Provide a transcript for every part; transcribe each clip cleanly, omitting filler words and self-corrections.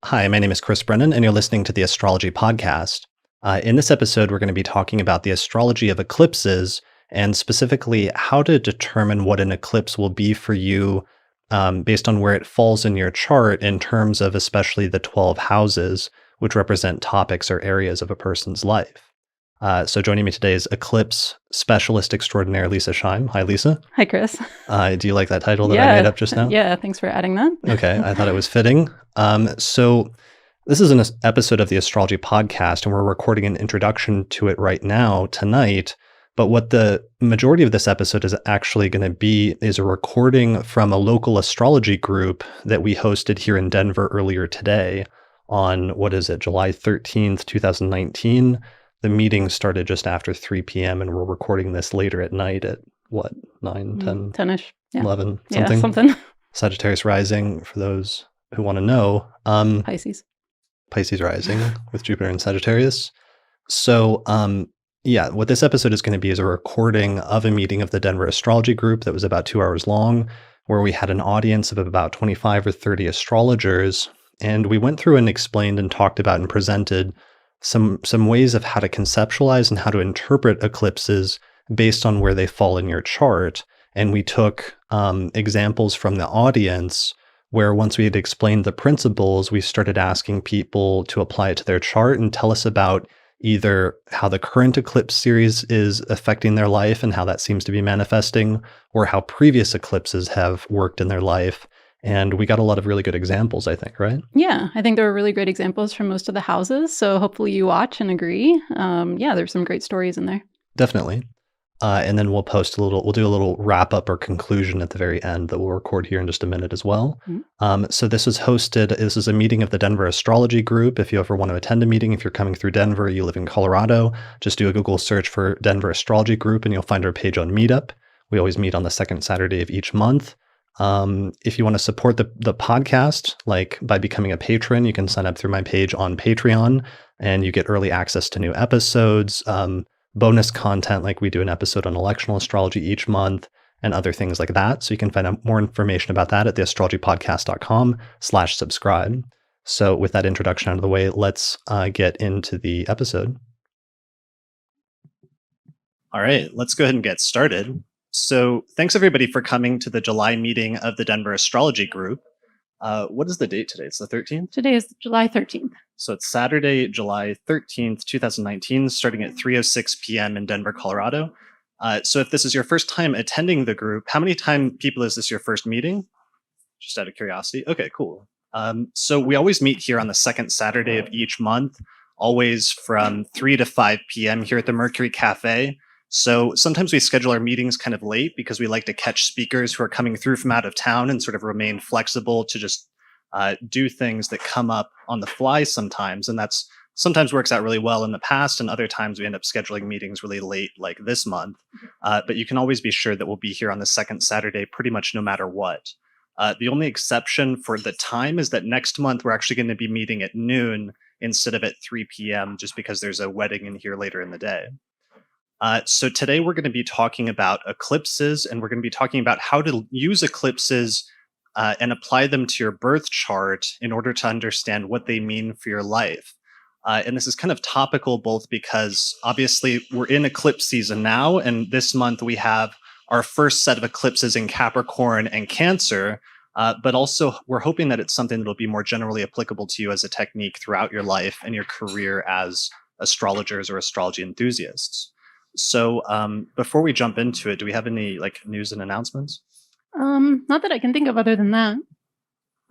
Hi, my name is Chris Brennan, and you're listening to the Astrology Podcast. In this episode, we're going to be talking about the astrology of eclipses and specifically how to determine what an eclipse will be for you based on where it falls in your chart in terms of especially the 12 houses, which represent topics or areas of a person's life. So joining me today is eclipse specialist extraordinaire Lisa Scheim. Hi, Lisa. Hi, Chris. Do you like that title that I made up just now? Yeah, thanks for adding that. Okay, I thought it was fitting. So this is an episode of the Astrology Podcast, and we're recording an introduction to it right now, tonight. But what the majority of this episode is actually going to be is a recording from a local astrology group that we hosted here in Denver earlier today on, July 13th, 2019. The meeting started just after 3 p.m., and we're recording this later at night at, 9, 10? 10-ish. Yeah. 11, Yeah, something. something. Sagittarius rising, for those who want to know. Pisces. Pisces rising with Jupiter and Sagittarius. So, what this episode is going to be is a recording of a meeting of the Denver Astrology Group that was about 2 hours long, where we had an audience of about 25 or 30 astrologers. And we went through and explained and talked about and presented some ways of how to conceptualize and how to interpret eclipses based on where they fall in your chart. And we took examples from the audience where once we had explained the principles, we started asking people to apply it to their chart and tell us about either how the current eclipse series is affecting their life and how that seems to be manifesting, or how previous eclipses have worked in their life. And we got a lot of really good examples, I think, right? Yeah, I think there were really great examples from most of the houses. So hopefully you watch and agree. There's some great stories in there. Definitely. And then we'll do a little wrap up or conclusion at the very end that we'll record here in just a minute as well. Mm-hmm. So this is a meeting of the Denver Astrology Group. If you ever want to attend a meeting, if you're coming through Denver, you live in Colorado, just do a Google search for Denver Astrology Group and you'll find our page on Meetup. We always meet on the second Saturday of each month. If you want to support the podcast, like by becoming a patron, you can sign up through my page on Patreon and you get early access to new episodes, bonus content, like we do an episode on electional astrology each month and other things like that. So you can find out more information about that at theastrologypodcast.com/subscribe. So with that introduction out of the way, let's get into the episode. All right, let's go ahead and get started. So thanks everybody for coming to the July meeting of the Denver Astrology Group. What is the date today? It's the 13th? Today is July 13th. So it's Saturday, July 13th, 2019, starting at 3:06 p.m. in Denver, Colorado. So if this is your first time attending the group, how many people is this your first meeting? Just out of curiosity. Okay, cool. So we always meet here on the second Saturday of each month, always from 3 to 5 p.m. here at the Mercury Cafe. So sometimes we schedule our meetings kind of late because we like to catch speakers who are coming through from out of town and sort of remain flexible to just do things that come up on the fly sometimes. And that's sometimes works out really well in the past. And other times we end up scheduling meetings really late, like this month. But you can always be sure that we'll be here on the second Saturday, pretty much no matter what. The only exception for the time is that next month we're actually going to be meeting at noon instead of at 3 p.m. just because there's a wedding in here later in the day. So today we're going to be talking about eclipses, and we're going to be talking about how to use eclipses and apply them to your birth chart in order to understand what they mean for your life. And this is kind of topical both because obviously we're in eclipse season now, and this month we have our first set of eclipses in Capricorn and Cancer, but also we're hoping that it's something that'll be more generally applicable to you as a technique throughout your life and your career as astrologers or astrology enthusiasts. So before we jump into it, do we have any news and announcements? Not that I can think of other than that.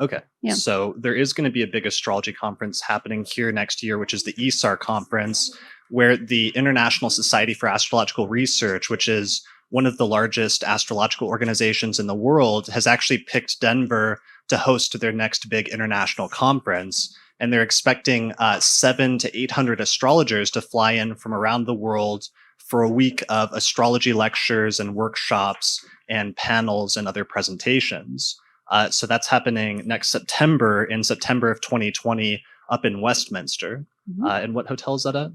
Okay. Yeah. So there is going to be a big astrology conference happening here next year, which is the ESAR conference, where the International Society for Astrological Research, which is one of the largest astrological organizations in the world, has actually picked Denver to host their next big international conference. And they're expecting 700 to 800 astrologers to fly in from around the world for a week of astrology lectures and workshops and panels and other presentations. So that's happening next September, in September of 2020, up in Westminster. Mm-hmm. And what hotel is that at?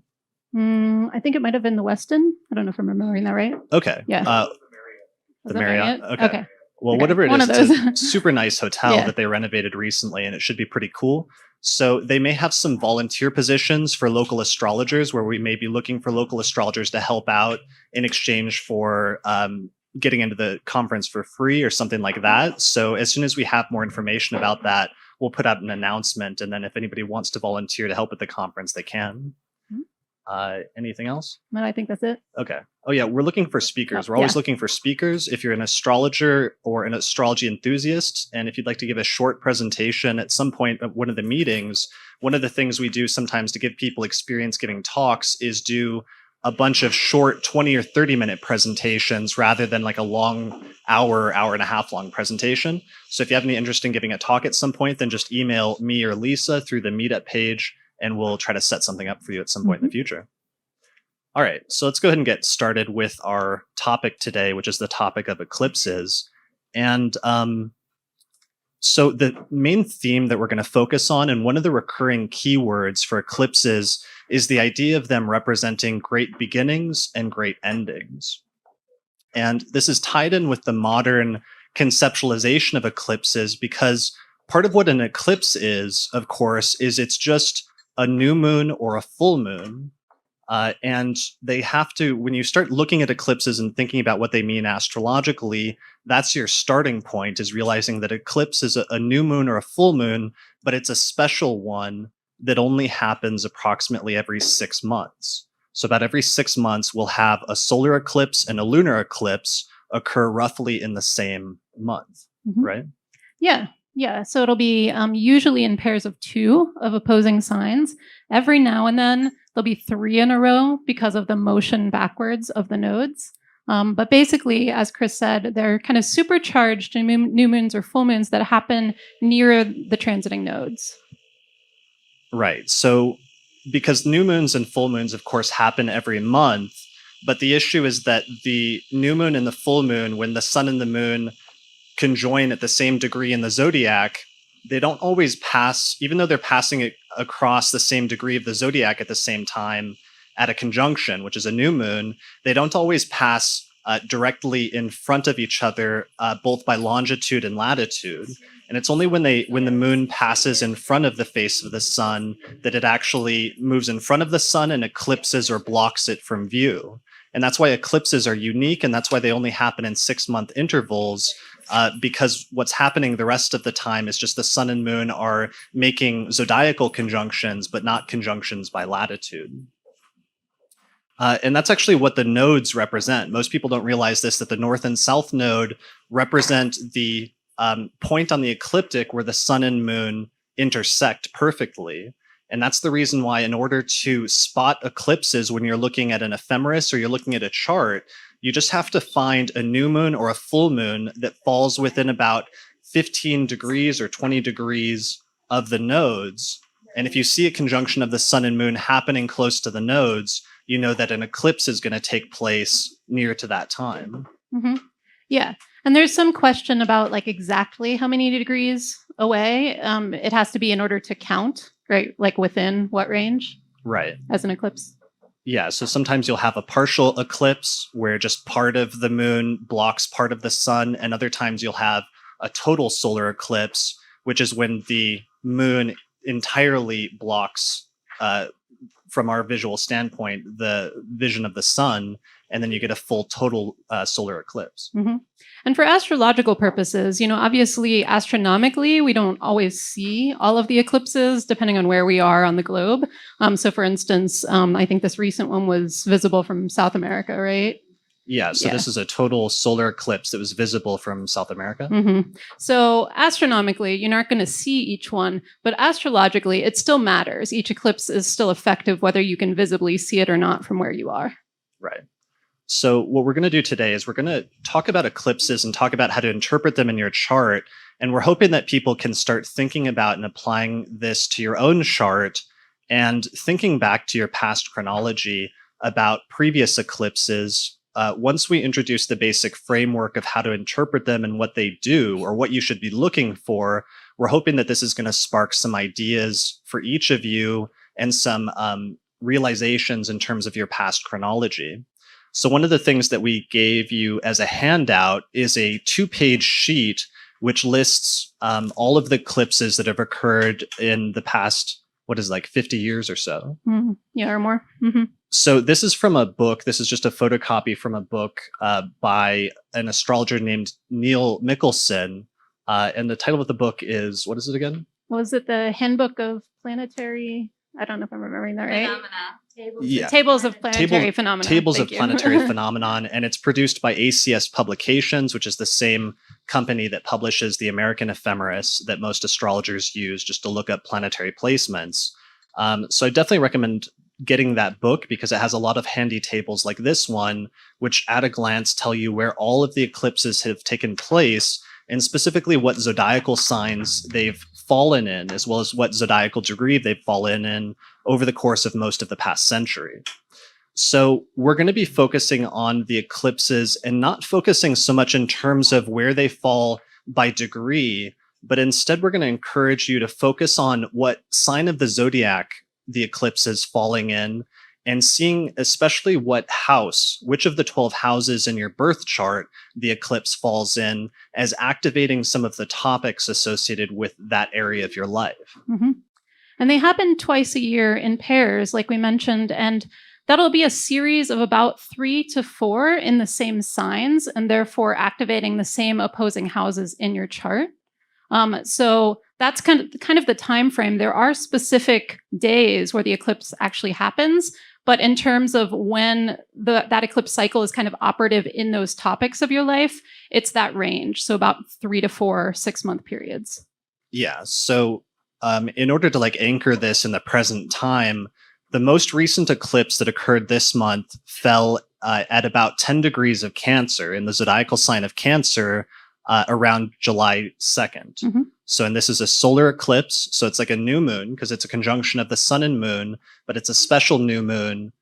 I think it might have been the Westin. I don't know if I'm remembering that right. Okay. Yeah. The Marriott. Okay. Well, Okay, whatever it one is, of it's those. a super nice hotel Yeah. that they renovated recently, and it should be pretty cool. So they may have some volunteer positions for local astrologers where we may be looking for local astrologers to help out in exchange for getting into the conference for free or something like that. So as soon as we have more information about that, we'll put out an announcement. And then if anybody wants to volunteer to help at the conference, they can. Mhm. Anything else? No, I think that's it. Okay. Oh, yeah. We're looking for Oh, speakers. We're yeah. always looking for speakers. If you're an astrologer or an astrology enthusiast, and if you'd like to give a short presentation at some point at one of the meetings, one of the things we do sometimes to give people experience giving talks is do a bunch of short 20 or 30-minute presentations rather than like a long hour and a half long presentation. So if you have any interest in giving a talk at some point, then just email me or Lisa through the meetup page, and we'll try to set something up for you at some point in Mhm. the future. All right, so let's go ahead and get started with our topic today, which is the topic of eclipses. And so the main theme that we're going to focus on, and one of the recurring keywords for eclipses, is the idea of them representing great beginnings and great endings. And this is tied in with the modern conceptualization of eclipses because part of what an eclipse is, of course, is it's just a new moon or a full moon. And they have to, when you start looking at eclipses and thinking about what they mean astrologically, that's your starting point, is realizing that eclipse is a new moon or a full moon, but it's a special one that only happens approximately every 6 months. So, about every 6 months, we'll have a solar eclipse and a lunar eclipse occur roughly in the same month, Mhm. right? Yeah. Yeah. So it'll be usually in pairs of two of opposing signs. Every now and then, there'll be three in a row because of the motion backwards of the nodes. But basically, as Chris said, they're kind of supercharged new moons or full moons that happen near the transiting nodes. Right. So, because new moons and full moons, of course, happen every month, but the issue is that the new moon and the full moon, when the sun and the moon conjoin at the same degree in the zodiac, they don't always pass, even though they're passing it across the same degree of the zodiac at the same time at a conjunction, which is a new moon, they don't always pass directly in front of each other, both by longitude and latitude. And it's only when the moon passes in front of the face of the sun that it actually moves in front of the sun and eclipses or blocks it from view. And that's why eclipses are unique, and that's why they only happen in 6 month intervals, because what's happening the rest of the time is just the sun and moon are making zodiacal conjunctions, but not conjunctions by latitude. And that's actually what the nodes represent. Most people don't realize this, that the north and south node represent the point on the ecliptic where the sun and moon intersect perfectly. And that's the reason why, in order to spot eclipses when you're looking at an ephemeris or you're looking at a chart, you just have to find a new moon or a full moon that falls within about 15 degrees or 20 degrees of the nodes. And if you see a conjunction of the sun and moon happening close to the nodes, you know that an eclipse is going to take place near to that time. Hmm. Yeah. And there's some question about like exactly how many degrees away it has to be in order to count, right? Like within what range Right. as an eclipse? Yeah. So sometimes you'll have a partial eclipse where just part of the moon blocks part of the sun, and other times you'll have a total solar eclipse, which is when the moon entirely blocks, from our visual standpoint, the vision of the sun, and then you get a full total solar eclipse. Hmm. And for astrological purposes, obviously astronomically, we don't always see all of the eclipses depending on where we are on the globe. So, for instance, I think this recent one was visible from South America, right? Yeah, so Yeah. this is a total solar eclipse that was visible from South America. Hmm. So, astronomically, you're not going to see each one, but astrologically, it still matters. Each eclipse is still effective whether you can visibly see it or not from where you are. Right. So what we're going to do today is we're going to talk about eclipses and talk about how to interpret them in your chart. And we're hoping that people can start thinking about and applying this to your own chart and thinking back to your past chronology about previous eclipses. Once we introduce the basic framework of how to interpret them and what they do or what you should be looking for, we're hoping that this is going to spark some ideas for each of you and some realizations in terms of your past chronology. So one of the things that we gave you as a handout is a 2-page sheet which lists all of the eclipses that have occurred in the past, what is it, like 50 years or so. Yeah, or more. So this is from a book. This is just a photocopy from a book by an astrologer named Neil Mickelson. And the title of the book is, what is it again? Was it the Handbook of Planetary? I don't know if I'm remembering that right. Yeah. Tables of Planetary Phenomena. Tables Thank of you. Planetary Phenomenon, and it's produced by ACS Publications, which is the same company that publishes the American Ephemeris that most astrologers use just to look up planetary placements. So I definitely recommend getting that book because it has a lot of handy tables like this one, which at a glance tell you where all of the eclipses have taken place and specifically what zodiacal signs they've fallen in, as well as what zodiacal degree they've fallen in over the course of most of the past century. So we're going to be focusing on the eclipses and not focusing so much in terms of where they fall by degree, but instead we're going to encourage you to focus on what sign of the zodiac the eclipse is falling in, and seeing especially what house, which of the 12 houses in your birth chart the eclipse falls in, as activating some of the topics associated with that area of your life. And they happen twice a year in pairs, like we mentioned, and that'll be a series of about 3 to 4 in the same signs, and therefore activating the same opposing houses in your chart. So that's kind of the time frame. There are specific days where the eclipse actually happens, but in terms of when that eclipse cycle is kind of operative in those topics of your life, it's that range. So about 3 to 4 6-month periods. Yeah. So in order to anchor this in the present time, the most recent eclipse that occurred this month fell at about 10 degrees of Cancer in the zodiacal sign of Cancer around July 2nd. So, and this is a solar eclipse. So it's like a new moon because it's a conjunction of the sun and moon, but it's a special new moon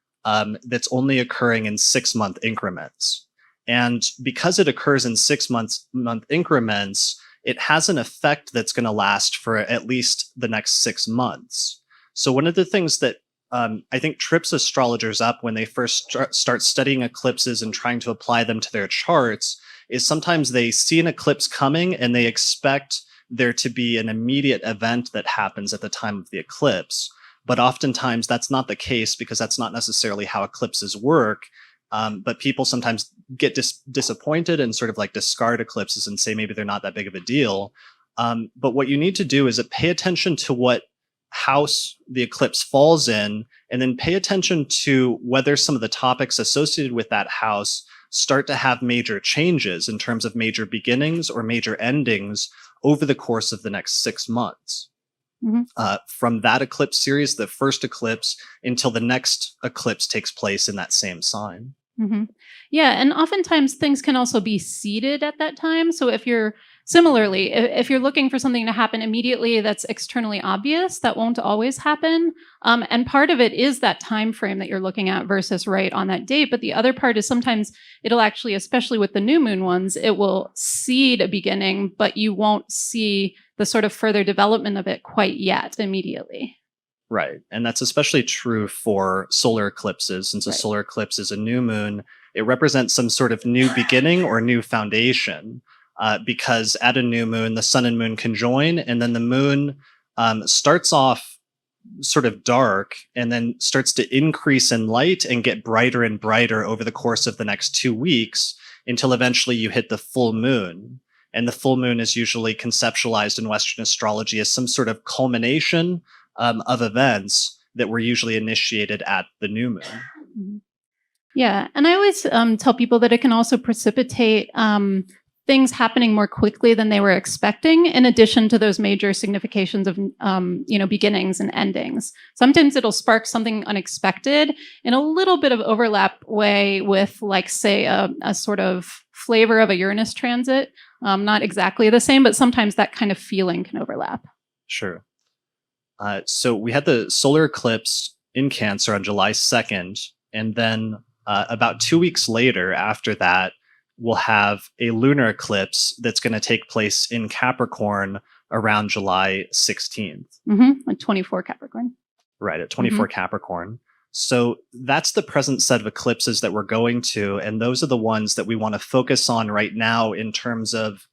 that's only occurring in 6-month increments. And because it occurs in 6-month increments, it has an effect that's going to last for at least the next 6 months. So one of the things that I think trips astrologers up when they first start studying eclipses and trying to apply them to their charts is sometimes they see an eclipse coming and they expect there to be an immediate event that happens at the time of the eclipse. But oftentimes that's not the case because that's not necessarily how eclipses work. But people sometimes get disappointed and sort of discard eclipses and say maybe they're not that big of a deal. But what you need to do is pay attention to what house the eclipse falls in, and then pay attention to whether some of the topics associated with that house start to have major changes in terms of major beginnings or major endings over the course of the next 6 months. From that eclipse series, the first eclipse, until the next eclipse takes place in that same sign. Yeah, and oftentimes things can also be seeded at that time. So if you're similarly, if you're looking for something to happen immediately that's externally obvious, that won't always happen. And part of it is that time frame that you're looking at versus right on that date. But the other part is sometimes it'll actually, especially with the new moon ones, it will seed a beginning, but you won't see the sort of further development of it quite yet immediately. Right. And that's especially true for solar eclipses. Since a solar eclipse is a new moon, it represents some sort of new beginning or new foundation. Because at a new moon, the sun and moon conjoin, and then the moon starts off sort of dark and then starts to increase in light and get brighter and brighter over the course of the next 2 weeks until eventually you hit the full moon. And the full moon is usually conceptualized in Western astrology as some sort of culmination of events that were usually initiated at the new moon. Yeah, and I always tell people that it can also precipitate things happening more quickly than they were expecting, in addition to those major significations of beginnings and endings. Sometimes it'll spark something unexpected in a little bit of overlap way with, say, a sort of flavor of a Uranus transit. Not exactly the same, but sometimes that kind of feeling can overlap. Sure. So we had the solar eclipse in Cancer on July 2nd, and then about 2 weeks later after that, we'll have a lunar eclipse that's going to take place in Capricorn around July 16th. At 24 Capricorn. Right, at 24 Capricorn. So that's the present set of eclipses that we're going to. And those are the ones that we want to focus on right now in terms of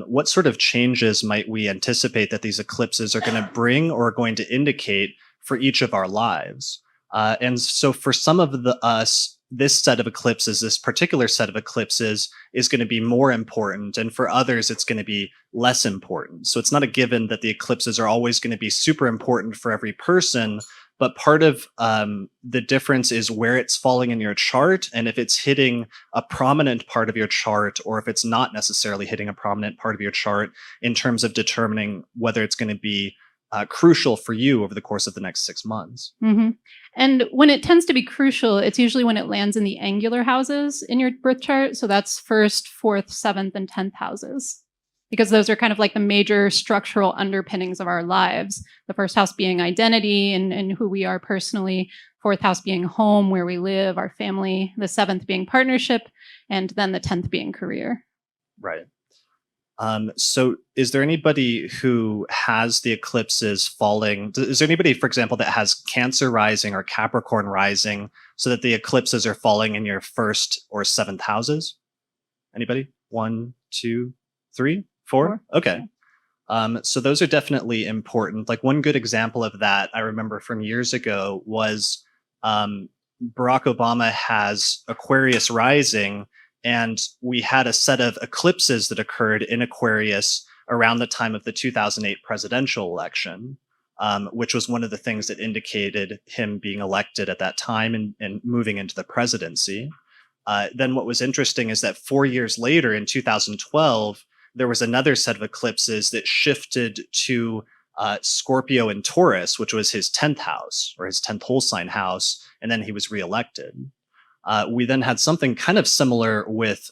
what sort of changes might we anticipate that these eclipses are going to bring or are going to indicate for each of our lives. And so for some of us, this set of eclipses, this particular set of eclipses is going to be more important. And for others, it's going to be less important. So it's not a given that the eclipses are always going to be super important for every person. But part of the difference is where it's falling in your chart, and if it's hitting a prominent part of your chart, or if it's not necessarily hitting a prominent part of your chart in terms of determining whether it's going to be crucial for you over the course of the next 6 months. Mm-hmm. And when it tends to be crucial, it's usually when it lands in the angular houses in your birth chart. So that's first, fourth, seventh, and 10th houses, because those are kind of like the major structural underpinnings of our lives. The first house being identity and who we are personally, fourth house being home, where we live, our family, the seventh being partnership, and then the 10th being career. Right. So is there anybody who has the eclipses falling? Is there anybody, for example, that has Cancer rising or Capricorn rising so that the eclipses are falling in your first or seventh houses? Anybody? 1, 2, 3, 4? Okay. So those are definitely important. Like one good example of that I remember from years ago was Barack Obama has Aquarius rising, and we had a set of eclipses that occurred in Aquarius around the time of the 2008 presidential election, which was one of the things that indicated him being elected at that time and moving into the presidency. Then what was interesting is that 4 years later, in 2012, there was another set of eclipses that shifted to Scorpio and Taurus, which was his 10th house or his 10th whole sign house, and then he was reelected. We then had something kind of similar with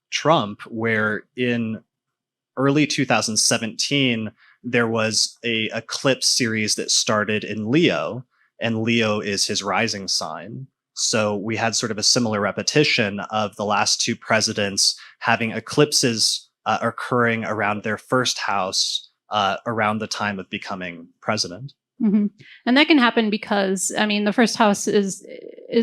Trump, where in early 2017, there was a eclipse series that started in Leo, and Leo is his rising sign. So we had sort of a similar repetition of the last two presidents having eclipses occurring around their first house around the time of becoming president. Mm-hmm. And that can happen because, I mean, the first house is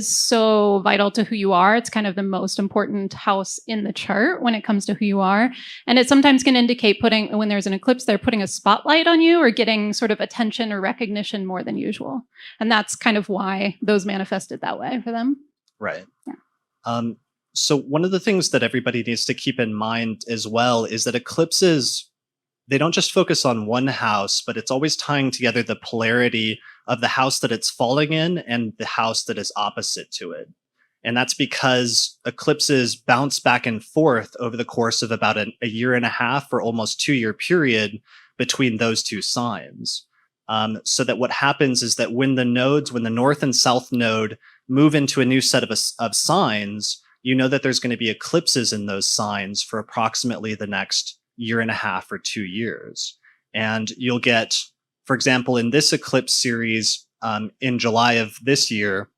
so vital to who you are. It's kind of the most important house in the chart when it comes to who you are. And it sometimes can indicate when there's an eclipse, they're putting a spotlight on you or getting sort of attention or recognition more than usual. And that's kind of why those manifested that way for them. Right. Yeah. So one of the things that everybody needs to keep in mind as well is that eclipses, they don't just focus on one house, but it's always tying together the polarity of the house that it's falling in and the house that is opposite to it. And that's because eclipses bounce back and forth over the course of about a year and a half or almost 2-year period between those two signs. So that what happens is that when the north and south node move into a new set of signs, you know that there's going to be eclipses in those signs for approximately the next year and a half or 2 years. And you'll get, for example, in this eclipse series in July of this year,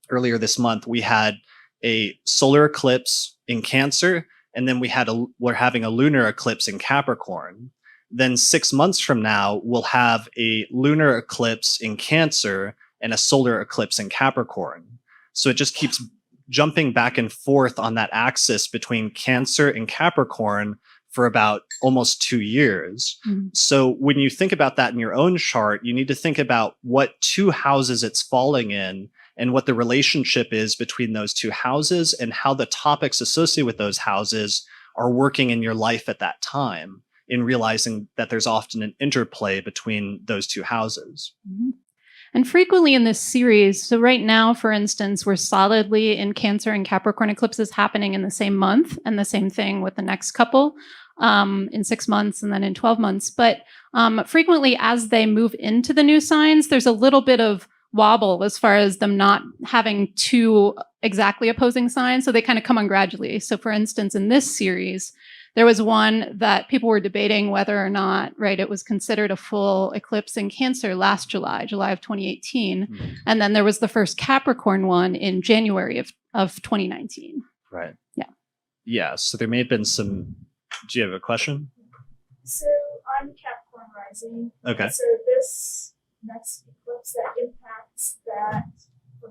earlier this month, we had a solar eclipse in Cancer, and then we're having a lunar eclipse in Capricorn. Then 6 months from now, we'll have a lunar eclipse in Cancer and a solar eclipse in Capricorn. So it just keeps jumping back and forth on that axis between Cancer and Capricorn for about almost 2 years. Mm-hmm. So when you think about that in your own chart, you need to think about what two houses it's falling in and what the relationship is between those two houses and how the topics associated with those houses are working in your life at that time, in realizing that there's often an interplay between those two houses. Mm-hmm. And frequently in this series, so right now, for instance, we're solidly in Cancer and Capricorn eclipses happening in the same month, and the same thing with the next couple in 6 months and then in 12 months. But frequently as they move into the new signs, there's a little bit of wobble as far as them not having two exactly opposing signs. So they kind of come on gradually. So for instance, in this series, there was one that people were debating whether or not, right, it was considered a full eclipse in Cancer last July of 2018. Mm-hmm. And then there was the first Capricorn one in January of 2019. Right. Yeah. Yeah. So there may have been some. Do you have a question? So I'm Capricorn rising. Okay. So this next eclipse that impacts that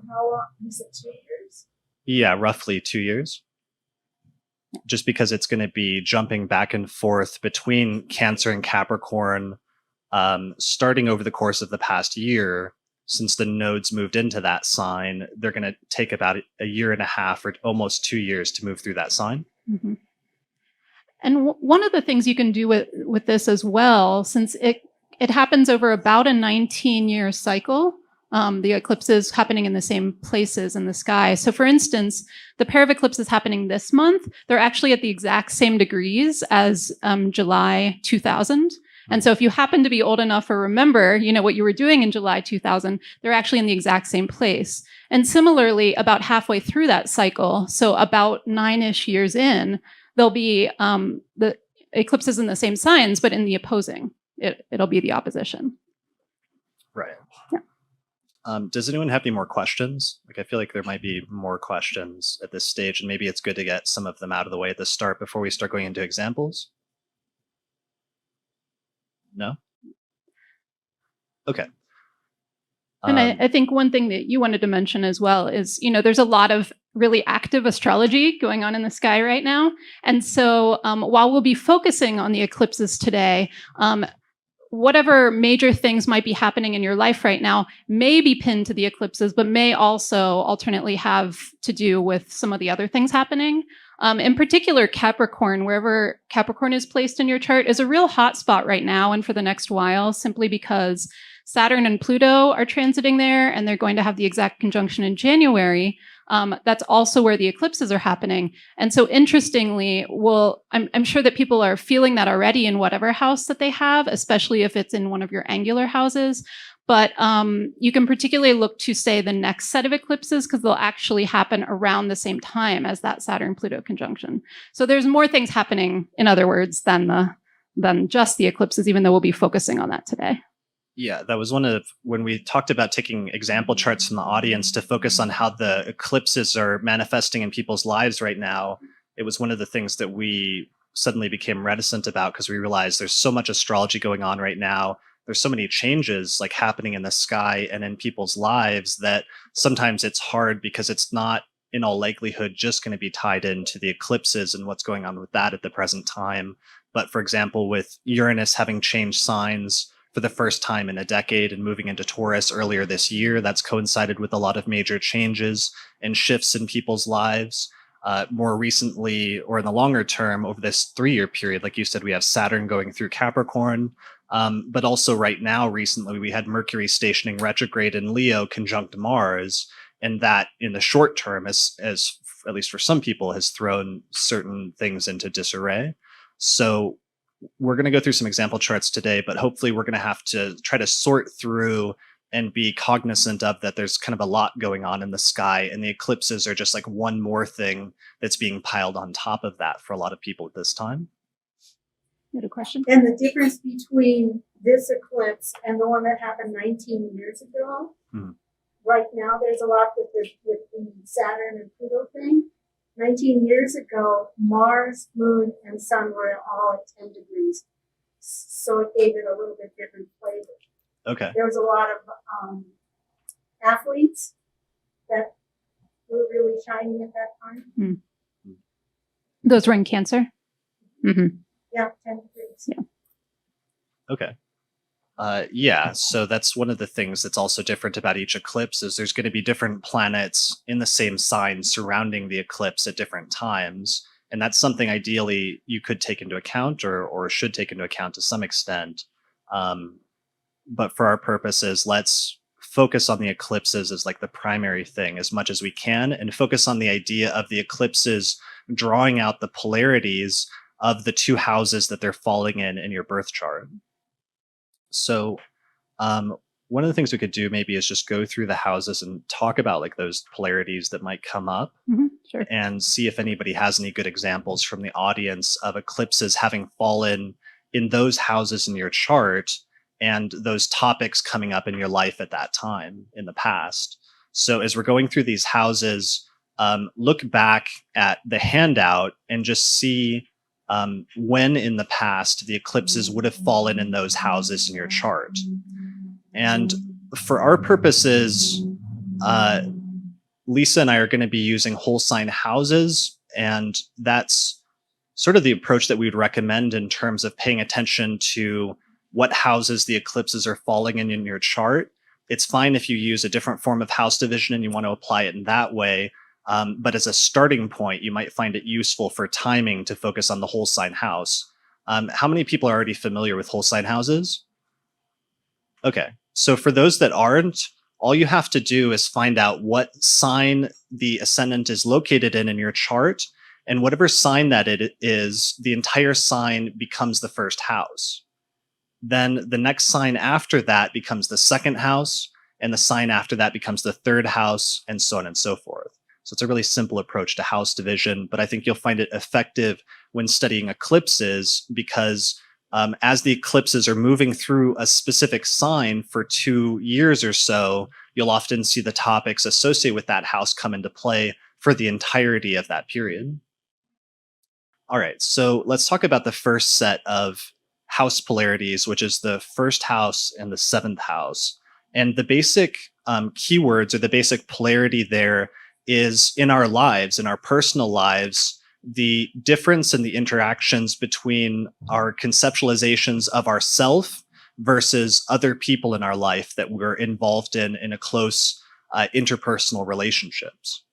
how long? You said 2 years? Yeah, roughly 2 years. Just because it's going to be jumping back and forth between Cancer and Capricorn, starting over the course of the past year. Since the nodes moved into that sign, they're going to take about a year and a half or almost 2 years to move through that sign. Mm-hmm. And one of the things you can do with this as well, since it happens over about a 19-year cycle, the eclipses happening in the same places in the sky. So for instance, the pair of eclipses happening this month, they're actually at the exact same degrees as July 2000. And so if you happen to be old enough or remember, what you were doing in July 2000, they're actually in the exact same place. And similarly, about halfway through that cycle, so about 9-ish years in, there'll be the eclipses in the same signs, but in the opposing. It'll be the opposition. Right. Yeah. Does anyone have any more questions? I feel like there might be more questions at this stage, and maybe it's good to get some of them out of the way at the start before we start going into examples. No? Okay. And I think one thing that you wanted to mention as well is, there's a lot of really active astrology going on in the sky right now. And so while we'll be focusing on the eclipses today, whatever major things might be happening in your life right now may be pinned to the eclipses, but may also alternately have to do with some of the other things happening. In particular, Capricorn, wherever Capricorn is placed in your chart, is a real hot spot right now and for the next while, simply because Saturn and Pluto are transiting there, and they're going to have the exact conjunction in January. That's also where the eclipses are happening. And so interestingly, I'm sure that people are feeling that already in whatever house that they have, especially if it's in one of your angular houses. But you can particularly look to, say, the next set of eclipses, because they'll actually happen around the same time as that Saturn-Pluto conjunction. So there's more things happening, in other words, than just the eclipses, even though we'll be focusing on that today. Yeah, that was one of when we talked about taking example charts from the audience to focus on how the eclipses are manifesting in people's lives right now. It was one of the things that we suddenly became reticent about, because we realized there's so much astrology going on right now. There's so many changes happening in the sky and in people's lives that sometimes it's hard, because it's not in all likelihood just going to be tied into the eclipses and what's going on with that at the present time. But for example, with Uranus having changed signs for the first time in a decade and moving into Taurus earlier this year, that's coincided with a lot of major changes and shifts in people's lives. More recently, or in the longer term, over this 3-year period, like you said, we have Saturn going through Capricorn. But also right now, recently, we had Mercury stationing retrograde in Leo conjunct Mars. And that in the short term, as at least for some people, has thrown certain things into disarray. So we're going to go through some example charts today, but hopefully we're going to have to try to sort through and be cognizant of that there's kind of a lot going on in the sky, and the eclipses are just one more thing that's being piled on top of that for a lot of people at this time. You had a question? And the difference between this eclipse and the one that happened 19 years ago, right now there's a lot with the Saturn and Pluto thing. 19 years ago, Mars, Moon, and Sun were all at 10 degrees. So it gave it a little bit different flavor. Okay. There was a lot of athletes that were really shining at that time. Those were in Cancer? Mm-hmm. Yeah, 10 degrees. Yeah. Okay. Yeah, so that's one of the things that's also different about each eclipse, is there's going to be different planets in the same sign surrounding the eclipse at different times. And that's something ideally you could take into account, or should take into account to some extent. But for our purposes, let's focus on the eclipses as the primary thing as much as we can, and focus on the idea of the eclipses drawing out the polarities of the two houses that they're falling in your birth chart. So one of the things we could do maybe is just go through the houses and talk about those polarities that might come up, sure. and see if anybody has any good examples from the audience of eclipses having fallen in those houses in your chart and those topics coming up in your life at that time in the past. So as we're going through these houses, look back at the handout and just see when in the past the eclipses would have fallen in those houses in your chart. And for our purposes, Lisa and I are going to be using whole sign houses, and that's sort of the approach that we would recommend in terms of paying attention to what houses the eclipses are falling in your chart. It's fine if you use a different form of house division and you want to apply it in that way. But as a starting point, you might find it useful for timing to focus on the whole sign house. How many people are already familiar with whole sign houses? Okay, so for those that aren't, all you have to do is find out what sign the ascendant is located in your chart, and whatever sign that it is, the entire sign becomes the first house. Then the next sign after that becomes the second house, and the sign after that becomes the third house, and so on and so forth. So it's a really simple approach to house division, but I think you'll find it effective when studying eclipses because as the eclipses are moving through a specific sign for 2 years or so, you'll often see the topics associated with that house come into play for the entirety of that period. All right, so let's talk about the first set of house polarities, which is the first house and the seventh house. And the basic keywords or the basic polarity there is in our lives, in our personal lives, the difference in the interactions between our conceptualizations of ourself versus other people in our life that we're involved in a close interpersonal relationships.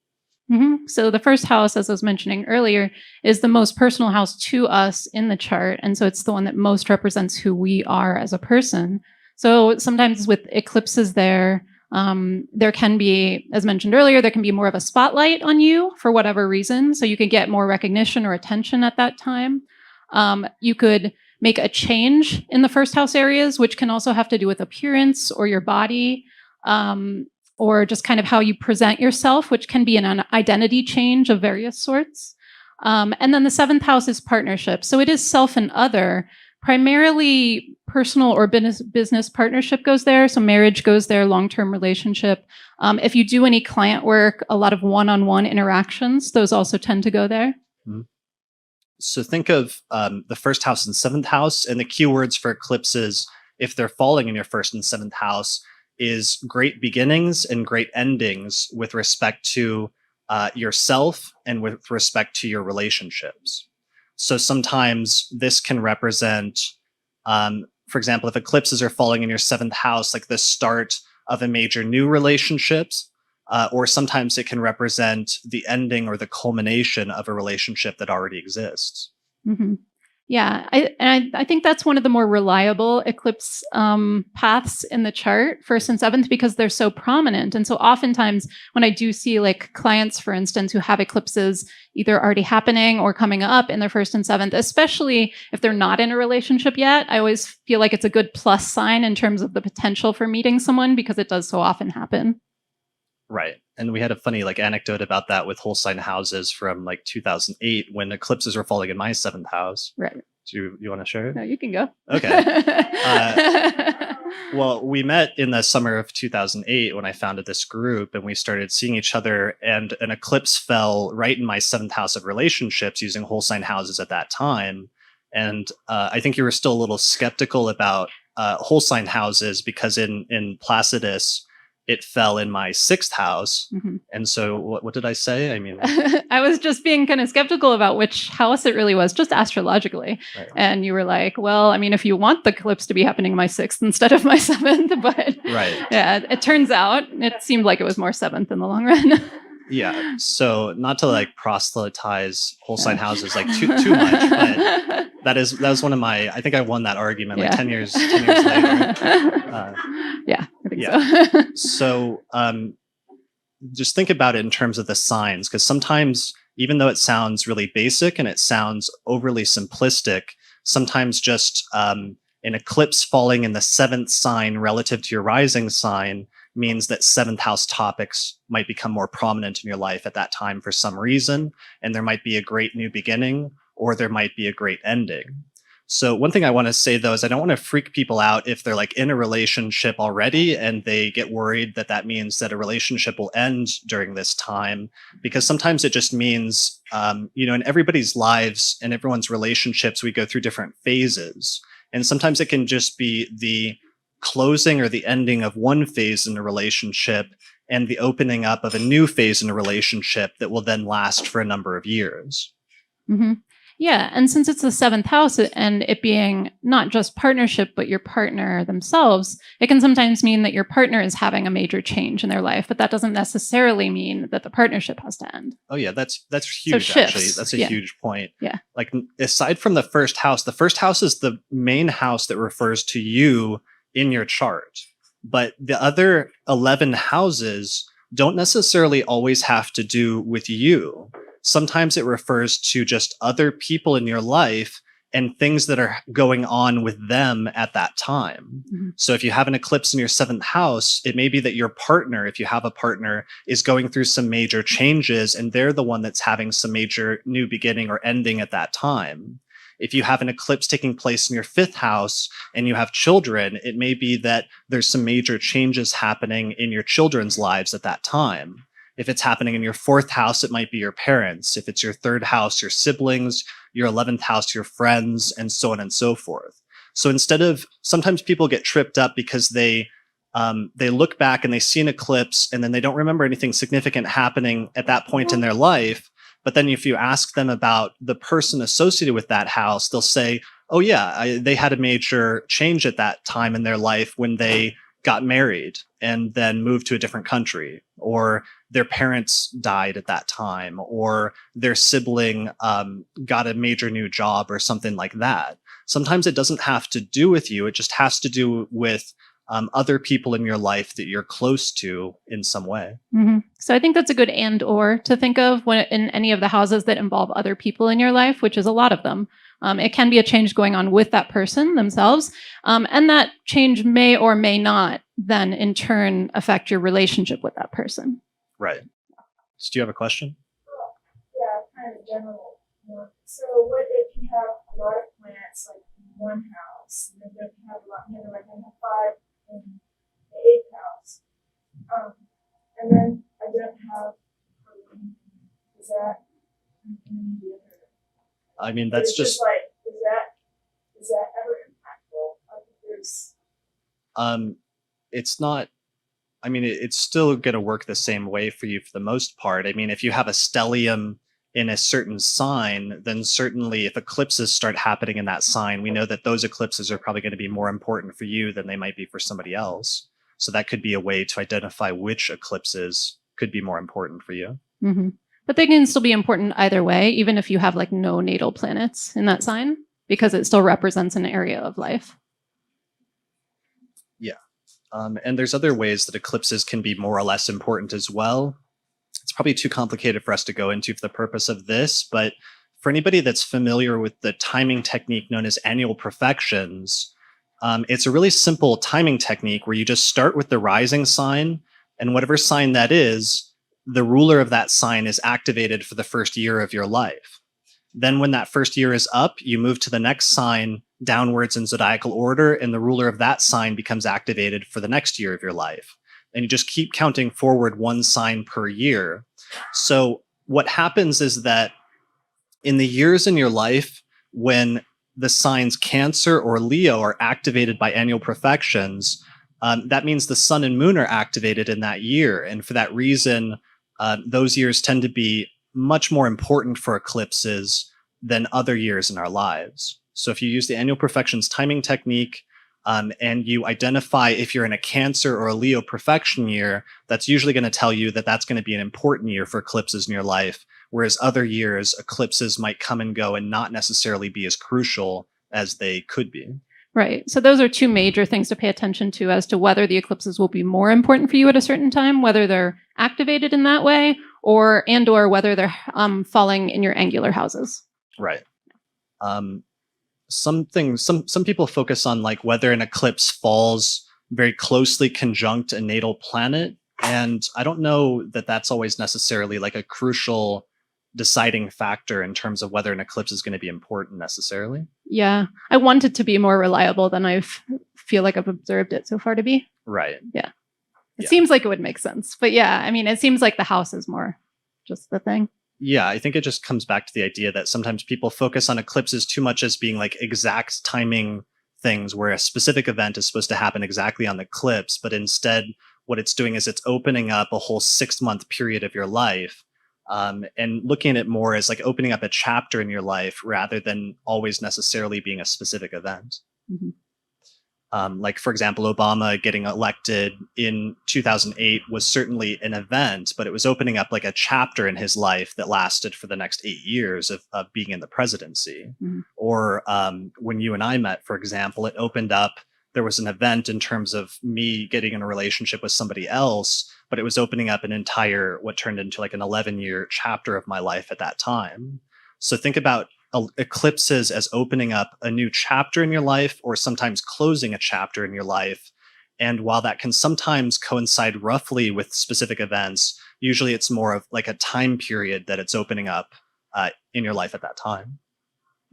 So the first house, as I was mentioning earlier, is the most personal house to us in the chart. And so it's the one that most represents who we are as a person. So sometimes with eclipses there can be, as mentioned earlier, there can be more of a spotlight on you for whatever reason. So you could get more recognition or attention at that time. You could make a change in the first house areas, which can also have to do with appearance or your body. Or just kind of how you present yourself, which can be an identity change of various sorts. And then the seventh house is partnership. So it is self and other. Primarily personal or business partnership goes there. So marriage goes there, long-term relationship. If you do any client work, a lot of one-on-one interactions, those also tend to go there. Mm-hmm. So think of the first house and seventh house, and the keywords for eclipses, if they're falling in your first and seventh house, is great beginnings and great endings with respect to yourself and with respect to your relationships. So sometimes this can represent, for example, if eclipses are falling in your seventh house, like the start of a major new relationships, or sometimes it can represent the ending or the culmination of a relationship that already exists. Mm-hmm. Yeah, I think that's one of the more reliable eclipse paths in the chart, first and seventh, because they're so prominent. And so oftentimes when I do see like clients, for instance, who have eclipses either already happening or coming up in their first and seventh, especially if they're not in a relationship yet, I always feel like it's a good plus sign in terms of the potential for meeting someone because it does so often happen. Right. And we had a funny anecdote about that with whole sign houses from 2008 when eclipses were falling in my seventh house. Right. Do you want to share it? No, you can go. Okay. Well, we met in the summer of 2008 when I founded this group, and we started seeing each other, and an eclipse fell right in my seventh house of relationships using whole sign houses at that time. And I think you were still a little skeptical about whole sign houses because in Placidus, it fell in my sixth house. Mm-hmm. And so what did I say? I mean, I was just being kind of skeptical about which house it really was, just astrologically. Right. And you were like, well, I mean, if you want the eclipse to be happening in my sixth instead of my seventh, but right. Yeah, it turns out it seemed like it was more seventh in the long run. Yeah. So not to proselytize whole sign houses too much, but that was one of my, I think I won that argument 10 years later. Yeah, I think so. So just think about it in terms of the signs, because sometimes, even though it sounds really basic and it sounds overly simplistic, sometimes just an eclipse falling in the seventh sign relative to your rising sign means that seventh house topics might become more prominent in your life at that time for some reason, and there might be a great new beginning or there might be a great ending. So one thing I want to say, though, is I don't want to freak people out if they're in a relationship already and they get worried that that means that a relationship will end during this time, because sometimes it just means, in everybody's lives and everyone's relationships, we go through different phases. And sometimes it can just be the closing or the ending of one phase in a relationship, and the opening up of a new phase in a relationship that will then last for a number of years. Mm-hmm. Yeah. And since it's the seventh house and it being not just partnership, but your partner themselves, it can sometimes mean that your partner is having a major change in their life, but that doesn't necessarily mean that the partnership has to end. Oh yeah, that's huge. shifts. Actually, that's a Yeah. huge point. Yeah. Like aside from the first house is the main house that refers to you in your chart. But the other 11 houses don't necessarily always have to do with you. Sometimes it refers to just other people in your life and things that are going on with them at that time. Mm-hmm. So if you have an eclipse in your seventh house, it may be that your partner, if you have a partner, is going through some major changes and they're the one that's having some major new beginning or ending at that time. If you have an eclipse taking place in your fifth house and you have children, it may be that there's some major changes happening in your children's lives at that time. If it's happening in your fourth house, it might be your parents. If it's your third house, your siblings, your 11th house, your friends, and so on and so forth. So sometimes people get tripped up because they look back and they see an eclipse and then they don't remember anything significant happening at that point in their life. But then if you ask them about the person associated with that house, they'll say, oh yeah, they had a major change at that time in their life when they got married and then moved to a different country, or their parents died at that time, or their sibling got a major new job or something like that. Sometimes it doesn't have to do with you. It just has to do with other people in your life that you're close to in some way. Mm-hmm. So I think that's a good and or to think of when in any of the houses that involve other people in your life, which is a lot of them. It can be a change going on with that person themselves. And that change may or may not then in turn affect your relationship with that person. Right. So do you have a question? Yeah, kind of general one. So what if you have a lot of plants like in one house, and then you have a lot, like I have 5 in the 8th house, and then I don't have, is that in the other? I mean, that's just like, is that ever impactful? Like if there's it's not. I mean, it's still going to work the same way for you for the most part. I mean, if you have a stellium in a certain sign, then certainly if eclipses start happening in that sign, we know that those eclipses are probably going to be more important for you than they might be for somebody else. So that could be a way to identify which eclipses could be more important for you. Mm-hmm. But they can still be important either way, even if you have like no natal planets in that sign, because it still represents an area of life. Yeah. And there's other ways that eclipses can be more or less important as well. It's probably too complicated for us to go into for the purpose of this, but for anybody that's familiar with the timing technique known as annual profections, it's a really simple timing technique where you just start with the rising sign, and whatever sign that is, the ruler of that sign is activated for the first year of your life. Then when that first year is up, you move to the next sign downwards in zodiacal order, and the ruler of that sign becomes activated for the next year of your life. And you just keep counting forward one sign per year. So what happens is that in the years in your life when the signs Cancer or Leo are activated by annual profections, that means the sun and moon are activated in that year. And for that reason, those years tend to be much more important for eclipses than other years in our lives. So if you use the annual profections timing technique, and you identify if you're in a Cancer or a Leo profection year, that's usually going to tell you that that's going to be an important year for eclipses in your life, whereas other years, eclipses might come and go and not necessarily be as crucial as they could be. Right. So those are two major things to pay attention to as to whether the eclipses will be more important for you at a certain time, whether they're activated in that way, or whether they're falling in your angular houses. Right. Some people focus on like whether an eclipse falls very closely conjunct a natal planet, and I don't know that that's always necessarily like a crucial deciding factor in terms of whether an eclipse is going to be important necessarily. Yeah, I want it to be more reliable than I feel like I've observed it so far to be. Right. Yeah. It seems like it would make sense, but yeah, I mean, it seems like the house is more just the thing. Yeah, I think it just comes back to the idea that sometimes people focus on eclipses too much as being like exact timing things where a specific event is supposed to happen exactly on the eclipse, but instead what it's doing is it's opening up a whole 6-month period of your life, and looking at it more as like opening up a chapter in your life rather than always necessarily being a specific event. Mm-hmm. Like, for example, Obama getting elected in 2008 was certainly an event, but it was opening up like a chapter in his life that lasted for the next 8 years of being in the presidency. Mm-hmm. Or when you and I met, for example, it opened up, there was an event in terms of me getting in a relationship with somebody else, but it was opening up an entire, what turned into like an 11-year chapter of my life at that time. So think about eclipses as opening up a new chapter in your life or sometimes closing a chapter in your life. And while that can sometimes coincide roughly with specific events, usually it's more of like a time period that it's opening up in your life at that time.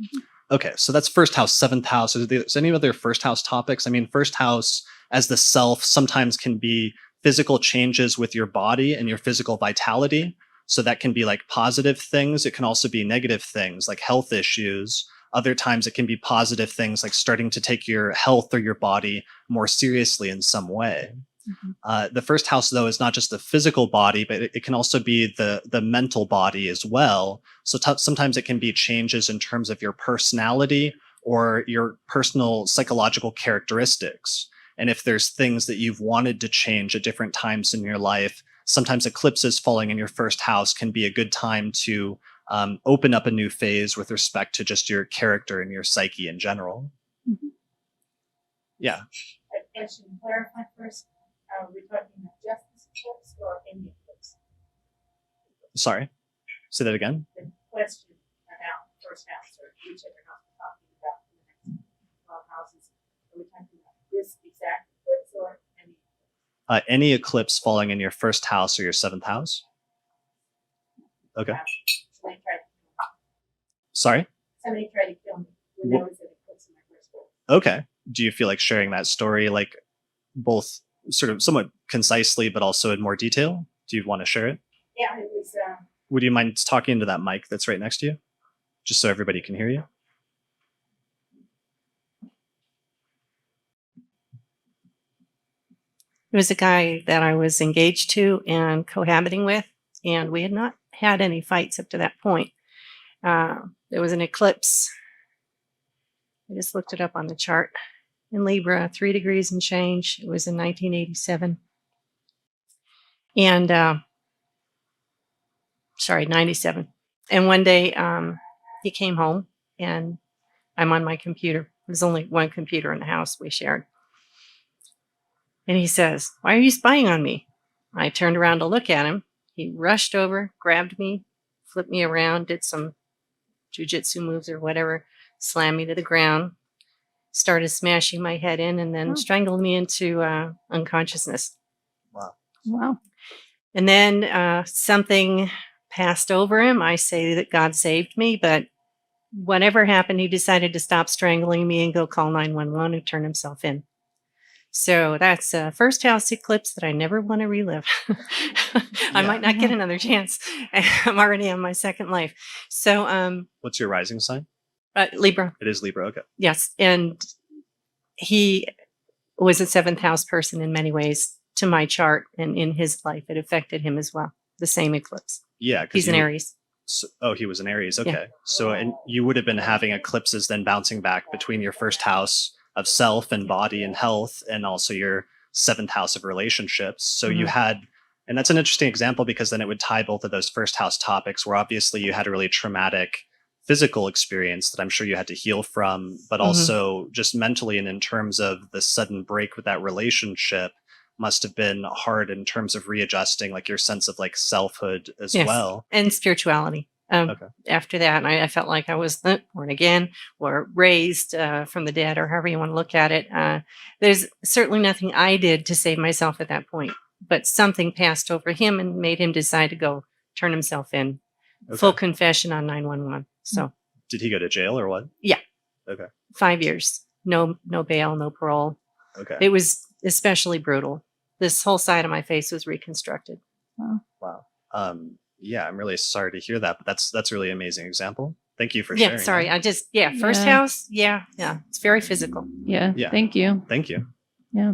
Mm-hmm. Okay, so that's first house, seventh house. Is there any other first house topics? I mean, first house as the self sometimes can be physical changes with your body and your physical vitality. So that can be like positive things. It can also be negative things like health issues. Other times it can be positive things like starting to take your health or your body more seriously in some way. Mm-hmm. The first house, though, is not just the physical body, but it can also be the mental body as well. So sometimes it can be changes in terms of your personality or your personal psychological characteristics. And if there's things that you've wanted to change at different times in your life, sometimes eclipses falling in your first house can be a good time to open up a new phase with respect to just your character and your psyche in general. Mm-hmm. Yeah. I should clarify first. We're talking about just this eclipse or any eclipse? Sorry, say that again. The question about first house or whichever house we're talking about in the next 12 houses. Are we talking about this exact eclipse or any eclipse? Any eclipse falling in your first house or your seventh house. Okay. Somebody tried to kill me. Sorry? Somebody tried to kill me when there was an eclipse in my first house. Okay. Do you feel like sharing that story, like both sort of somewhat concisely, but also in more detail? Do you want to share it? Yeah, it was. Would you mind talking into that mic that's right next to you? Just so everybody can hear you. It was a guy that I was engaged to and cohabiting with, and we had not had any fights up to that point. There was an eclipse. I just looked it up on the chart. In Libra, 3 degrees and change. It was in 1987. And, 97. And one day he came home, and I'm on my computer. There's only one computer in the house we shared. And he says, "Why are you spying on me?" I turned around to look at him. He rushed over, grabbed me, flipped me around, did some jujitsu moves or whatever, slammed me to the ground, started smashing my head in, and then strangled me into unconsciousness. Wow. And then something passed over him. I say that God saved me, but whatever happened, he decided to stop strangling me and go call 911 and turn himself in. So that's a first house eclipse that I never want to relive. I might not get another chance. I'm already on my second life. So what's your rising sign? Libra. It is Libra. Okay. Yes. And he was a seventh house person in many ways to my chart, and in his life, it affected him as well. The same eclipse. Yeah. He's an Aries. So, he was an Aries. Okay. Yeah. So, and you would have been having eclipses then bouncing back between your first house of self and body and health, and also your seventh house of relationships. So you had, and that's an interesting example because then it would tie both of those first house topics where obviously you had a really traumatic physical experience that I'm sure you had to heal from, but also just mentally and in terms of the sudden break with that relationship must have been hard in terms of readjusting like your sense of like selfhood as well. And spirituality. After that, I felt like I was born again or raised from the dead, or however you want to look at it. There's certainly nothing I did to save myself at that point, but something passed over him and made him decide to go turn himself in. Full confession on 911. So did he go to jail or what? Yeah. Okay. 5 years. No bail, no parole. Okay. It was especially brutal. This whole side of my face was reconstructed. Wow. Yeah, I'm really sorry to hear that, but that's a really amazing example. Thank you for sharing. Yeah, sorry. That. First house. Yeah. It's very physical. Yeah. Thank you. Thank you. Yeah.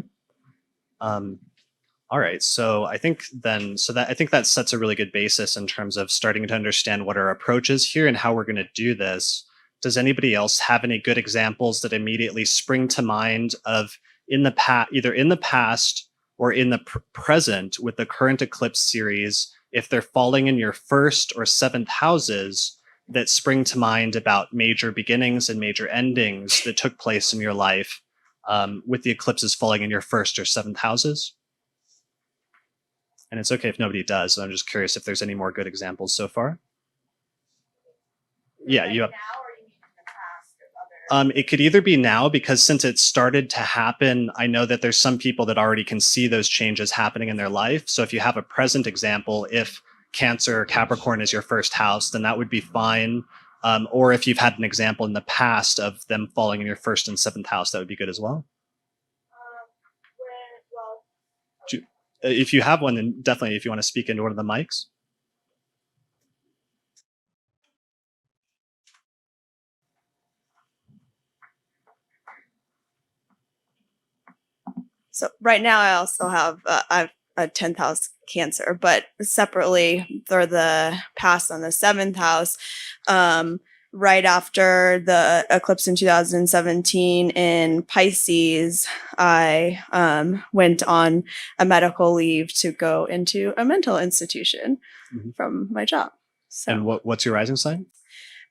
All right. So I think that sets a really good basis in terms of starting to understand what our approach is here and how we're going to do this. Does anybody else have any good examples that immediately spring to mind of either in the past or in the present with the current eclipse series, if they're falling in your first or seventh houses, that spring to mind about major beginnings and major endings that took place in your life with the eclipses falling in your first or seventh houses? And it's okay if nobody does. So I'm just curious if there's any more good examples so far. Yeah, you have. Now, or you mean in the past of other? It could either be now, because since it started to happen, I know that there's some people that already can see those changes happening in their life. So if you have a present example, if Cancer or Capricorn is your first house, then that would be fine. Or if you've had an example in the past of them falling in your first and seventh house, that would be good as well. If you have one, then definitely, if you want to speak into one of the mics. So right now I also have I've a 10th house Cancer, but separately for the past on the 7th house, right after the eclipse in 2017 in Pisces, I went on a medical leave to go into a mental institution from my job. So, and what's your rising sign?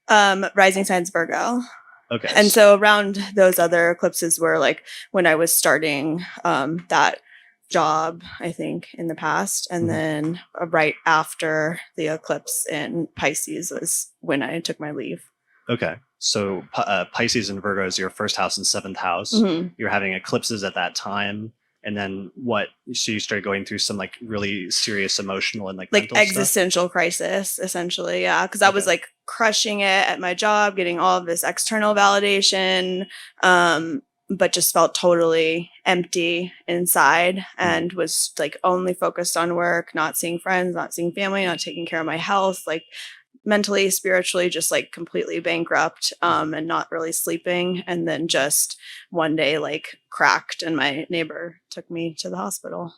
Rising sign's Virgo. Okay. And so around those other eclipses were like when I was starting that job, I think, in the past. And then right after the eclipse in Pisces was when I took my leave. Okay. So Pisces and Virgo is your first house and seventh house. You're having eclipses at that time. And then what? So you started going through some like really serious emotional and like mental existential crisis, essentially. Yeah. Because I was like crushing it at my job, getting all of this external validation, but just felt totally empty inside and was like only focused on work, not seeing friends, not seeing family, not taking care of my health, like mentally, spiritually, just like completely bankrupt and not really sleeping. And then just one day like cracked and my neighbor took me to the hospital.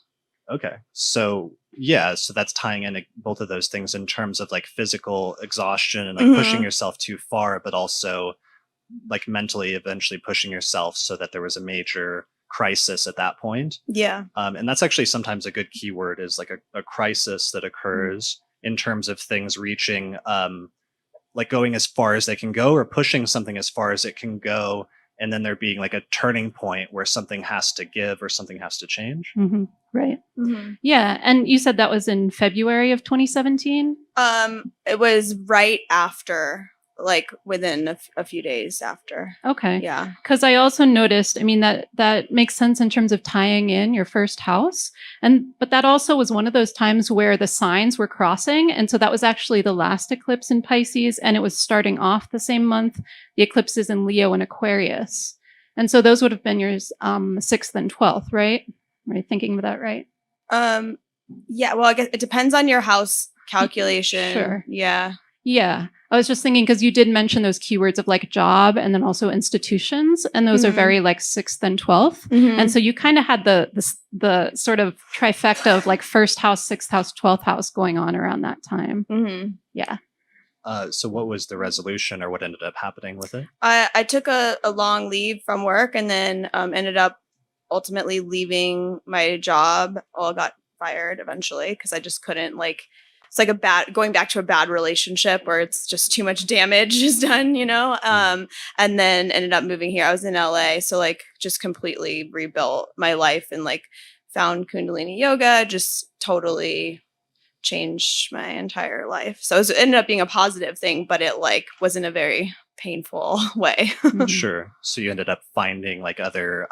Okay. So yeah, so that's tying in both of those things in terms of like physical exhaustion and like pushing yourself too far, but also like mentally eventually pushing yourself so that there was a major crisis at that point. Yeah. And that's actually sometimes a good keyword, is like a crisis that occurs in terms of things reaching like going as far as they can go or pushing something as far as it can go. And then there being like a turning point where something has to give or something has to change. Right. Yeah. And you said that was in February of 2017? It was right after, like within a few days after. Okay. Yeah. Because I also noticed, I mean, that makes sense in terms of tying in your first house. But that also was one of those times where the signs were crossing. And so that was actually the last eclipse in Pisces. And it was starting off the same month, the eclipses in Leo and Aquarius. And so those would have been yours 6th and 12th, right? Am I thinking of that right? Yeah. Well, I guess it depends on your house calculation. Sure. Yeah. Yeah. I was just thinking, because you did mention those keywords of like job and then also institutions, and those are very like 6th and 12th. And so you kind of had the sort of trifecta of like first house, 6th house, 12th house going on around that time. Yeah. So what was the resolution, or what ended up happening with it? I took a long leave from work and then ended up ultimately leaving my job. Well, I got fired eventually because I just couldn't it's like going back to a bad relationship where it's just too much damage is done, you know? And then ended up moving here. I was in LA. So like just completely rebuilt my life and like found Kundalini yoga, just totally changed my entire life. So it ended up being a positive thing, but it like was in a very painful way. Sure. So you ended up finding like other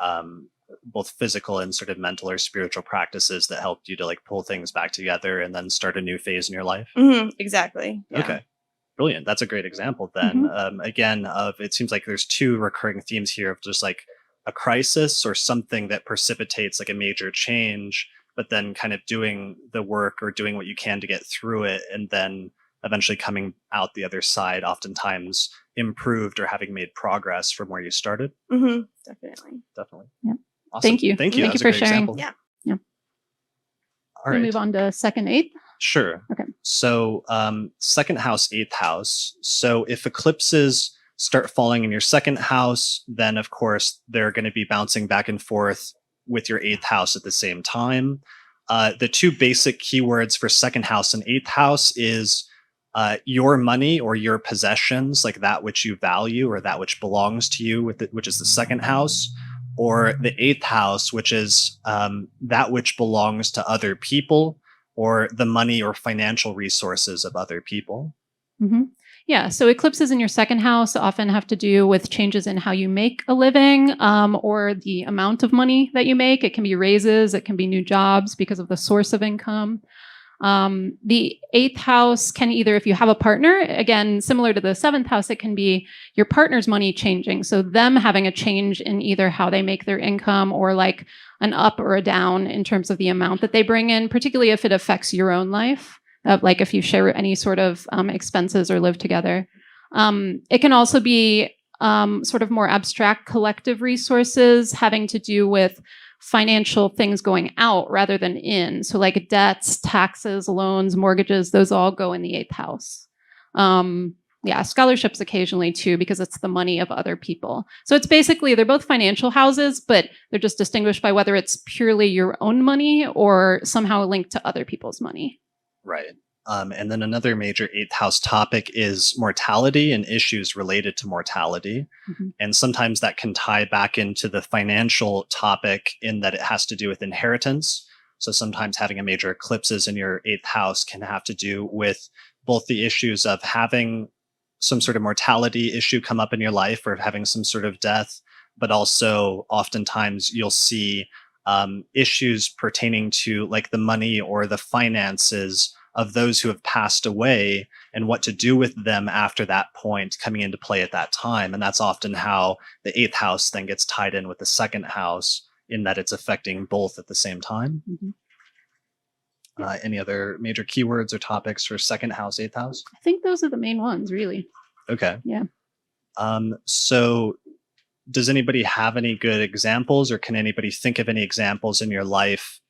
both physical and sort of mental or spiritual practices that helped you to like pull things back together and then start a new phase in your life. Exactly. Yeah. Okay. Brilliant. That's a great example then. Again, it seems like there's two recurring themes here of just like a crisis or something that precipitates like a major change, but then kind of doing the work or doing what you can to get through it, and then eventually coming out the other side, oftentimes improved or having made progress from where you started. Definitely. Definitely. Yeah. Awesome. Thank you. Thank you. Thank you That was a for great sharing. example. Yeah. All We right. move on to second, eighth. Sure. Okay. So, second house, eighth house. So, if eclipses start falling in your second house, then of course they're going to be bouncing back and forth with your eighth house at the same time. The two basic keywords for second house and eighth house is your money or your possessions, like that which you value or that which belongs to you, which is the second house, or the eighth house, which is that which belongs to other people or the money or financial resources of other people. Mm-hmm. Yeah. So eclipses in your second house often have to do with changes in how you make a living, or the amount of money that you make. It can be raises, it can be new jobs because of the source of income. The eighth house can either, if you have a partner, again, similar to the seventh house, it can be your partner's money changing. So them having a change in either how they make their income or like an up or a down in terms of the amount that they bring in, particularly if it affects your own life. Like if you share any sort of expenses or live together. It can also be sort of more abstract collective resources having to do with financial things going out rather than in. So like debts, taxes, loans, mortgages, those all go in the eighth house. Yeah, scholarships occasionally too, because it's the money of other people. So it's basically, they're both financial houses, but they're just distinguished by whether it's purely your own money or somehow linked to other people's money. Right. And then another major eighth house topic is mortality and issues related to mortality. Mm-hmm. And sometimes that can tie back into the financial topic in that it has to do with inheritance. So sometimes having a major eclipses in your eighth house can have to do with both the issues of having some sort of mortality issue come up in your life or having some sort of death, but also oftentimes you'll see issues pertaining to like the money or the finances of those who have passed away and what to do with them after that point coming into play at that time. And that's often how the eighth house then gets tied in with the second house in that it's affecting both at the same time. Mm-hmm. Any other major keywords or topics for second house, eighth house? I think those are the main ones, really. Okay. Yeah. So does anybody have any good examples or can anybody think of any examples in your life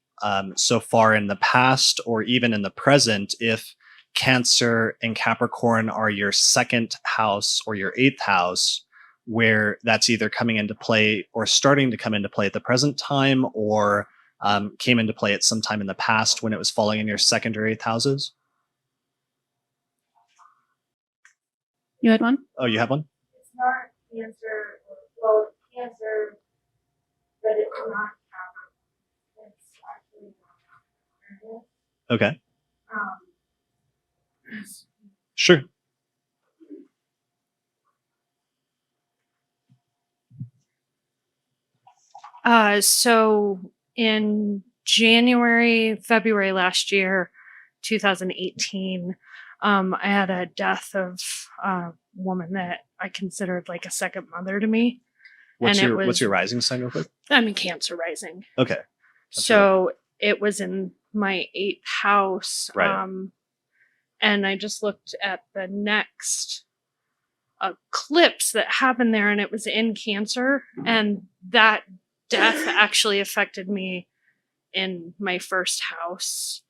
so far in the past or even in the present if Cancer and Capricorn are your second house or your eighth house, where that's either coming into play or starting to come into play at the present time or came into play at some time in the past when it was falling in your second or eighth houses? You had one? Oh, you have one? It's not Cancer, well, Cancer, but it's not Capricorn. It's actually not. Okay. Um, Sure. So in January, February last year, 2018, I had a death of a woman that I considered like a second mother to me. What's And your rising sign real quick? I'm in Cancer rising. Okay. So it was in my eighth house. Right. And I just looked at the next eclipse that happened there, and it was in Cancer. And that death actually affected me in my first house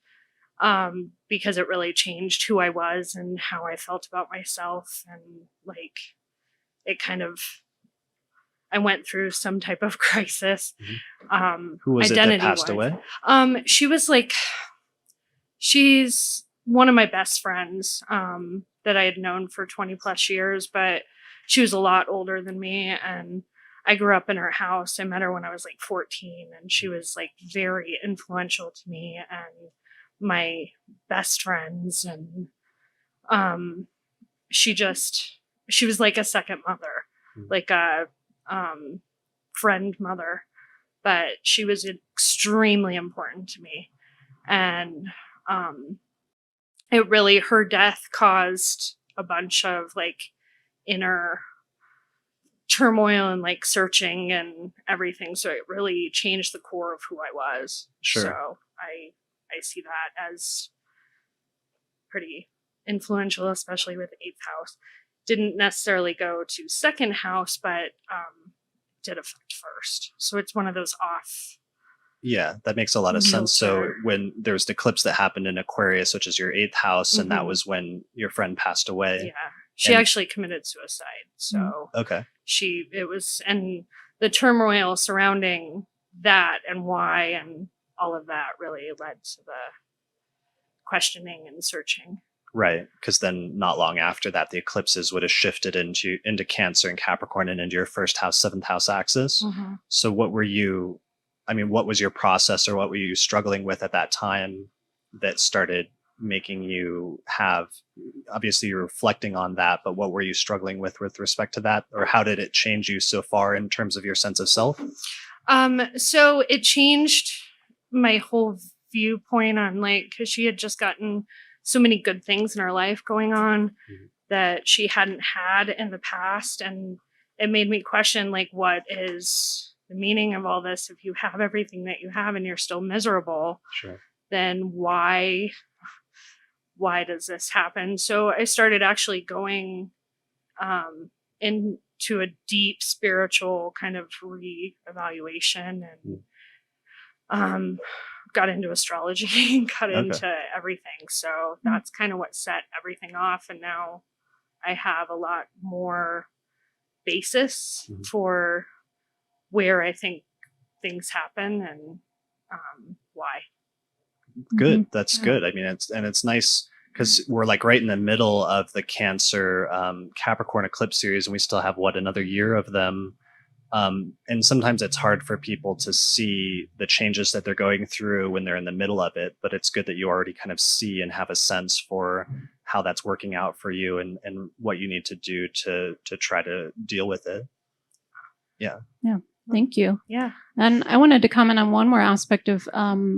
because it really changed who I was and how I felt about myself. And like, it kind of, I went through some type of crisis. Who was it that passed away? She was like, she's one of my best friends that I had known for 20 plus years, but she was a lot older than me. And I grew up in her house. I met her when I was like 14, and she was like very influential to me and my best friends. And she was like a second mother, like a friend mother, but she was extremely important to me. And it really, her death caused a bunch of like inner turmoil and like searching and everything. So it really changed the core of who I was. Sure. So I see that as pretty influential, especially with eighth house. Didn't necessarily go to second house, but did affect first. So it's one of those off Yeah, that makes a lot of Mhm. sense. So Filter. when there was the eclipse that happened in Aquarius, which is your 8th house, and that Mhm. was when your friend passed away. Yeah. She And actually committed suicide. So okay. and the turmoil surrounding that and why and all of that really led to the questioning and searching. Right, because then not long after that, the eclipses would have shifted into Cancer and Capricorn and into your first house, 7th house axis. So what were you? I mean, what was your process, or what were you struggling with at that time that started making you have? Obviously, you're reflecting on that, but what were you struggling with respect to that, or how did it change you so far in terms of your sense of self? So it changed my whole viewpoint on like, because she had just gotten so many good things in her life going on Mhm. that she hadn't had in the past. And it made me question, like, what is the meaning of all this? If you have everything that you have and you're still miserable, Sure. then why does this happen? So I started actually going into a deep spiritual kind of re-evaluation and got into astrology and got Okay. into everything. So that's kind of what set everything off. And now I have a lot more basis Mhm. for where I think things happen and why. Good. Mhm. That's Yeah. good. I mean, it's nice because we're like right in the middle of the Cancer Capricorn eclipse series, and we still have another year of them. And sometimes it's hard for people to see the changes that they're going through when they're in the middle of it. But it's good that you already kind of see and have a sense for how that's working out for you, and what you need to do to try to deal with it. Yeah. Yeah. Thank you. Yeah. And I wanted to comment on one more aspect of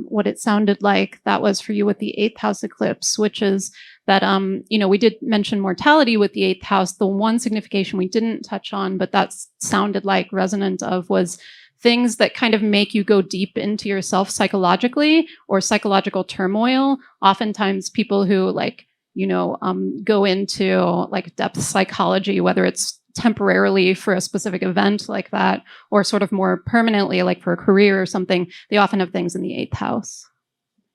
what it sounded like that was for you with the 8th house eclipse, which is that, we did mention mortality with the 8th house. The one signification we didn't touch on, but that sounded like resonant of, was things that kind of make you go deep into yourself psychologically, or psychological turmoil. Oftentimes people who go into like depth psychology, whether it's temporarily for a specific event like that, or sort of more permanently, like for a career or something, they often have things in the 8th house.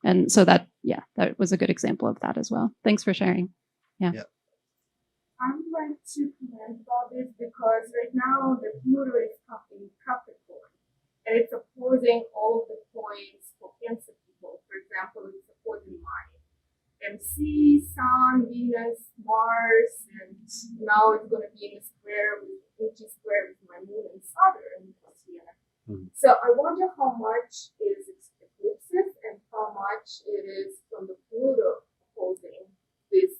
And so that was a good example of that as well. Thanks for sharing. Yeah. I would like to comment about this because right now the Pluto is in Capricorn and it's opposing all of the points for Cancer people. For example, it's opposing mine. MC, Sun, Venus, Mars, and now it's going to be in a square with my Moon and Saturn this year. Mhm. So I wonder how much is eclipses and how much it is from the Pluto opposing these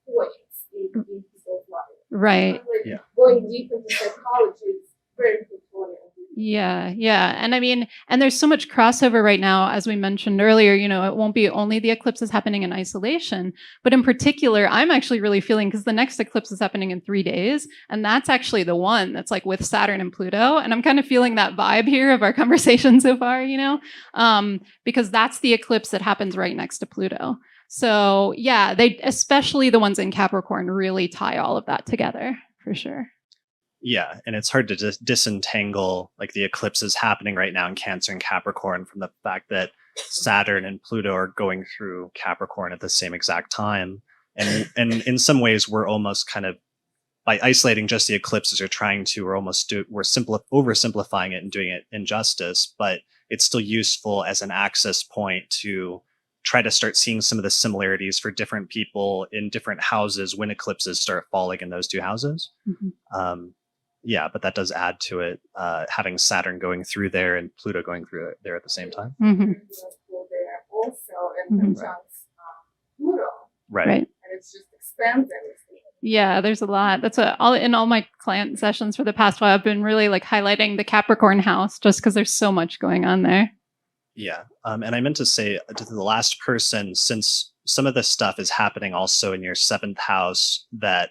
points in people's lives. Right. Yeah. Going deep into psychology is very Plutonian. Yeah. And I mean, and there's so much crossover right now, as we mentioned earlier. It won't be only the eclipses happening in isolation, but in particular, I'm actually really feeling, because the next eclipse is happening in 3 days, and that's actually the one that's like with Saturn and Pluto, and I'm kind of feeling that vibe here of our conversation so far, because that's the eclipse that happens right next to Pluto. So yeah, they, especially the ones in Capricorn, really tie all of that together for sure. Yeah, and it's hard to just disentangle like the eclipses happening right now in Cancer and Capricorn from the fact that Saturn and Pluto are going through Capricorn at the same exact time. And in some ways, we're almost kind of, by isolating just the eclipses, we're oversimplifying it and doing it injustice. But it's still useful as an access point to try to start seeing some of the similarities for different people in different houses when eclipses start falling in those two houses. Mhm. Yeah, but that does add to it, having Saturn going through there and Pluto going through there at the same time. Mhm. Go there also and Mhm. conjunct Pluto, Right. Right. and it's just expands everything. Yeah, there's a lot. That's in all my client sessions for the past while, I've been really like highlighting the Capricorn house, just because there's so much going on there. Yeah. And I meant to say to the last person, since some of this stuff is happening also in your 7th house, that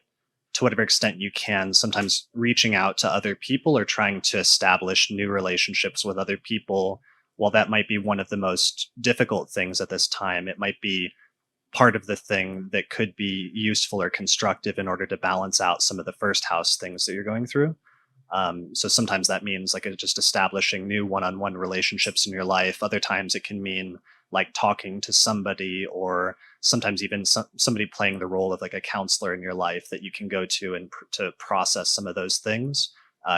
to whatever extent you can, sometimes reaching out to other people or trying to establish new relationships with other people, while that might be one of the most difficult things at this time, it might be part of the thing that could be useful or constructive in order to balance out some of the first house things that you're going through. So sometimes that means like just establishing new one-on-one relationships in your life. Other times it can mean like talking to somebody, or sometimes even somebody playing the role of like a counselor in your life that you can go to and to process some of those things.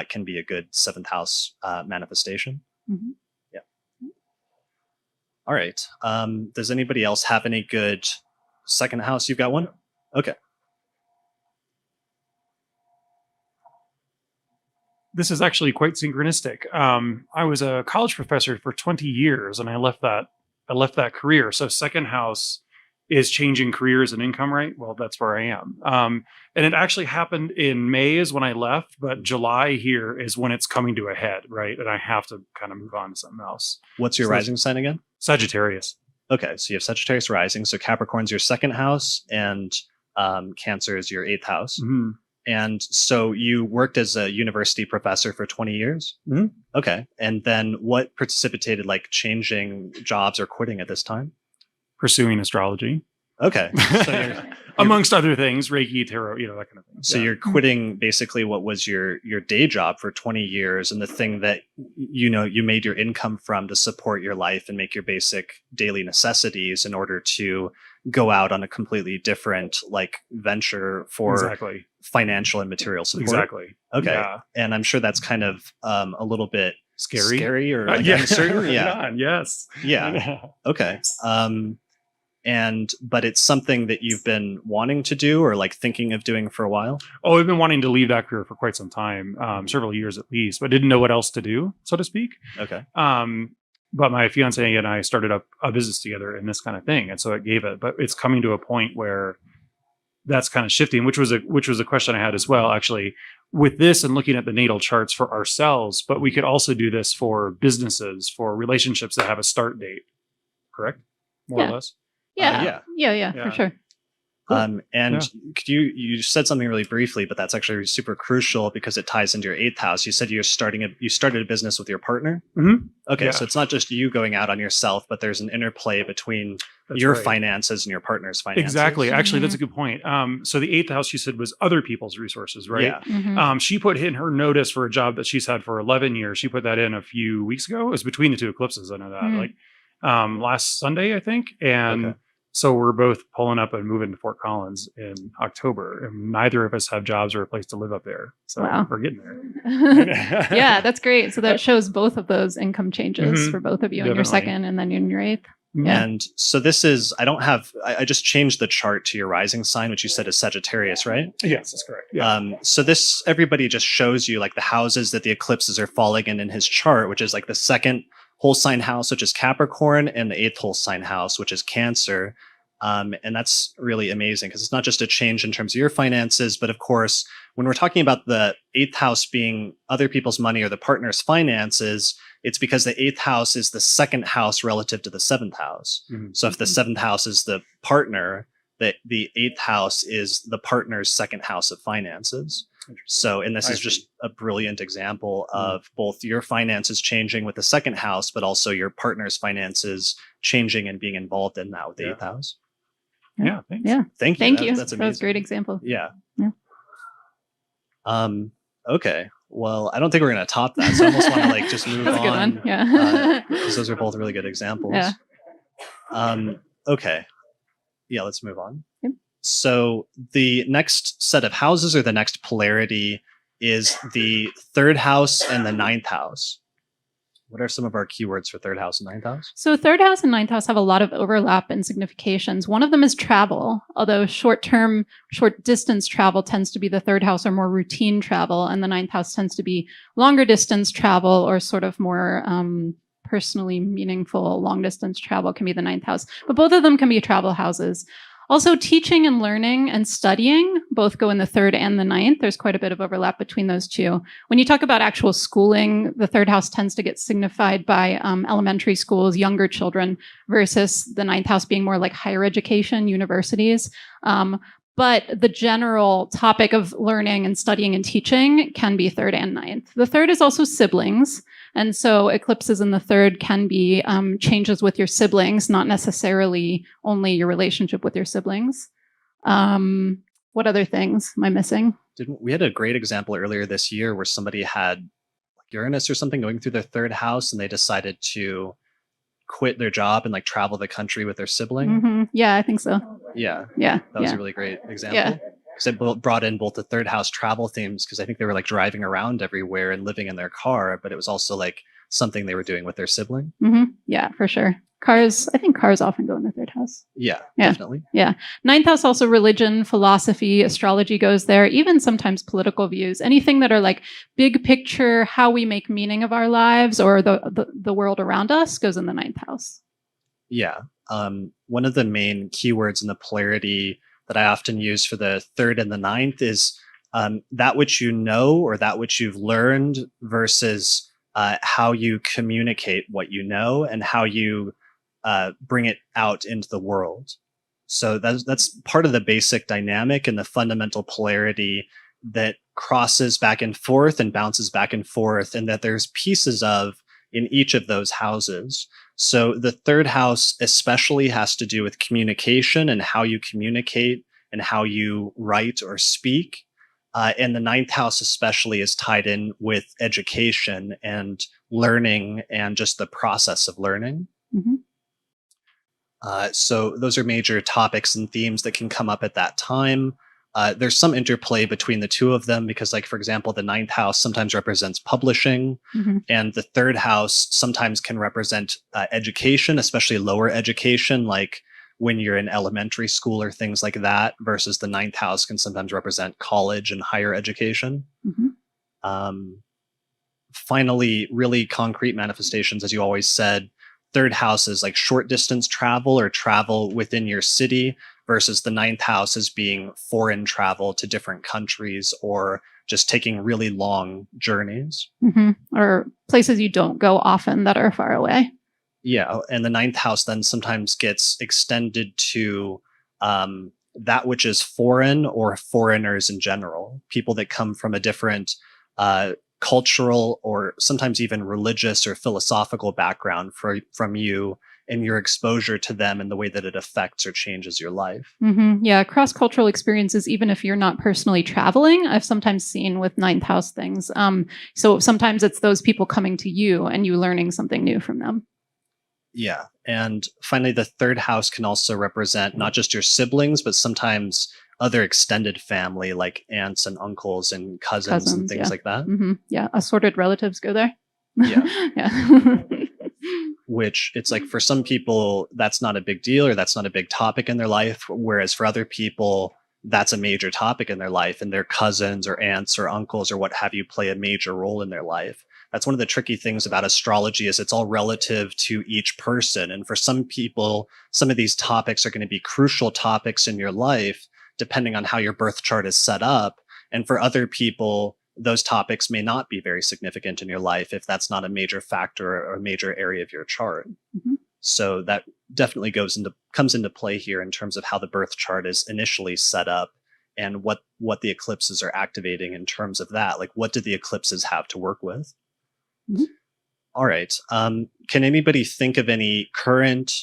Can be a good seventh house manifestation. Mhm. Yeah. All right. Does anybody else have any good second house? You've got one? Okay. This is actually quite synchronistic. I was a college professor for 20 years, and I left that career. So second house is changing careers and income, right? Well, that's where I am. And it actually happened in May is when I left, but July here is when it's coming to a head, right? And I have to kind of move on to something else. What's your So rising sign again? Sagittarius. Okay, so you have Sagittarius rising. So Capricorn's your second house, and Cancer is your eighth house. Mhm. And so you worked as a university professor for 20 years? Mhm. Okay. And then what precipitated like changing jobs or quitting at this time? Pursuing astrology. Okay. So you're, Amongst other things, Reiki, tarot, that kind of thing. so Yeah. you're quitting basically what was your day job for 20 years, and the thing that you made your income from to support your life and make your basic daily necessities in order to go out on a completely different like venture for Exactly. financial and material support. Exactly. Okay. Yeah. And I'm sure that's kind of a little bit Scary. or like Yeah. uncertain. Right Yeah. on, yes. Yeah. Okay. But it's something that you've been wanting to do or like thinking of doing for a while. Oh, I've been wanting to leave that career for quite some time, several years at least, but didn't know what else to do, so to speak. Okay. But my fiance and I started up a business together in this kind of thing, and so it gave it. But it's coming to a point where that's kind of shifting, which was a question I had as well, actually, with this and looking at the natal charts for ourselves. But we could also do this for businesses, for relationships that have a start date, correct? More Yeah. or less. Yeah. Yeah. Yeah, Yeah. for sure. And Yeah. could you said something really briefly, but that's actually super crucial because it ties into your eighth house. You said you started a business with your partner. Mhm. Okay, Yeah. so it's not just you going out on yourself, but there's an interplay between That's your right. finances and your partner's finances. Exactly. Actually, that's a good point. So the eighth house, you said, was other people's resources, right? Yeah. Mhm. She put in her notice for a job that she's had for 11 years. She put that in a few weeks ago. It was between the two eclipses. I know that. Mm. Like last Sunday, I think. And Okay. so we're both pulling up and moving to Fort Collins in October. And neither of us have jobs or a place to live up there. So Wow. we're getting there. Yeah, that's great. So that shows both of those income changes Mhm. for both of you in your Definitely. second and then in your eighth. Yeah. And so this is I just changed the chart to your rising sign, which you said is Sagittarius, right? Yes, that's correct. Yeah. So this everybody just shows you like the houses that the eclipses are falling in his chart, which is like the second whole sign house, which is Capricorn, and the eighth whole sign house, which is Cancer. And that's really amazing because it's not just a change in terms of your finances, but of course, when we're talking about the eighth house being other people's money or the partner's finances, it's because the eighth house is the second house relative to the seventh house. Mhm. So if the seventh house is the partner, the eighth house is the partner's second house of finances. So, and this I is just see. a brilliant example of both your finances changing with the second house, but also your partner's finances changing and being involved in that with the Yeah. eighth house. Yeah. Thanks. Yeah. Thank you. Thank That- you. That's That was a great amazing. example. Yeah. Yeah. Okay. Well, I don't think we're going to top that. So I almost want to like just move That's a good on. one. Yeah. Because those are both really good examples. Yeah. Okay. Yeah, let's move on. Yep. So the next set of houses or the next polarity is the third house and the ninth house. What are some of our keywords for third house and ninth house? So third house and ninth house have a lot of overlap and significations. One of them is travel, although short distance travel tends to be the third house or more routine travel, and the ninth house tends to be longer distance travel or sort of more personally meaningful long distance travel can be the ninth house. But both of them can be travel houses. Also, teaching and learning and studying both go in the third and the ninth. There's quite a bit of overlap between those two. When you talk about actual schooling, the third house tends to get signified by elementary schools, younger children, versus the ninth house being more like higher education, universities. But the general topic of learning and studying and teaching can be third and ninth. The third is also siblings. And so eclipses in the third can be changes with your siblings, not necessarily only your relationship with your siblings. What what other things am I missing? Didn't we had a great example earlier this year where somebody had like Uranus or something going through their third house and they decided to quit their job and like travel the country with their sibling. Yeah, I think so. Yeah, Yeah. that was yeah. a really great example. Because it brought in both the third house travel themes, because I think they were like driving around everywhere and living in their car, but it was also like something they were doing with their sibling. Yeah, for sure. Cars, I think cars often go in the third house. Yeah, Yeah. definitely. Ninth house, also religion, philosophy, astrology goes there, even sometimes political views, anything that are like big picture, how we make meaning of our lives or the world around us goes in the ninth house. Yeah. One of the main keywords in the polarity that I often use for the third and the ninth is that which you know or that which you've learned versus how you communicate what you know and how you bring it out into the world. So that's part of the basic dynamic and the fundamental polarity that crosses back and forth and bounces back and forth, and that there's pieces of in each of those houses. So the third house especially has to do with communication and how you communicate and how you write or speak. And the ninth house especially is tied in with education and learning and just the process of learning. So those are major topics and themes that can come up at that time. There's some interplay between the two of them because, like, for example, the ninth house sometimes represents publishing, and the third house sometimes can represent education, especially lower education, like when you're in elementary school or things like that, versus the ninth house can sometimes represent college and higher education. Finally, really concrete manifestations, as you always said, third house is like short distance travel or travel within your city, versus the ninth house as being foreign travel to different countries or just taking really long journeys. Or places you don't go often that are far away. Yeah. And the ninth house then sometimes gets extended to that which is foreign or foreigners in general, people that come from a different cultural or sometimes even religious or philosophical background from you, and your exposure to them and the way that it affects or changes your life. Yeah, cross-cultural experiences, even if you're not personally traveling, I've sometimes seen with ninth house things. So sometimes it's those people coming to you and you learning something new from them. Yeah. And finally, the third house can also represent not just your siblings, but sometimes other extended family, like aunts and uncles and cousins and things like that. Yeah, assorted relatives go there. Yeah. Which it's like for some people, that's not a big deal or that's not a big topic in their life. Whereas for other people, that's a major topic in their life, and their cousins or aunts or uncles or what have you play a major role in their life. That's one of the tricky things about astrology, is it's all relative to each person. And for some people, some of these topics are going to be crucial topics in your life, depending on how your birth chart is set up. And for other people, those topics may not be very significant in your life if that's not a major factor or a major area of your chart. So that definitely comes into play here in terms of how the birth chart is initially set up and what the eclipses are activating in terms of that. Like, what do the eclipses have to work with? All right. Can anybody think of any current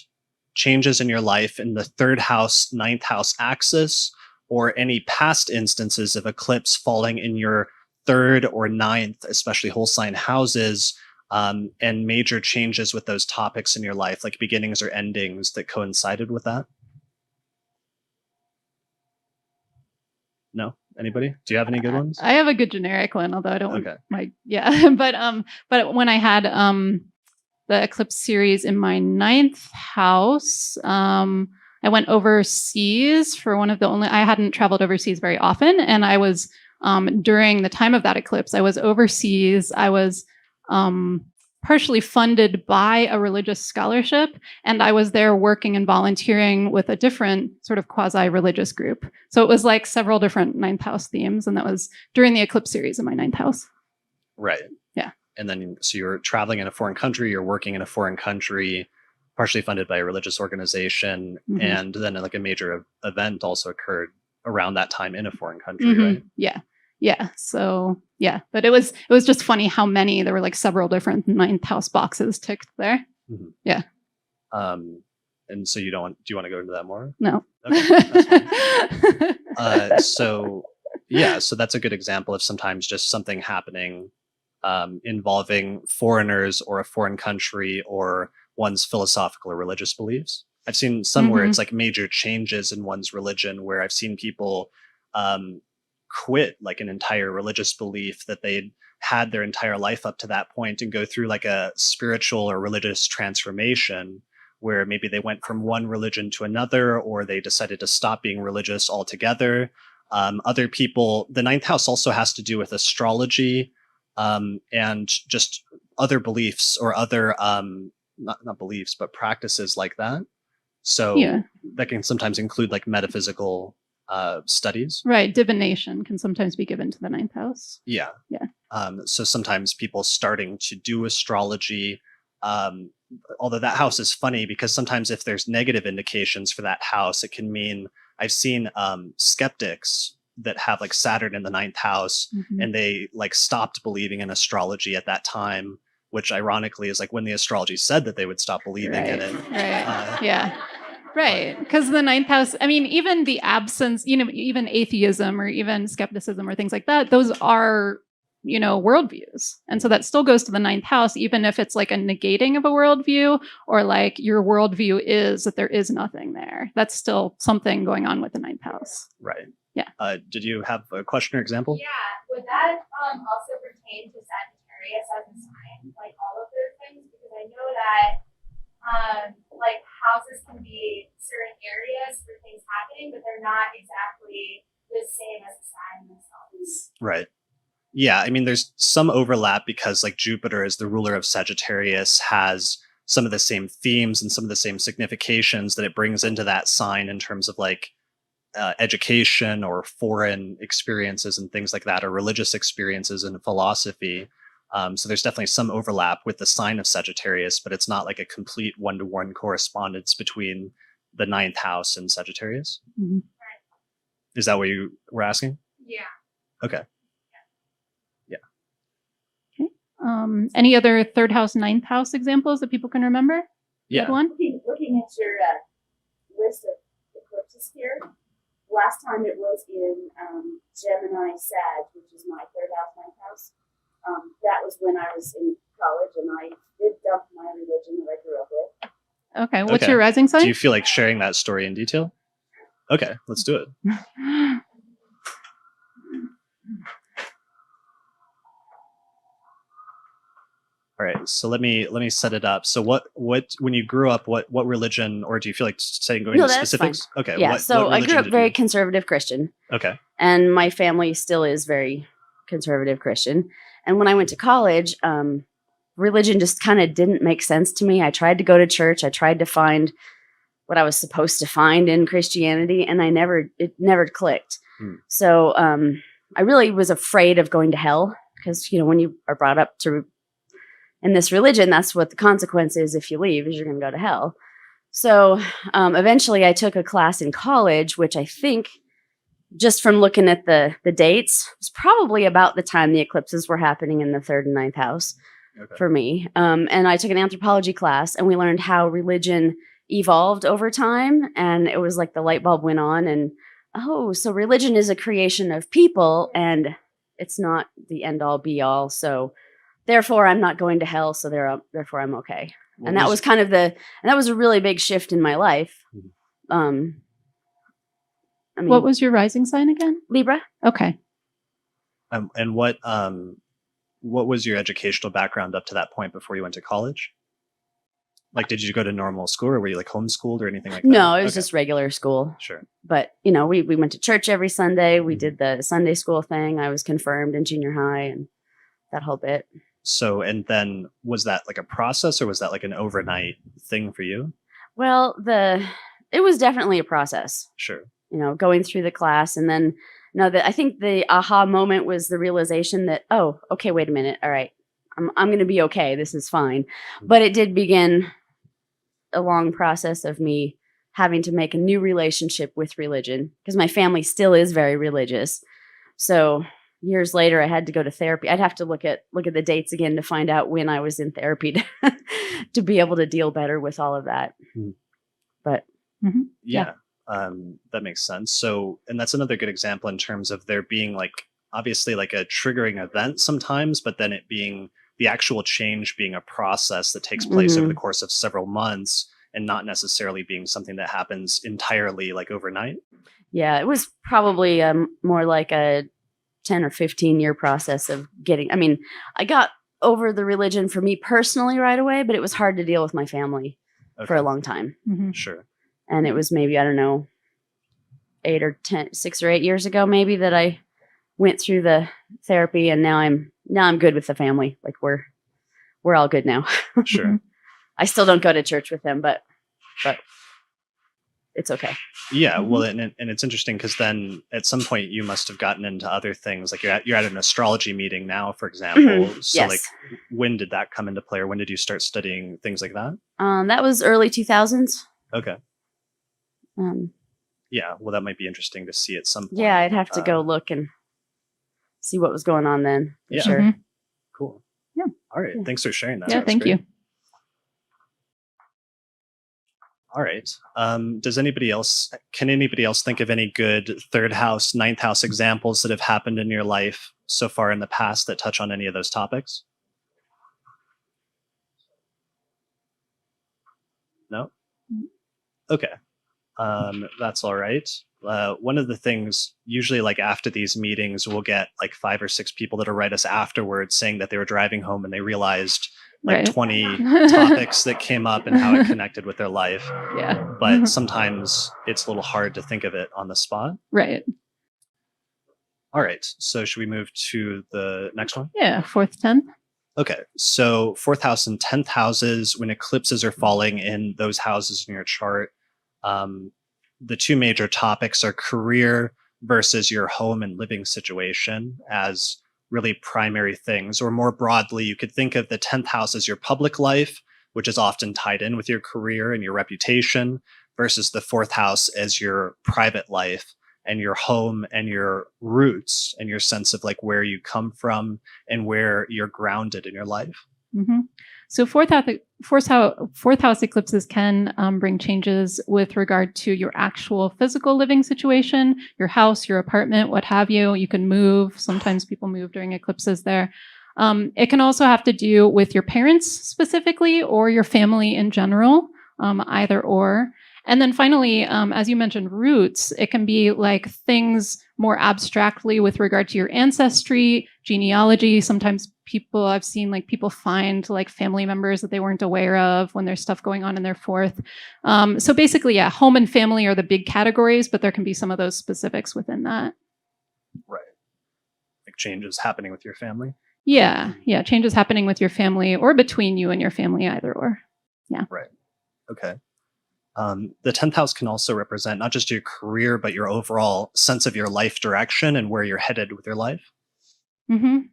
changes in your life in the third house, ninth house axis, or any past instances of eclipse falling in your third or ninth, especially whole sign houses, and major changes with those topics in your life, like beginnings or endings that coincided with that? No? Anybody? Do you have any good ones? I have a good generic one, although I don't Okay. but when I had the eclipse series in my ninth house, I went overseas for one of the only, I hadn't traveled overseas very often. And I was, during the time of that eclipse, I was overseas. I was partially funded by a religious scholarship. And I was there working and volunteering with a different sort of quasi-religious group. So it was like several different ninth house themes. And that was during the eclipse series in my ninth house. Right. Yeah. And then, so you're traveling in a foreign country, you're working in a foreign country, partially funded by a religious organization. And then like a major event also occurred around that time in a foreign country, right? Yeah. So yeah, but it was just funny how many, there were like several different ninth house boxes ticked there. Yeah. And so do you want to go into that more? No. Okay, that's fine. So that's a good example of sometimes just something happening involving foreigners or a foreign country or one's philosophical or religious beliefs. I've seen some where it's like major changes in one's religion, where I've seen people quit like an entire religious belief that they'd had their entire life up to that point and go through like a spiritual or religious transformation, where maybe they went from one religion to another, or they decided to stop being religious altogether. Other people, the ninth house also has to do with astrology and just other beliefs or other, not beliefs, but practices like that. So that can sometimes include like metaphysical studies. Right. Divination can sometimes be given to the ninth house. Yeah. Yeah. So sometimes people starting to do astrology, although that house is funny because sometimes if there's negative indications for that house, it can mean I've seen skeptics that have like Saturn in the ninth house and they like stopped believing in astrology at that time, which ironically is like when the astrology said that they would stop believing in it. Right. Right. Because the ninth house, I mean, even the absence, even atheism or even skepticism or things like that, those are, worldviews. And so that still goes to the ninth house, even if it's like a negating of a worldview or like your worldview is that there is nothing there. That's still something going on with the ninth house. Right. Yeah. Did you have a question or example? Yeah. Would that also pertain to Sagittarius as a sign, like all of those things? Because I know that like houses can be certain areas for things happening, but they're not exactly the same as the sign themselves. Right. Yeah, I mean, there's some overlap because like Jupiter as the ruler of Sagittarius has some of the same themes and some of the same significations that it brings into that sign in terms of like education or foreign experiences and things like that, or religious experiences and philosophy. So there's definitely some overlap with the sign of Sagittarius, but it's not like a complete one-to-one correspondence between the ninth house and Sagittarius. Is that what you were asking? Yeah. Okay. Any other third house, ninth house examples that people can remember? Yeah. One? Looking at your list of eclipses here, last time it was in Gemini Sag, which is my third house, ninth house. That was when I was in college, and I did dump my religion that I grew up with. Okay. What's your rising sign? Do you feel like sharing that story in detail? Okay, let's do it. All right, so let me set it up. So what when you grew up, what religion, or do you feel like saying going into specifics? Fine. Okay. Yeah. So I grew up very you... conservative Christian. Okay. And my family still is very conservative Christian. And when I went to college, religion just kind of didn't make sense to me. I tried to go to church. I tried to find what I was supposed to find in Christianity, and it never clicked. So I really was afraid of going to hell because, when you are brought up in this religion, that's what the consequence is if you leave, is you're going to go to hell. So eventually I took a class in college, which I think, just from looking at the dates, was probably about the time the eclipses were happening in the third and ninth house for me. And I took an anthropology class, and we learned how religion evolved over time. And it was like the light bulb went on, and so religion is a creation of people, and it's not the end all be all. So therefore, I'm not going to hell. So therefore, I'm okay. And that was kind of that was a really big shift in my life. I mean, what was your rising sign again? Libra. Okay. And what was your educational background up to that point before you went to college? Like, did you go to normal school, or were you like homeschooled or anything like that? No, it was just regular school. Sure. But, we went to church every Sunday. We did the Sunday school thing. I was confirmed in junior high and that whole bit. So, and then was that like a process, or was that like an overnight thing for you? Well, it was definitely a process. Sure. Going through the class, and then I think the aha moment was the realization that, oh, okay, wait a minute. All right. I'm going to be okay. This is fine. But it did begin a long process of me having to make a new relationship with religion, because my family still is very religious. So years later, I had to go to therapy. I'd have to look at the dates again to find out when I was in therapy to be able to deal better with all of that. But Yeah. That makes sense. So, and that's another good example in terms of there being like obviously like a triggering event sometimes, but then it being the actual change being a process that takes place over the course of several months and not necessarily being something that happens entirely like overnight. yeah, it was probably more like a 10 or 15 year process of getting, I mean, I got over the religion for me personally right away, but it was hard to deal with my family for a long time. Sure. And it was maybe, I don't know, 6 or 8 years ago, maybe, that I went through the therapy, and now I'm good with the family. Like we're all good now. Sure. I still don't go to church with them, but it's okay. Yeah, well, and it's interesting because then at some point you must have gotten into other things. Like you're at an astrology meeting now, for example. So Yes. like, when did that come into play, or when did you start studying things like that? That was early 2000s. Okay. Yeah, well, that might be interesting to see at some point. Yeah, I'd have to go look and see what was going on then. For sure. Cool. Yeah. All right. Thanks for sharing that. Yeah, That's thank great. you. All right. Can anybody else think of any good third house, ninth house examples that have happened in your life so far in the past that touch on any of those topics? No? Okay. That's all right. One of the things, usually like after these meetings, we'll get like 5 or 6 people that'll write us afterwards saying that they were driving home and they realized like Right. 20 topics that came up and how it connected with their life. Yeah. But sometimes it's a little hard to think of it on the spot. Right. All right. So should we move to the next one? Yeah. 4th, 10th. Okay. So 4th house and 10th houses, when eclipses are falling in those houses in your chart, the two major topics are career versus your home and living situation as really primary things. Or more broadly, you could think of the 10th house as your public life, which is often tied in with your career and your reputation, versus the 4th house as your private life and your home and your roots and your sense of like where you come from and where you're grounded in your life. So fourth house eclipses can bring changes with regard to your actual physical living situation, your house, your apartment, what have you. You can move. Sometimes people move during eclipses there. It can also have to do with your parents specifically or your family in general, either or. And then finally, as you mentioned, roots, it can be like things more abstractly with regard to your ancestry, genealogy. Sometimes I've seen like people find like family members that they weren't aware of when there's stuff going on in their 4th. So basically, yeah, home and family are the big categories, but there can be some of those specifics within that. Right. Like changes happening with your family. Yeah. Changes happening with your family or between you and your family, either or. Yeah. Right. Okay. The 10th house can also represent not just your career, but your overall sense of your life direction and where you're headed with your life.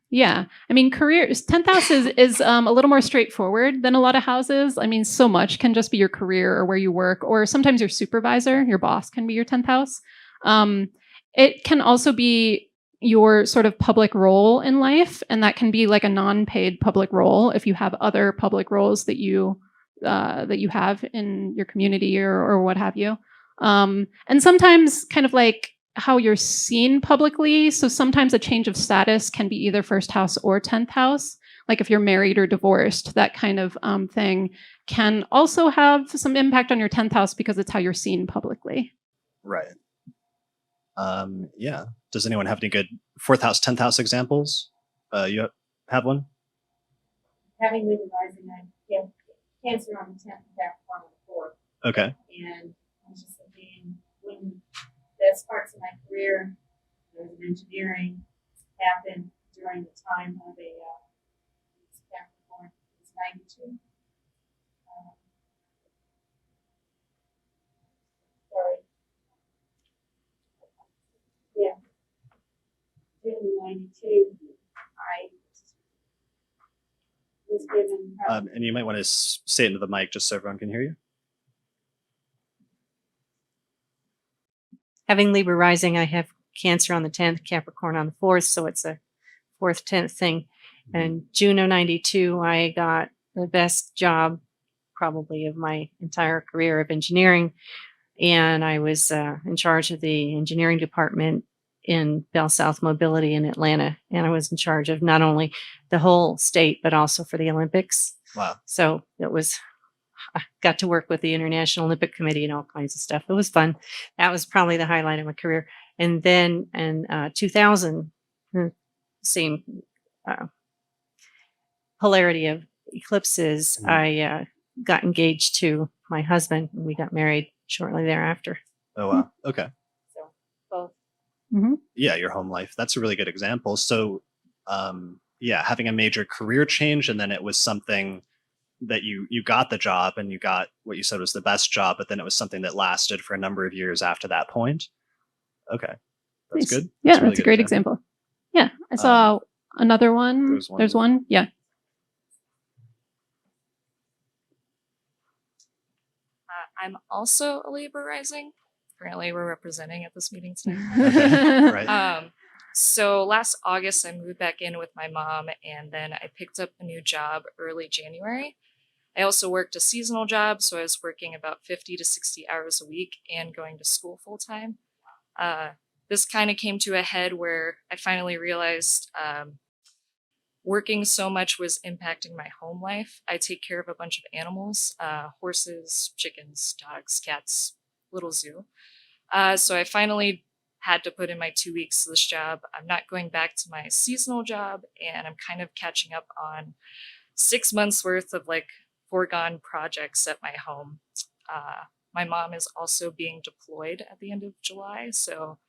Yeah. I mean, 10th house is a little more straightforward than a lot of houses. I mean, so much can just be your career or where you work, or sometimes your supervisor, your boss can be your 10th house. It can also be your sort of public role in life. And that can be like a non-paid public role if you have other public roles that you have in your community or what have you. And sometimes kind of like how you're seen publicly. So sometimes a change of status can be either 1st house or 10th house. Like if you're married or divorced, that kind of thing can also have some impact on your 10th house because it's how you're seen publicly. Right. Yeah. Does anyone have any good 4th house, 10th house examples? You have one? Having Libra rising, I have Cancer on the 10th, Capricorn on the 4th. Okay. And I was just thinking, when best parts of my career, there was engineering, happened during the time of a Capricorn, it's 92. Sorry. Yeah. June 92, I was given. And you might want to say it into the mic just so everyone can hear you. Having Libra rising, I have Cancer on the 10th, Capricorn on the 4th, so it's a 4th, 10th thing. And June of 92, I got the best job probably of my entire career of engineering. And I was in charge of the engineering department in Bell South Mobility in Atlanta. And I was in charge of not only the whole state, but also for the Olympics. Wow. So I got to work with the International Olympic Committee and all kinds of stuff. It was fun. That was probably the highlight of my career. And then in 2000, same polarity of eclipses, I got engaged to my husband, and we got married shortly thereafter. Oh, wow. Okay. So both. Yeah, your home life. That's a really good example. So, yeah, having a major career change, and then it was something that you got the job and you got what you said was the best job, but then it was something that lasted for a number of years after that point. Okay. That's Nice. good. Yeah, really that's a good great example. Yeah, I saw another one. there's one. Yeah. I'm also a Libra rising. Apparently, we're representing at this meeting tonight. Okay. Right. So last August, I moved back in with my mom, and then I picked up a new job early January. I also worked a seasonal job, so I was working about 50 to 60 hours a week and going to school full time. This kind of came to a head where I finally realized working so much was impacting my home life. I take care of a bunch of animals, horses, chickens, dogs, cats, little zoo. So I finally had to put in my 2 weeks to this job. I'm not going back to my seasonal job, and I'm kind of catching up on 6 months worth of like foregone projects at my home. My mom is also being deployed at the end of July, so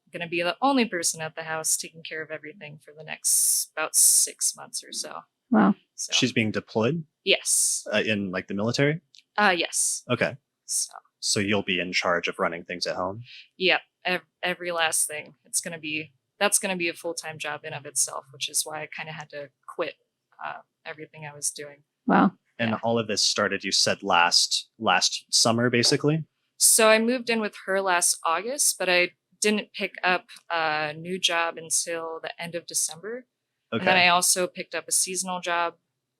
I'm going to be the only person at the house taking care of everything for the next about 6 months or so. Wow. So, She's being deployed yes. in like the military? Yes. Okay. So you'll be in charge of running things at home? Yep. Every last thing. That's going to be a full-time job in of itself, which is why I kind of had to quit everything I was doing. Wow. And all of this started, you said, last summer, basically? So I moved in with her last August, but I didn't pick up a new job until the end of December. Okay. And then I also picked up a seasonal job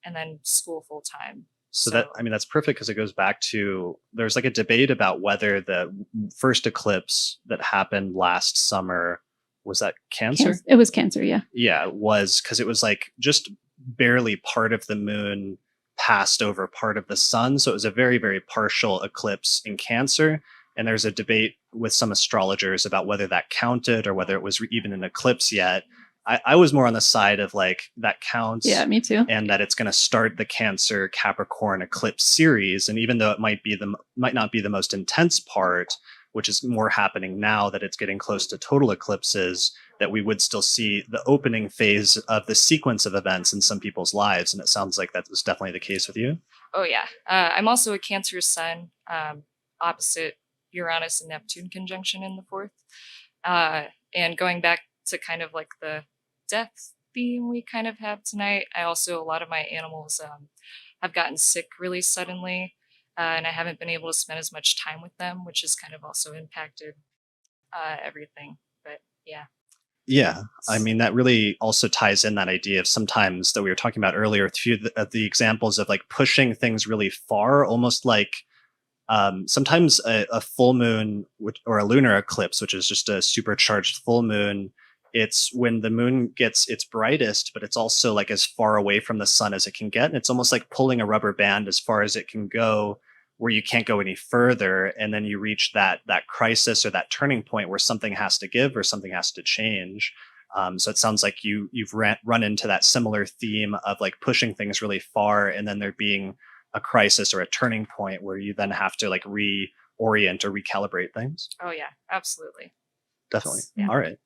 and then school full time. So that's perfect, because it goes back to, there's like a debate about whether the first eclipse that happened last summer, was that Cancer? It was Cancer, yeah. Yeah, it was, because it was like just barely part of the moon passed over part of the sun. So it was a very, very partial eclipse in Cancer. And there's a debate with some astrologers about whether that counted or whether it was even an eclipse yet. I was more on the side of like, that counts. Yeah, me too. And that it's going to start the Cancer Capricorn eclipse series. And even though it might not be the most intense part, which is more happening now that it's getting close to total eclipses, that we would still see the opening phase of the sequence of events in some people's lives. And it sounds like that was definitely the case with you. Oh yeah. I'm also a Cancer sun, opposite Uranus and Neptune conjunction in the 4th. And going back to kind of like the death theme we kind of have tonight, a lot of my animals have gotten sick really suddenly, and I haven't been able to spend as much time with them, which has kind of also impacted everything. But yeah. Yeah, I mean, that really also ties in that idea of sometimes that we were talking about earlier, a few of the examples of like pushing things really far, almost like sometimes a full moon or a lunar eclipse, which is just a supercharged full moon. It's when the moon gets its brightest, but it's also like as far away from the sun as it can get. And it's almost like pulling a rubber band as far as it can go, where you can't go any further. And then you reach that crisis or that turning point where something has to give or something has to change. So it sounds like you've run into that similar theme of like pushing things really far and then there being a crisis or a turning point where you then have to like reorient or recalibrate things. Oh yeah, absolutely. Definitely. Yeah. All right.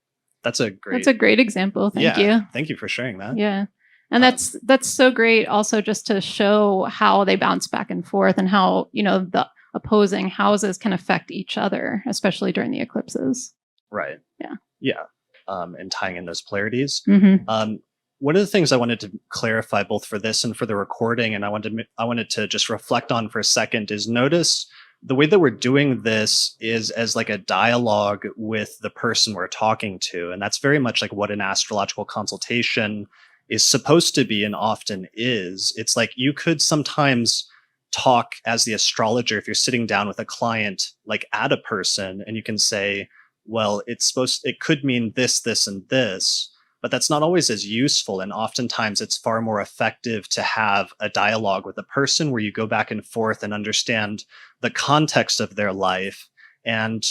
That's a great example. Thank you. Thank you for sharing that. Yeah. And that's so great also just to show how they bounce back and forth and how, the opposing houses can affect each other, especially during the eclipses. Right. Yeah. Yeah. And tying in those polarities. Mm-hmm. One of the things I wanted to clarify both for this and for the recording, and I wanted to just reflect on for a second, is notice the way that we're doing this is as like a dialogue with the person we're talking to. And that's very much like what an astrological consultation is supposed to be and often is. It's like you could sometimes talk as the astrologer, if you're sitting down with a client, like at a person, and you can say, well, it could mean this, this, and this, but that's not always as useful. And oftentimes it's far more effective to have a dialogue with a person where you go back and forth and understand the context of their life. And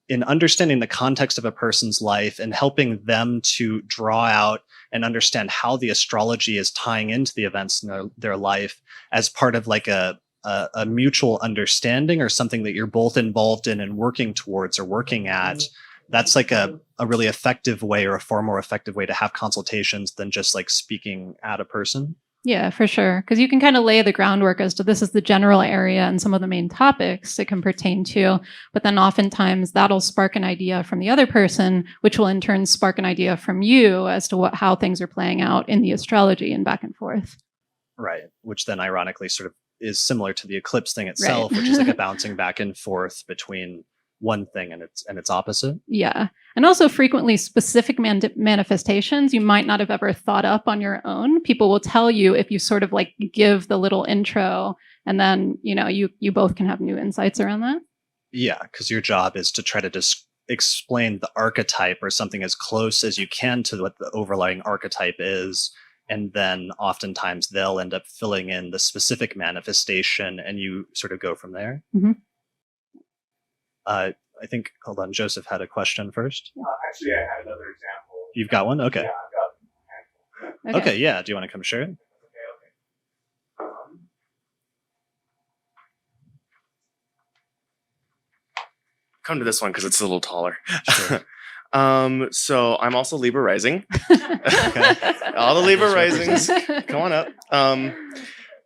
in understanding the context of a person's life and helping them to draw out and understand how the astrology is tying into the events in their life as part of like a mutual understanding or something that you're both involved in and working towards or working at, that's like a really effective way, or a far more effective way to have consultations than just like speaking at a person. Yeah, for sure. Because you can kind of lay the groundwork as to this is the general area and some of the main topics it can pertain to. But then oftentimes that'll spark an idea from the other person, which will in turn spark an idea from you as to how things are playing out in the astrology and back and forth. Right. Which then ironically sort of is similar to the eclipse thing itself, which is like a bouncing back and forth between one thing and its opposite. Yeah. And also frequently specific manifestations you might not have ever thought up on your own. People will tell you if you sort of like give the little intro, and then, you both can have new insights around that. Yeah, because your job is to try to explain the archetype or something as close as you can to what the overlying archetype is. And then oftentimes they'll end up filling in the specific manifestation and you sort of go from there. Mm-hmm. I think, hold on, Joseph had a question first. Actually, I had another example. You've got one? Okay. Yeah, I've got a Okay, yeah. Do you want to come share it? Okay. Come to this one because it's a little taller. Sure. So I'm also Libra rising. All the Libra risings, come on up.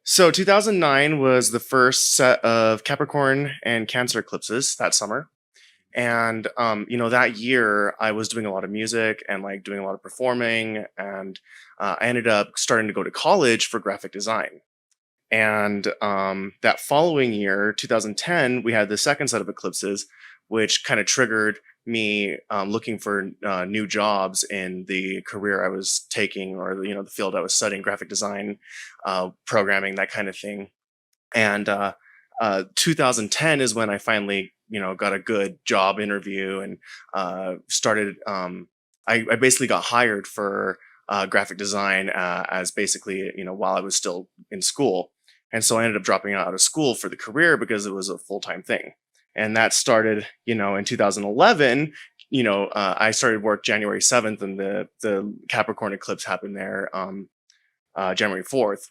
So 2009 was the first set of Capricorn and Cancer eclipses that summer. And, that year I was doing a lot of music and like doing a lot of performing. And I ended up starting to go to college for graphic design. And that following year, 2010, we had the second set of eclipses, which kind of triggered me looking for new jobs in the career I was taking, or the field I was studying, graphic design, programming, that kind of thing. And 2010 is when I finally got a good job interview and started. I basically got hired for graphic design as basically while I was still in school, and so I ended up dropping out of school for the career because it was a full-time thing. And that started, in 2011, I started work January 7th, and the Capricorn eclipse happened there January 4th.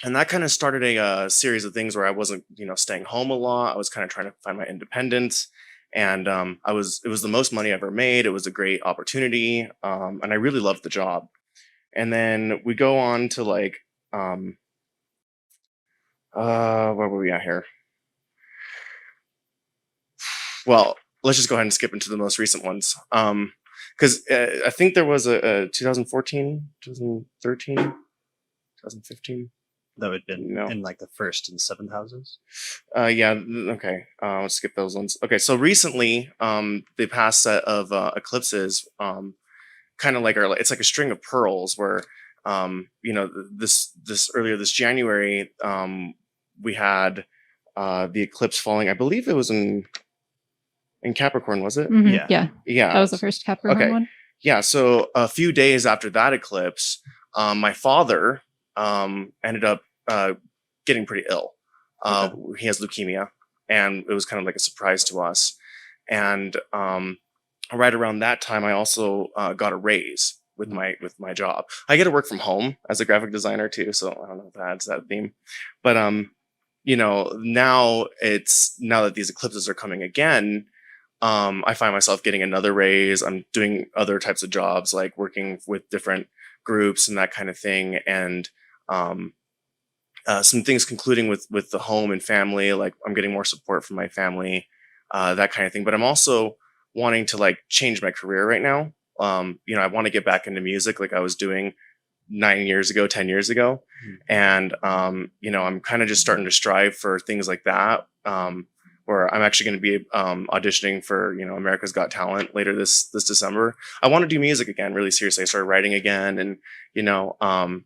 And that kind of started a series of things where I wasn't, staying home a lot. I was kind of trying to find my independence. And it was the most money I ever made. It was a great opportunity. And I really loved the job. And then we go on to like, where were we at here? Well, let's just go ahead and skip into the most recent ones. Because I think there was a 2014, 2013, 2015. That would have been in like the first and seventh houses. Yeah. Okay. Let's skip those ones. Okay. So recently, the past set of eclipses, kind of like it's like a string of pearls where, this earlier this January, we had the eclipse falling. I believe it was in Capricorn, was it? Mm-hmm. Yeah. That was the first Capricorn one. Yeah. So a few days after that eclipse, my father ended up getting pretty ill. He has leukemia, and it was kind of like a surprise to us. And right around that time, I also got a raise with my job. I get to work from home as a graphic designer too, so I don't know if that adds that theme. But now that these eclipses are coming again, I find myself getting another raise. I'm doing other types of jobs, like working with different groups and that kind of thing. And some things concluding with the home and family, like I'm getting more support from my family, that kind of thing. But I'm also wanting to like change my career right now. I want to get back into music like I was doing 10 years ago. And, I'm kind of just starting to strive for things like that. Where I'm actually going to be auditioning for, America's Got Talent later this December. I want to do music again, really seriously. I started writing again. And,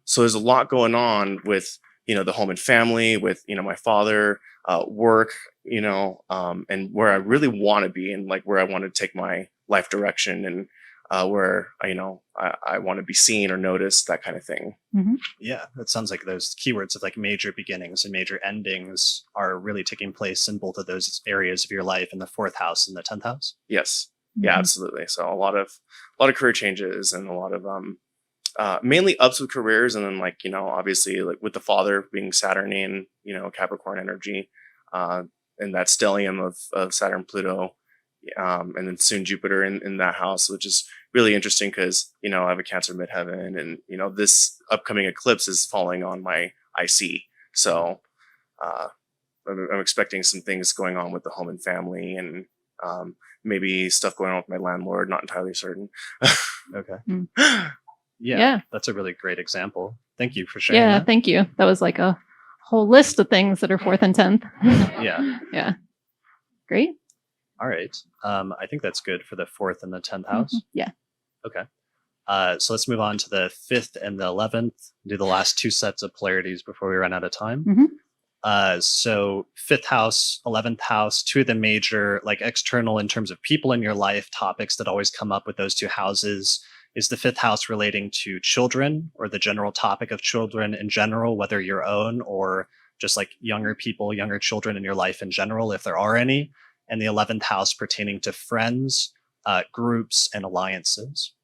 so there's a lot going on with, the home and family with, my father, work, and where I really want to be and like where I want to take my life direction and where, I want to be seen or noticed, that kind of thing. Yeah, that sounds like those keywords of like major beginnings and major endings are really taking place in both of those areas of your life in the 4th house and the 10th house. Yes. Yeah, absolutely. So a lot of career changes and a lot of mainly ups with careers, and then like obviously like with the father being Saturnian, Capricorn energy, and that stellium of Saturn Pluto, and then soon Jupiter in that house, which is really interesting because I have a Cancer midheaven, and this upcoming eclipse is falling on my IC, so I'm expecting some things going on with the home and family, and maybe stuff going on with my landlord. Not entirely certain. Okay. Yeah. Yeah, that's a really great example. Thank you for sharing Yeah, that. thank you. That was like a whole list of things that are 4th and 10th. Yeah. Yeah. Great. All right. I think that's good for the 4th and the 10th house. Yeah. Okay. So let's move on to the 5th and the 11th. Do the last 2 sets of polarities before we run out of time. So 5th house, 11th house, 2 of the major, like external in terms of people in your life, topics that always come up with those 2 houses. Is the 5th house relating to children or the general topic of children in general, whether your own or just like younger people, younger children in your life in general, if there are any? And the 11th house pertaining to friends, groups, and alliances.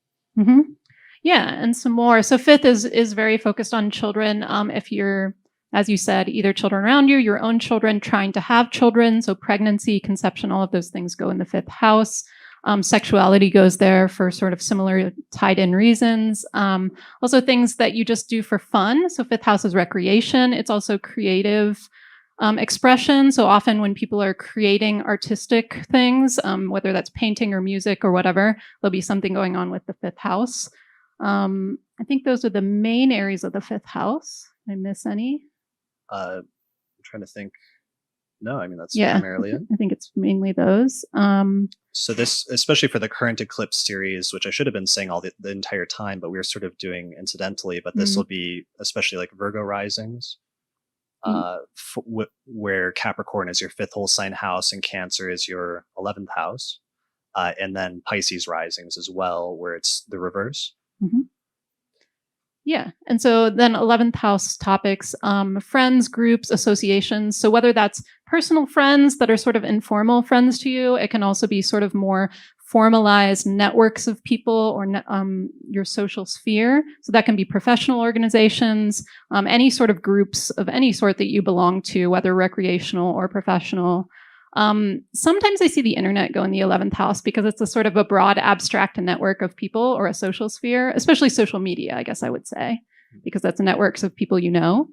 Yeah, and some more. So 5th is very focused on children. If you're, as you said, either children around you, your own children, trying to have children, so pregnancy, conception, all of those things go in the 5th house. Sexuality goes there for sort of similar tied-in reasons. Also things that you just do for fun. So 5th house is recreation. It's also creative expression. So often when people are creating artistic things, whether that's painting or music or whatever, there'll be something going on with the 5th house. I think those are the main areas of the 5th house. Did I miss any? I'm trying to think. No, I mean, that's Yeah, primarily it. I think it's mainly those. So this, especially for the current eclipse series, which I should have been saying all the entire time, but we were sort of doing incidentally, but this will be especially like Virgo risings, where Capricorn is your 5th whole sign house and Cancer is your 11th house. And then Pisces risings as well, where it's the reverse. Yeah. And so then 11th house topics, friends, groups, associations. So whether that's personal friends that are sort of informal friends to you, it can also be sort of more formalized networks of people or your social sphere. So that can be professional organizations, any sort of groups of any sort that you belong to, whether recreational or professional. Sometimes I see the internet go in the 11th house because it's a sort of a broad abstract network of people or a social sphere, especially social media, I guess I would say, because that's networks of people you know.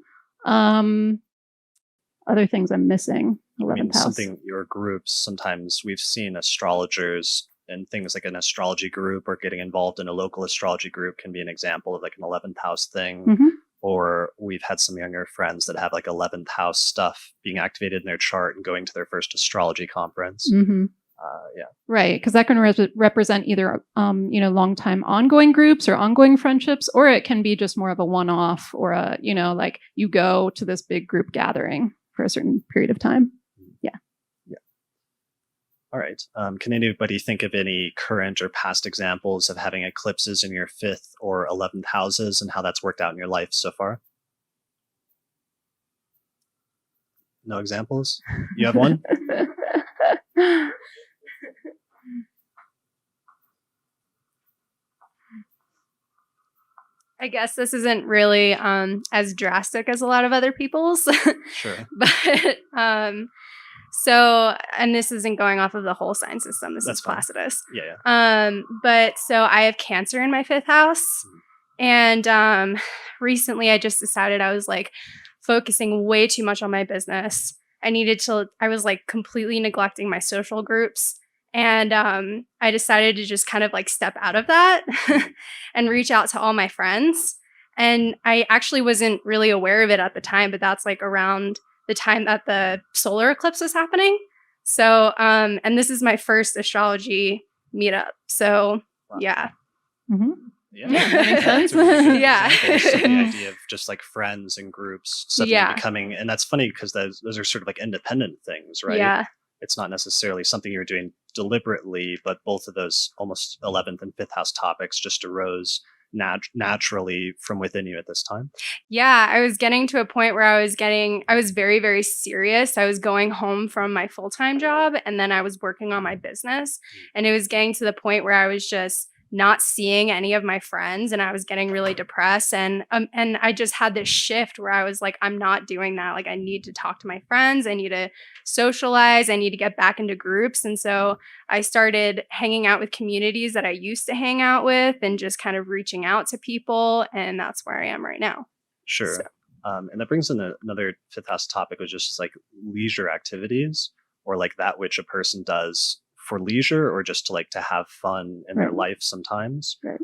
Other things I'm missing, 11th house. Something, your groups, sometimes we've seen astrologers and things like an astrology group or getting involved in a local astrology group can be an example of like an 11th house thing. Or we've had some younger friends that have like 11th house stuff being activated in their chart and going to their first astrology conference. Yeah. Right. Because that can represent either, long time ongoing groups or ongoing friendships, or it can be just more of a one-off or a, like you go to this big group gathering for a certain period of time. Yeah. Yeah. All right. Can anybody think of any current or past examples of having eclipses in your 5th or 11th houses and how that's worked out in your life so far? No examples? You have one? I guess this isn't really as drastic as a lot of other people's. Sure. But so, and this isn't going off of the whole sign system. This That's is fine. Placidus. Yeah. But so I have Cancer in my 5th house. And recently I just decided I was like focusing way too much on my business. I was like completely neglecting my social groups. And I decided to just kind of like step out of that and reach out to all my friends. And I actually wasn't really aware of it at the time, but that's like around the time that the solar eclipse was happening. So, and this is my first astrology meetup. So, Wow. yeah. Yeah, That makes that's sense. a really good Yeah. example. So the idea of just like friends and groups suddenly Yeah. becoming, and that's funny because those are sort of like independent things, right? Yeah. It's not necessarily something you're doing deliberately, but both of those almost 11th and 5th house topics just arose naturally from within you at this time. Yeah, I was getting to a point where I was very, very serious. I was going home from my full-time job and then I was working on my business. And it was getting to the point where I was just not seeing any of my friends and I was getting really depressed. And I just had this shift where I was like, I'm not doing that. Like I need to talk to my friends. I need to socialize. I need to get back into groups. And so I started hanging out with communities that I used to hang out with and just kind of reaching out to people. And that's where I am right now. Sure. So- And that brings in another 5th house topic, which is just like leisure activities, or like that which a person does for leisure or just to like to have fun in their Right. life sometimes. Right.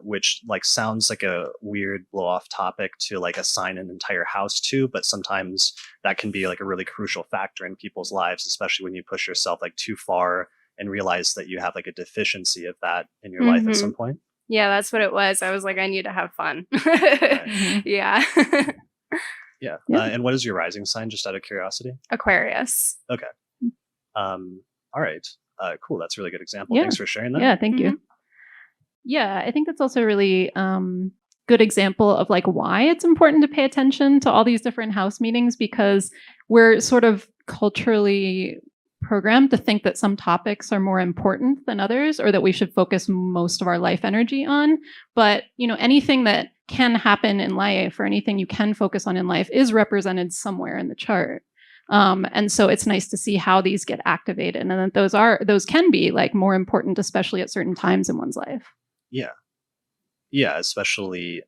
Which like sounds like a weird blow off topic to like assign an entire house to, but sometimes that can be like a really crucial factor in people's lives, especially when you push yourself like too far and realize that you have like a deficiency of that in your life at some point. Yeah, that's what it was. I was like, I need to have fun. Mhm. Yeah. Yeah. Yeah. And what is your rising sign, just out of curiosity? Aquarius. All right. Cool. That's a really good example. Yeah. Thanks for sharing that. Yeah, thank Mhm. you. Yeah, I think that's also a really good example of like why it's important to pay attention to all these different house meetings, because we're sort of culturally programmed to think that some topics are more important than others, or that we should focus most of our life energy on. But anything that can happen in life or anything you can focus on in life is represented somewhere in the chart. And so it's nice to see how these get activated, and that those can be like more important, especially at certain times in one's life. Yeah, especially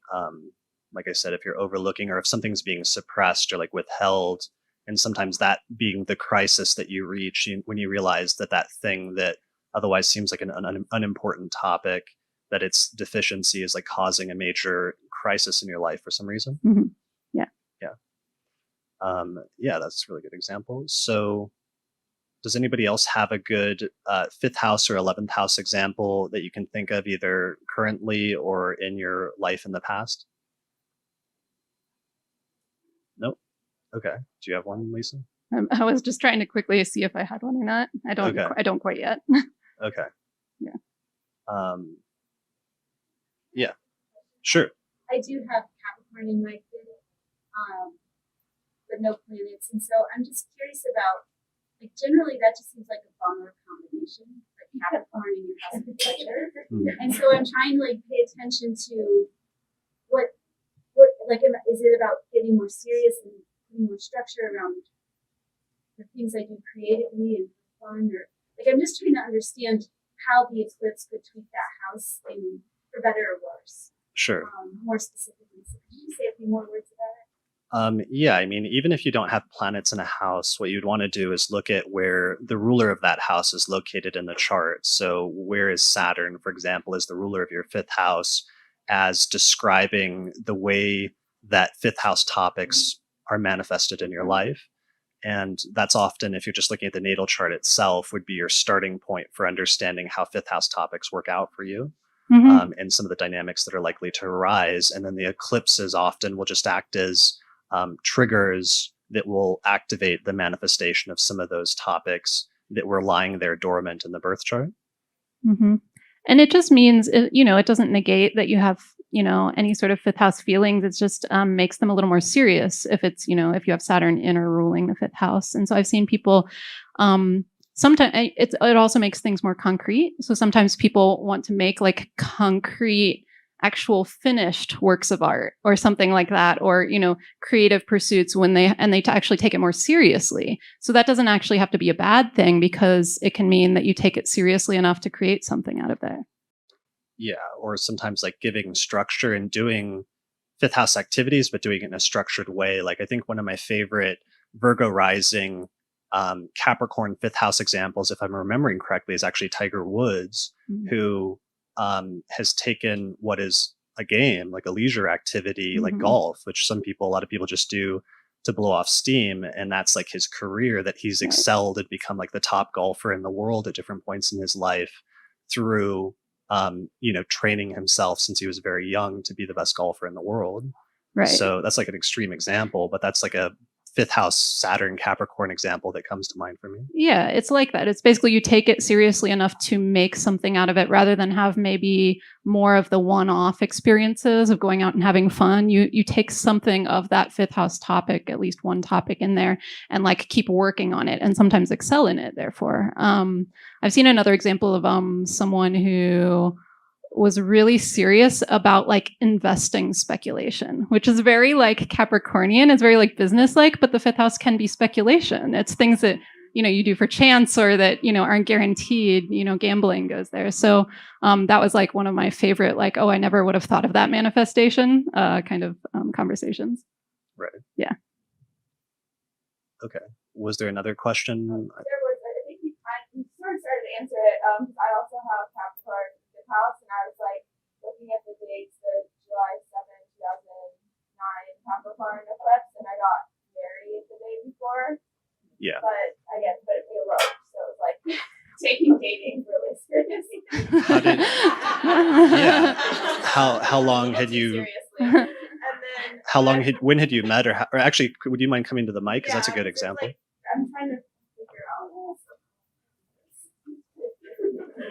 like I said, if you're overlooking or if something's being suppressed or like withheld, and sometimes that being the crisis that you reach when you realize that thing that otherwise seems like an unimportant topic, that its deficiency is like causing a major crisis in your life for some reason. Mhm. Yeah, that's a really good example. So does anybody else have a good 5th house or 11th house example that you can think of either currently or in your life in the past? Nope. Okay. Do you have one, Lisa? I was just trying to quickly see if I had one or not. I don't. Okay. I don't quite yet. Okay. Yeah. Yeah. Sure. I do have Capricorn in my fifth, but no planets, and so I'm just curious about, like, generally that just seems like a bummer combination, like Capricorn and your house of pleasure. And so I'm trying to like pay attention to what like is it about getting more serious and putting more structure around the things I do creatively and for fun, or like I'm just trying to understand how the eclipse could tweak that house in for better or worse. Sure. More specifically, so can you say a few more words about it? Yeah, I mean, even if you don't have planets in a house, what you'd want to do is look at where the ruler of that house is located in the chart. So, where is Saturn, for example, is the ruler of your 5th house, as describing the way that 5th house topics are manifested in your life. And that's often, if you're just looking at the natal chart itself, would be your starting point for understanding how 5th house topics work out for you. And some of the dynamics that are likely to arise. And then the eclipses often will just act as triggers that will activate the manifestation of some of those topics that were lying there dormant in the birth chart. Mm-hmm. And it just means, it doesn't negate that you have, any sort of 5th house feelings. It just makes them a little more serious if it's, if you have Saturn in or ruling the 5th house. And so I've seen people, sometimes it also makes things more concrete. So sometimes people want to make like concrete, actual finished works of art or something like that, or creative pursuits when they actually take it more seriously. So that doesn't actually have to be a bad thing, because it can mean that you take it seriously enough to create something out of there. Yeah, or sometimes like giving structure and doing 5th house activities, but doing it in a structured way. Like I think one of my favorite Virgo rising Capricorn 5th house examples, if I'm remembering correctly, is actually Tiger Woods, who has taken what is a game, like a leisure activity, like golf, which a lot of people just do to blow off steam. And that's like his career, that he's excelled and become like the top golfer in the world at different points in his life through training himself since he was very young to be the best golfer in the world. Right. So that's like an extreme example, but that's like a fifth house Saturn Capricorn example that comes to mind for me. Yeah, it's like that. It's basically you take it seriously enough to make something out of it rather than have maybe more of the one-off experiences of going out and having fun. You take something of that fifth house topic, at least one topic in there, and like keep working on it and sometimes excel in it, therefore. I've seen another example of someone who was really serious about like investing speculation, which is very like Capricornian. It's very like business-like, but the fifth house can be speculation. It's things that, you do for chance or that, aren't guaranteed, gambling goes there. So that was like one of my favorite, like, oh, I never would have thought of that manifestation kind of conversations. Right. Yeah. Okay. Was there another question? There was, I think you sort of started to answer it. I also have Capricorn fifth house, and I was like looking at the dates, the July 7th, 2009 Capricorn eclipse, and I got married the day before. Yeah. But we eloped, so it was like taking dating really seriously. How long had you? Seriously. And then When had you met, or actually, would you mind coming to the mic? Because that's a good example. I'm trying to figure out.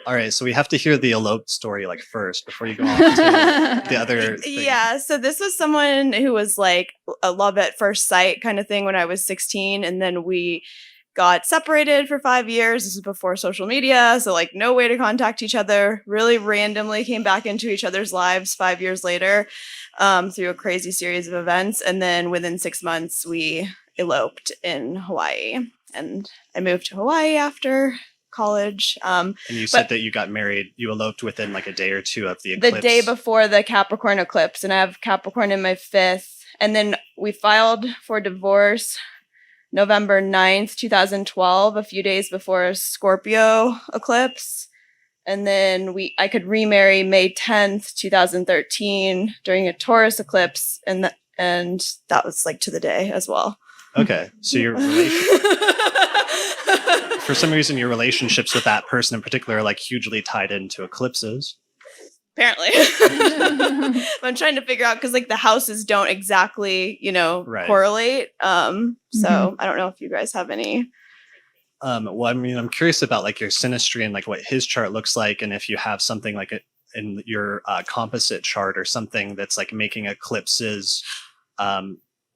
All right, so we have to hear the eloped story like first before you go on to the other thing. Yeah, so this was someone who was like a love at first sight kind of thing when I was 16, and then we got separated for 5 years. This is before social media, so like no way to contact each other. Really randomly came back into each other's lives 5 years later through a crazy series of events, and then within 6 months we eloped in Hawaii, and I moved to Hawaii after college. And you said that you got married, you eloped within like a day or two of the eclipse. The day before the Capricorn eclipse, and I have Capricorn in my fifth. And then we filed for divorce November 9th, 2012, a few days before a Scorpio eclipse. And then I could remarry May 10th, 2013 during a Taurus eclipse. And that was like to the day as well. Okay. So your for some reason, your relationships with that person in particular are like hugely tied into eclipses. Apparently. I'm trying to figure out because like the houses don't exactly, Right. correlate. So I don't know if you guys have any. Well, I mean, I'm curious about like your synastry and like what his chart looks like, and if you have something like it in your composite chart or something that's like making eclipses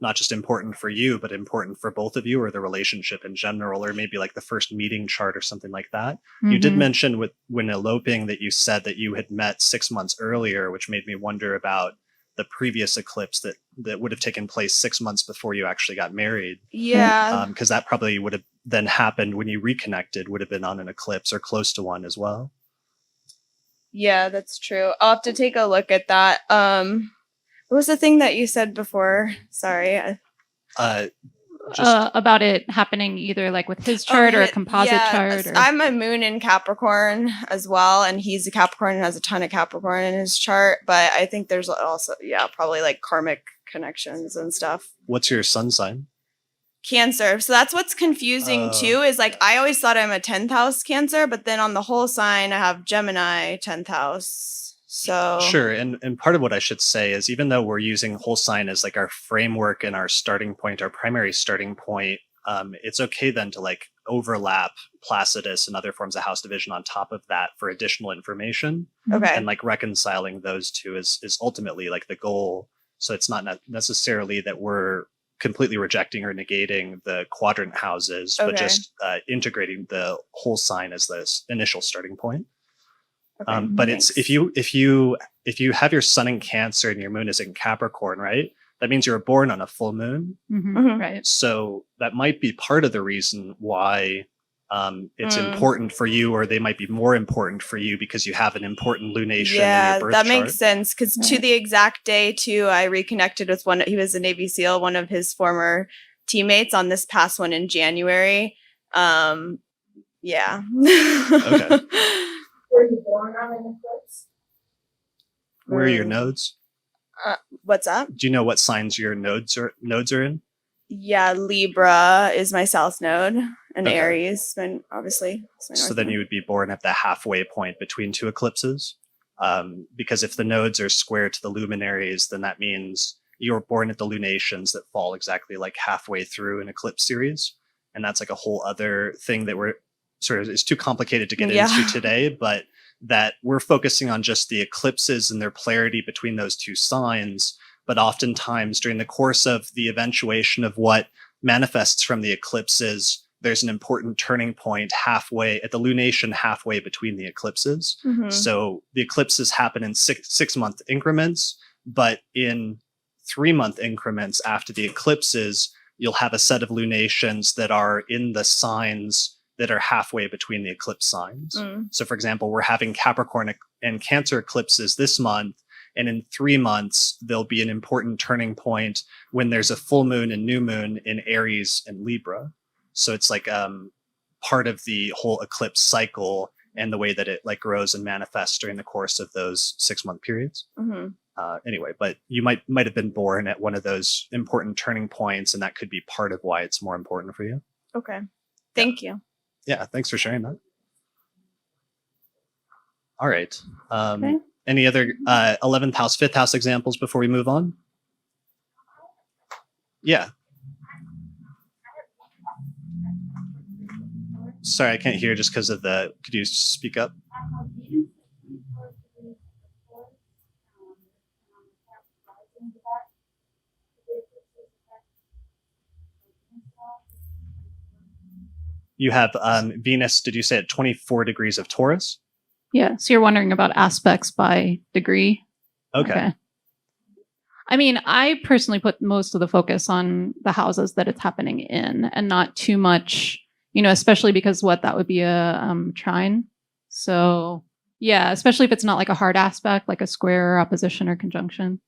not just important for you, but important for both of you or the relationship in general, or maybe like the first meeting chart or something like that. Mm-hmm. You did mention when eloping that you said that you had met 6 months earlier, which made me wonder about the previous eclipse that would have taken place 6 months before you actually got married. Yeah. Because that probably would have then happened when you reconnected, would have been on an eclipse or close to one as well. Yeah, that's true. I'll have to take a look at that. What was the thing that you said before? Sorry. About it happening either like with his chart or a composite chart. Or... I'm a moon in Capricorn as well, and he's a Capricorn and has a ton of Capricorn in his chart. But I think there's also, probably like karmic connections and stuff. What's your sun sign? Cancer. So that's what's confusing too, is like I always thought I'm a 10th house Cancer, but then on the whole sign I have Gemini 10th house. So sure. And part of what I should say is, even though we're using whole sign as like our framework and our starting point, our primary starting point, it's okay then to like overlap Placidus and other forms of house division on top of that for additional information. Okay. And like reconciling those two is ultimately like the goal. So it's not necessarily that we're completely rejecting or negating the quadrant houses, but just integrating the whole sign as the initial starting point. Okay, but thanks. It's if you have your sun in Cancer and your moon is in Capricorn, right? That means you were born on a full moon, right? So that might be part of the reason why it's important for you, or they might be more important for you because you have an important lunation. Yeah, in your birth that chart. makes sense. Because to the exact day too, I reconnected with one. He was a Navy SEAL, one of his former teammates on this past one in January. Yeah. Okay. Were you born on an eclipse? Where are your nodes? What's up? Do you know what signs your nodes are in? Yeah, Libra is my south node, and Aries, and obviously. So then you would be born at the halfway point between two eclipses? Because if the nodes are square to the luminaries, then that means you're born at the lunations that fall exactly like halfway through an eclipse series. And that's like a whole other thing that we're sort of, it's too complicated to get into today, but that we're focusing on just the eclipses and their polarity between those two signs. But oftentimes during the course of the eventuation of what manifests from the eclipses, there's an important turning point halfway at the lunation, halfway between the eclipses. So the eclipses happen in six-month increments, but in 3-month increments after the eclipses, you'll have a set of lunations that are in the signs that are halfway between the eclipse signs. So for example, we're having Capricorn and Cancer eclipses this month, and in 3 months, there'll be an important turning point when there's a full moon and new moon in Aries and Libra. So it's like part of the whole eclipse cycle and the way that it like grows and manifests during the course of those 6-month periods. Anyway, but you might have been born at one of those important turning points, and that could be part of why it's more important for you. Okay. Thank you. Yeah, thanks for sharing that. All right. Okay. Any other 11th house, 5th house examples before we move on? Yeah. Sorry, I can't hear just because of the, could you speak up? You have Venus, did you say at 24 degrees of Taurus? Yeah. So you're wondering about aspects by degree. Okay. I mean, I personally put most of the focus on the houses that it's happening in, and not too much, especially because that would be a trine. So yeah, especially if it's not like a hard aspect, like a square or opposition or conjunction.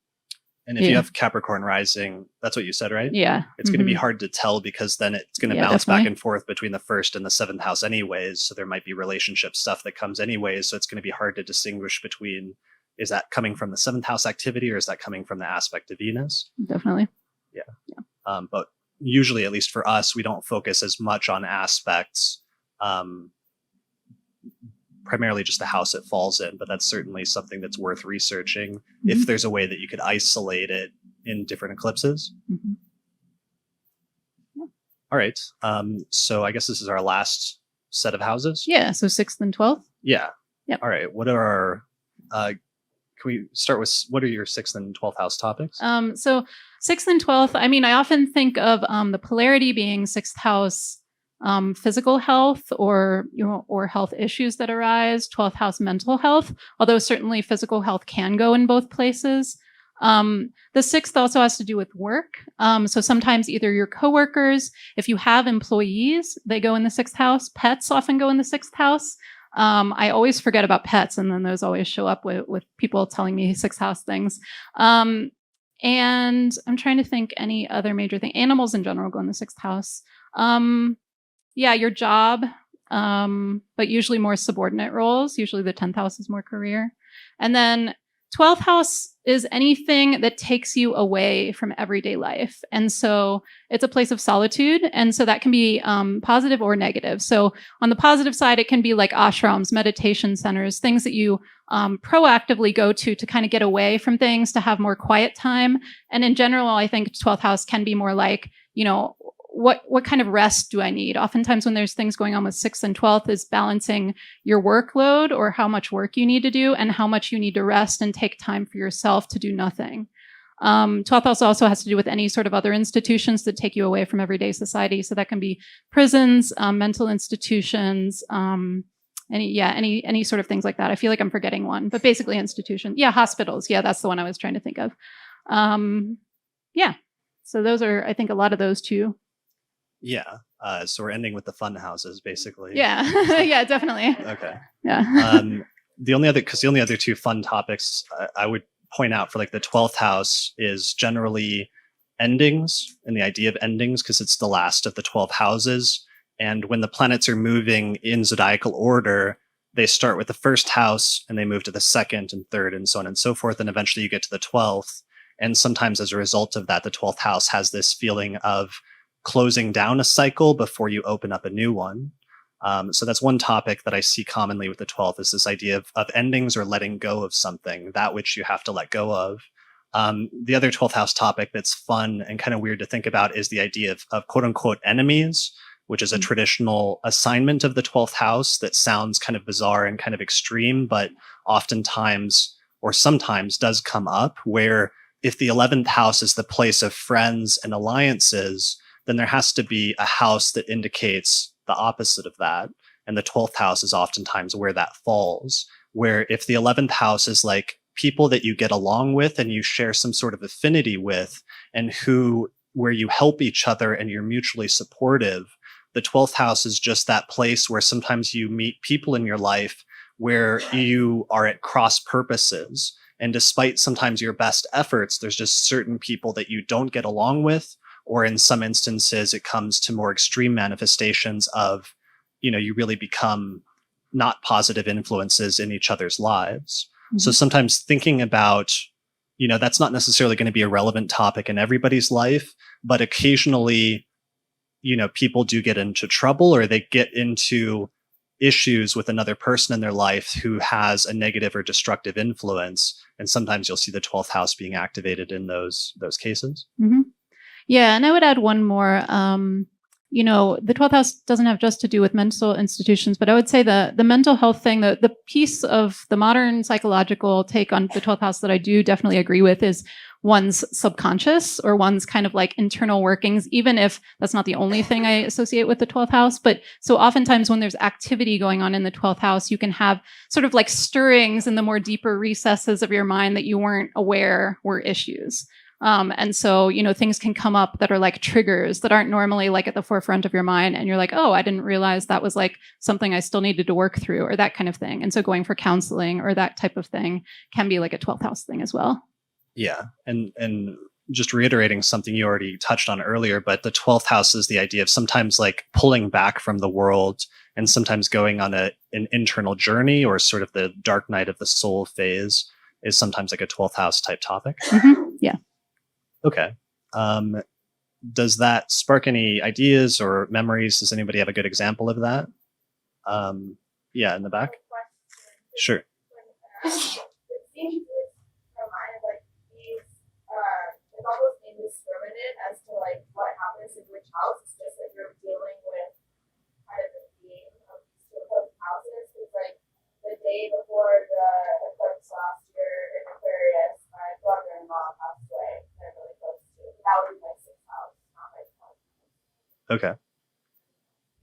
And if you have Capricorn rising, that's what you said, right? Yeah. It's going to be hard to tell because then it's going to bounce back and forth between the 1st and the 7th house anyways. So there might be relationship stuff that comes anyways. So it's going to be hard to distinguish between, is that coming from the 7th house activity or is that coming from the aspect of Venus? Definitely. Yeah. But usually, at least for us, we don't focus as much on aspects, primarily just the house it falls in, but that's certainly something that's worth researching if there's a way that you could isolate it in different eclipses. All right. So I guess this is our last set of houses. Yeah. So 6th and 12th. Yeah. Yep. All right. What are our, can we start with, what are your 6th and 12th house topics? So 6th and 12th, I mean, I often think of the polarity being 6th house physical health or health issues that arise, 12th house mental health, although certainly physical health can go in both places. The 6th also has to do with work. So sometimes either your coworkers, if you have employees, they go in the 6th house. Pets often go in the 6th house. I always forget about pets, and then those always show up with people telling me 6th house things. And I'm trying to think any other major thing. Animals in general go in the 6th house. Yeah, your job, but usually more subordinate roles. Usually the 10th house is more career. And then 12th house is anything that takes you away from everyday life. And so it's a place of solitude. And so that can be positive or negative. So on the positive side, it can be like ashrams, meditation centers, things that you proactively go to kind of get away from things, to have more quiet time. And in general, I think 12th house can be more like, what kind of rest do I need? Oftentimes when there's things going on with 6th and 12th is balancing your workload or how much work you need to do and how much you need to rest and take time for yourself to do nothing. 12th house also has to do with any sort of other institutions that take you away from everyday society. So that can be prisons, mental institutions, any sort of things like that. I feel like I'm forgetting one, but basically institutions. Yeah, hospitals. Yeah, that's the one I was trying to think of. Yeah. So those are, I think, a lot of those too. Yeah. So we're ending with the fun houses, basically. Yeah. Yeah, definitely. Okay. Yeah. The only other two fun topics I would point out for like the 12th house is generally endings and the idea of endings, because it's the last of the 12 houses. And when the planets are moving in zodiacal order, they start with the 1st house and they move to the 2nd and 3rd and so on and so forth. And eventually you get to the 12th. And sometimes as a result of that, the 12th house has this feeling of closing down a cycle before you open up a new one. So that's one topic that I see commonly with the 12th, is this idea of endings or letting go of something, that which you have to let go of. The other 12th house topic that's fun and kind of weird to think about is the idea of quote unquote enemies, which is a traditional assignment of the 12th house that sounds kind of bizarre and kind of extreme, but oftentimes or sometimes does come up, where if the 11th house is the place of friends and alliances, then there has to be a house that indicates the opposite of that. And the 12th house is oftentimes where that falls, where if the 11th house is like people that you get along with and you share some sort of affinity with, and where you help each other and you're mutually supportive, the 12th house is just that place where sometimes you meet people in your life where you are at cross purposes. And despite sometimes your best efforts, there's just certain people that you don't get along with, or in some instances, it comes to more extreme manifestations of, you really become not positive influences in each other's lives. Mm-hmm. So sometimes thinking about, that's not necessarily going to be a relevant topic in everybody's life, but occasionally, people do get into trouble, or they get into issues with another person in their life who has a negative or destructive influence. And sometimes you'll see the 12th house being activated in those cases. Mm-hmm. Yeah. And I would add one more. The 12th house doesn't have just to do with mental institutions, but I would say the mental health thing, the piece of the modern psychological take on the 12th house that I do definitely agree with is one's subconscious, or one's kind of like internal workings, even if that's not the only thing I associate with the 12th house. But so oftentimes when there's activity going on in the 12th house, you can have sort of like stirrings in the more deeper recesses of your mind that you weren't aware were issues. And so, things can come up that are like triggers that aren't normally like at the forefront of your mind. And you're like, oh, I didn't realize that was like something I still needed to work through, or that kind of thing. And so going for counseling or that type of thing can be like a 12th house thing as well. Yeah. And just reiterating something you already touched on earlier, but the 12th house is the idea of sometimes like pulling back from the world and sometimes going on an internal journey, or sort of the dark night of the soul phase is sometimes like a 12th house type topic. Mm-hmm. Yeah. Okay. Does that spark any ideas or memories? Does anybody have a good example of that? Yeah, in the back. Sure. It seems from my it's almost indiscriminate as to like what happens in which house. It's just that you're dealing with kind of the theme of those houses. It's like the day before the eclipse last year in Aquarius, my brother-in-law passed away. I'm really close to. That would be my 6th house, not my 12th. Okay.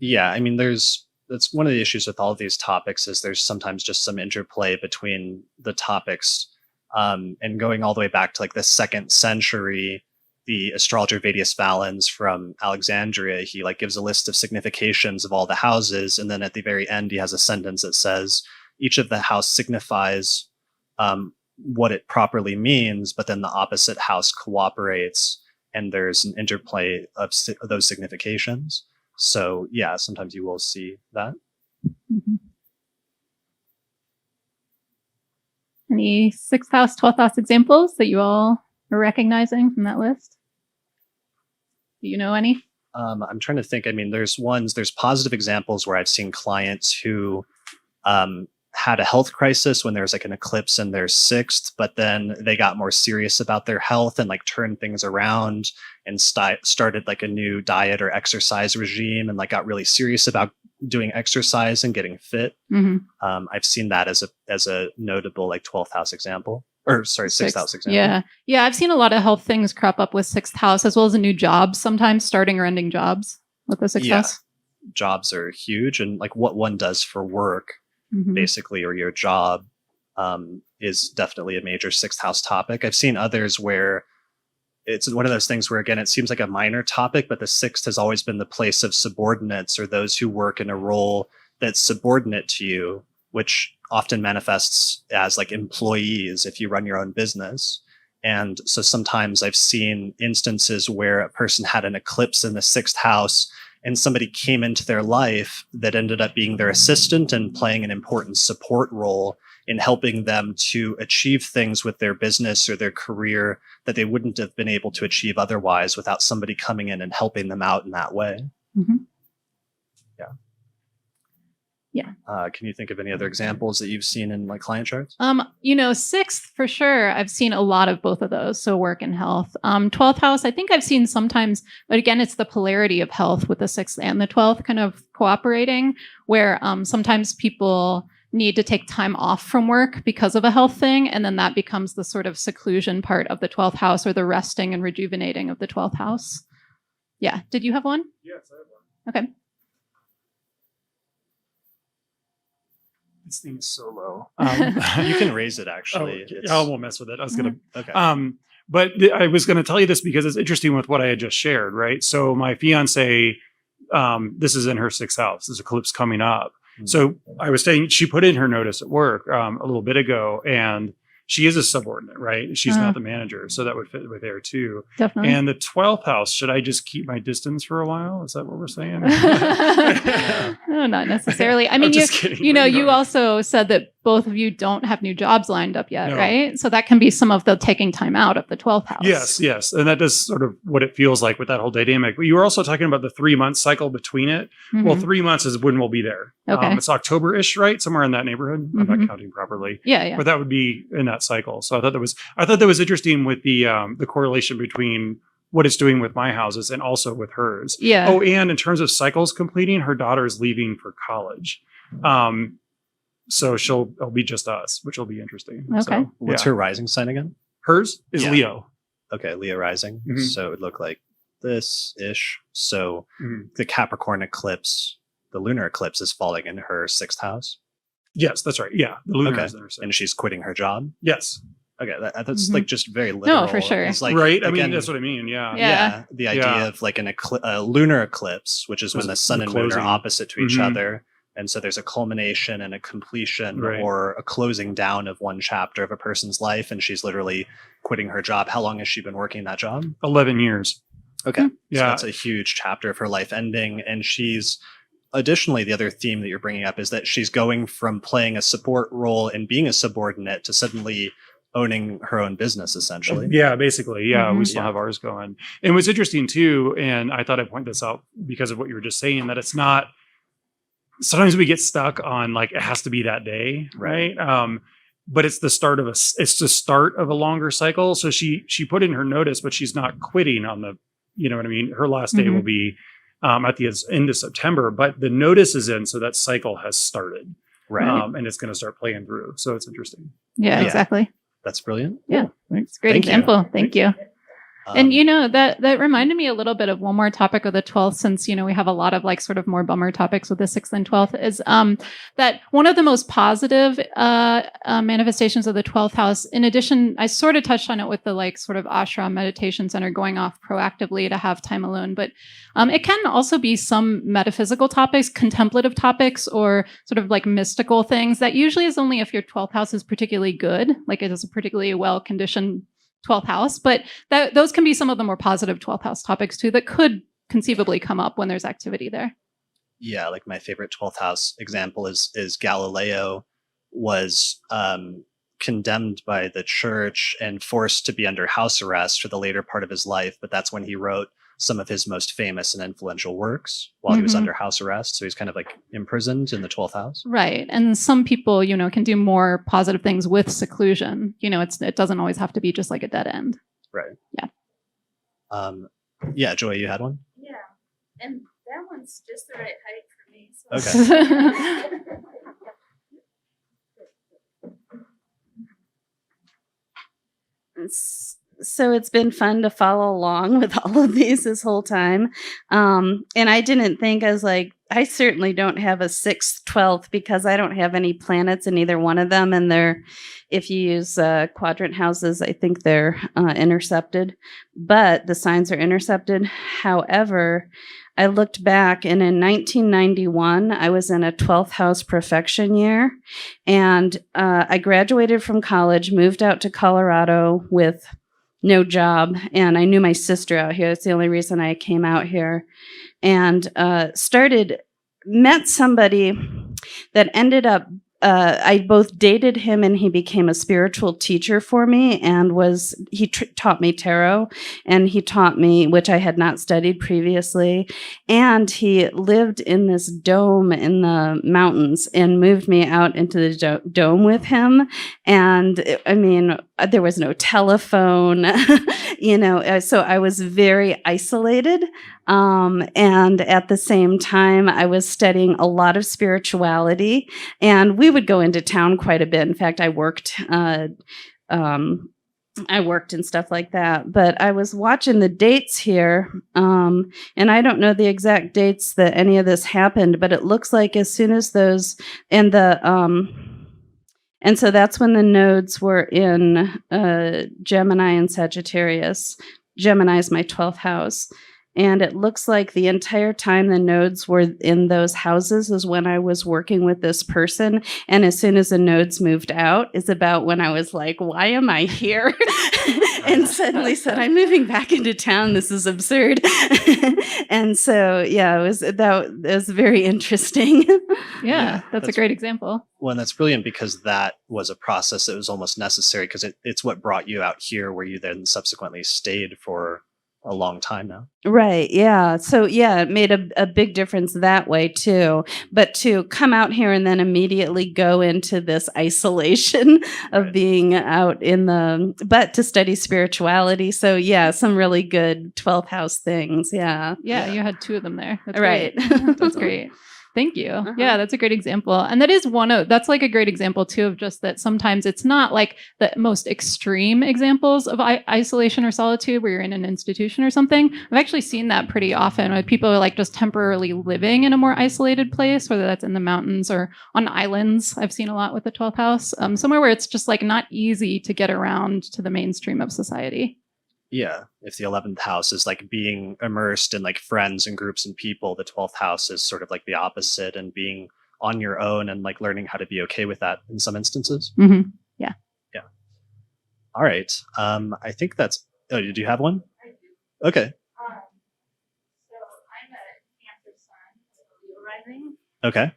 Yeah, I mean, that's one of the issues with all of these topics, is there's sometimes just some interplay between the topics. And going all the way back to like the 2nd century, the astrologer Vedius Valens from Alexandria, he like gives a list of significations of all the houses, and then at the very end he has a sentence that says each of the house signifies what it properly means, but then the opposite house cooperates, and there's an interplay of those significations. So yeah, sometimes you will see that. Mm-hmm. Any 6th house, 12th house examples that you all are recognizing from that list? Do you know any? I'm trying to think. I mean, there's positive examples where I've seen clients who had a health crisis when there was like an eclipse in their 6th, but then they got more serious about their health and like turned things around and started like a new diet or exercise regime, and like got really serious about doing exercise and getting fit. Mm-hmm. I've seen that as a notable like 12th house example, or sorry, 6th house example. Yeah. I've seen a lot of health things crop up with 6th house, as well as a new job, sometimes starting or ending jobs with the 6th house. Jobs are huge, and like what one does for work, mm-hmm. basically, or your job, is definitely a major 6th house topic. I've seen others where it's one of those things where, again, it seems like a minor topic, but the 6th has always been the place of subordinates, or those who work in a role that's subordinate to you, which often manifests as like employees if you run your own business. And so sometimes I've seen instances where a person had an eclipse in the 6th house, and somebody came into their life that ended up being their assistant and playing an important support role in helping them to achieve things with their business or their career that they wouldn't have been able to achieve otherwise without somebody coming in and helping them out in that way. Mm-hmm. Yeah. Yeah. Can you think of any other examples that you've seen in like client charts? Sixth for sure. I've seen a lot of both of those. So work and health. 12th house, I think I've seen sometimes, but again, it's the polarity of health with the 6th and the 12th kind of cooperating, where sometimes people need to take time off from work because of a health thing. And then that becomes the sort of seclusion part of the 12th house, or the resting and rejuvenating of the 12th house. Yeah. Did you have one? Yes, I have one. Okay. This thing is so low. You can raise it actually. I won't mess with it. I was gonna. Okay. But I was going to tell you this because it's interesting with what I had just shared, right? So my fiance, this is in her 6th house. There's eclipse coming up. So I was saying she put in her notice at work a little bit ago, and she is a subordinate, right? She's not the manager, so that would fit with there too. Definitely. And the 12th house, should I just keep my distance for a while? Is that what we're saying? No, not necessarily. I mean, just kidding. you also said that both of you don't have new jobs lined up yet, No. right? So that can be some of the taking time out of the 12th house. Yes. And that is sort of what it feels like with that whole dynamic. But you were also talking about the 3-month cycle between it. Mhm. Well, 3 months is when we'll be there. Okay. It's October-ish, right? Somewhere in that neighborhood. I'm Mhm. not counting properly. Yeah. But that would be in that cycle. So I thought that was interesting with the correlation between what it's doing with my houses and also with hers. Yeah. Oh, and in terms of cycles completing, her daughter is leaving for college. So it'll be just us, which will be interesting. Okay. So, What's her rising sign again? Hers is Yeah. Leo. Okay, Leo rising. Mhm. So it would look like this-ish. So Mhm. the Capricorn eclipse, the lunar eclipse is falling in her 6th house. Yes, that's right. Yeah. The lunar Okay. is in her And she's quitting her job. Yes. Okay, that's Mhm. like just very literal. for sure. It's like, Right. I again, mean, that's what I mean. Yeah. Yeah. the idea Yeah. of like a lunar eclipse, which is when There's the sun the and moon are closing. opposite to each Mhm. other. And so there's a culmination and a completion Right. or a closing down of one chapter of a person's life. And she's literally quitting her job. How long has she been working that job? 11 years. Okay. So Yeah. that's a huge chapter of her life ending. And she's additionally, the other theme that you're bringing up is that she's going from playing a support role and being a subordinate to suddenly owning her own business, essentially. Yeah, basically. Yeah, we Mhm. still have ours going. And what's interesting too, and I thought I'd point this out because of what you were just saying, that it's not, sometimes we get stuck on like, it has to be that day. Right. But it's the start of a longer cycle. So she put in her notice, but she's not quitting on the, you know what I mean? Her last day Mhm. will be at the end of September, but the notice is in. So that cycle has started. Right. And it's going to start playing through. So it's interesting. Yeah, Yeah. exactly. That's brilliant. Yeah. Thanks. It's a great Thank you. example. Thank you. And Um, that reminded me a little bit of one more topic of the 12th, since we have a lot of like sort of more bummer topics with the 6th and 12th, is that one of the most positive manifestations of the 12th house, in addition, I sort of touched on it with the like sort of ashram meditation center going off proactively to have time alone, but it can also be some metaphysical topics, contemplative topics, or sort of like mystical things that usually is only if your 12th house is particularly good, like it is a particularly well-conditioned 12th house, but those can be some of the more positive 12th house topics too that could conceivably come up when there's activity there. Yeah, like my favorite 12th house example is Galileo was condemned by the church and forced to be under house arrest for the later part of his life, but that's when he wrote some of his most famous and influential works while he was Mhm. under house arrest. So he's kind of like imprisoned in the 12th house. Right. And some people, can do more positive things with seclusion. It doesn't always have to be just like a dead end. Right. Yeah. Yeah, Joy, you had one? Yeah, and that one's just the right height for me. So. Okay. So it's been fun to follow along with all of these this whole time. And I didn't think, I was like, I certainly don't have a 6th, 12th because I don't have any planets in either one of them. And if you use quadrant houses, I think they're intercepted, but the signs are intercepted. However, I looked back, and in 1991, I was in a 12th house perfection year, and I graduated from college, moved out to Colorado with no job, and I knew my sister out here. That's the only reason I came out here, and met somebody that ended up I both dated him and he became a spiritual teacher for me, and he taught me tarot, and he taught me, which I had not studied previously, and he lived in this dome in the mountains and moved me out into the dome with him. And I mean, there was no telephone, so I was very isolated. And at the same time, I was studying a lot of spirituality, and we would go into town quite a bit. In fact, I worked and stuff like that. But I was watching the dates here, and I don't know the exact dates that any of this happened, but it looks like as soon as those and so that's when the nodes were in Gemini and Sagittarius. Gemini is my 12th house. And it looks like the entire time the nodes were in those houses is when I was working with this person. And as soon as the nodes moved out is about when I was like, why am I here? And suddenly said, I'm moving back into town. This is absurd. And so, yeah, that was very interesting. Yeah, that's a great example. Well, and that's brilliant because that was a process that was almost necessary because it's what brought you out here where you then subsequently stayed for a long time now. Right. Yeah. So yeah, it made a big difference that way too. But to come out here and then immediately go into this isolation of being out but to study spirituality. So yeah, some really good 12th house things. Yeah. Yeah, you had 2 of them there. That's right. Great. That's great. Thank you. Yeah, that's a great example. And that is that's like a great example too of just that sometimes it's not like the most extreme examples of isolation or solitude where you're in an institution or something. I've actually seen that pretty often where people are like just temporarily living in a more isolated place, whether that's in the mountains or on islands. I've seen a lot with the 12th house, somewhere where it's just like not easy to get around to the mainstream of society. Yeah, if the 11th house is like being immersed in like friends and groups and people, the 12th house is sort of like the opposite and being on your own and like learning how to be okay with that in some instances. Mm-hmm. Yeah. Yeah. All right. I think that's. Oh, did you have one? I do. Okay. So I'm a Cancer sun, Leo rising. Okay.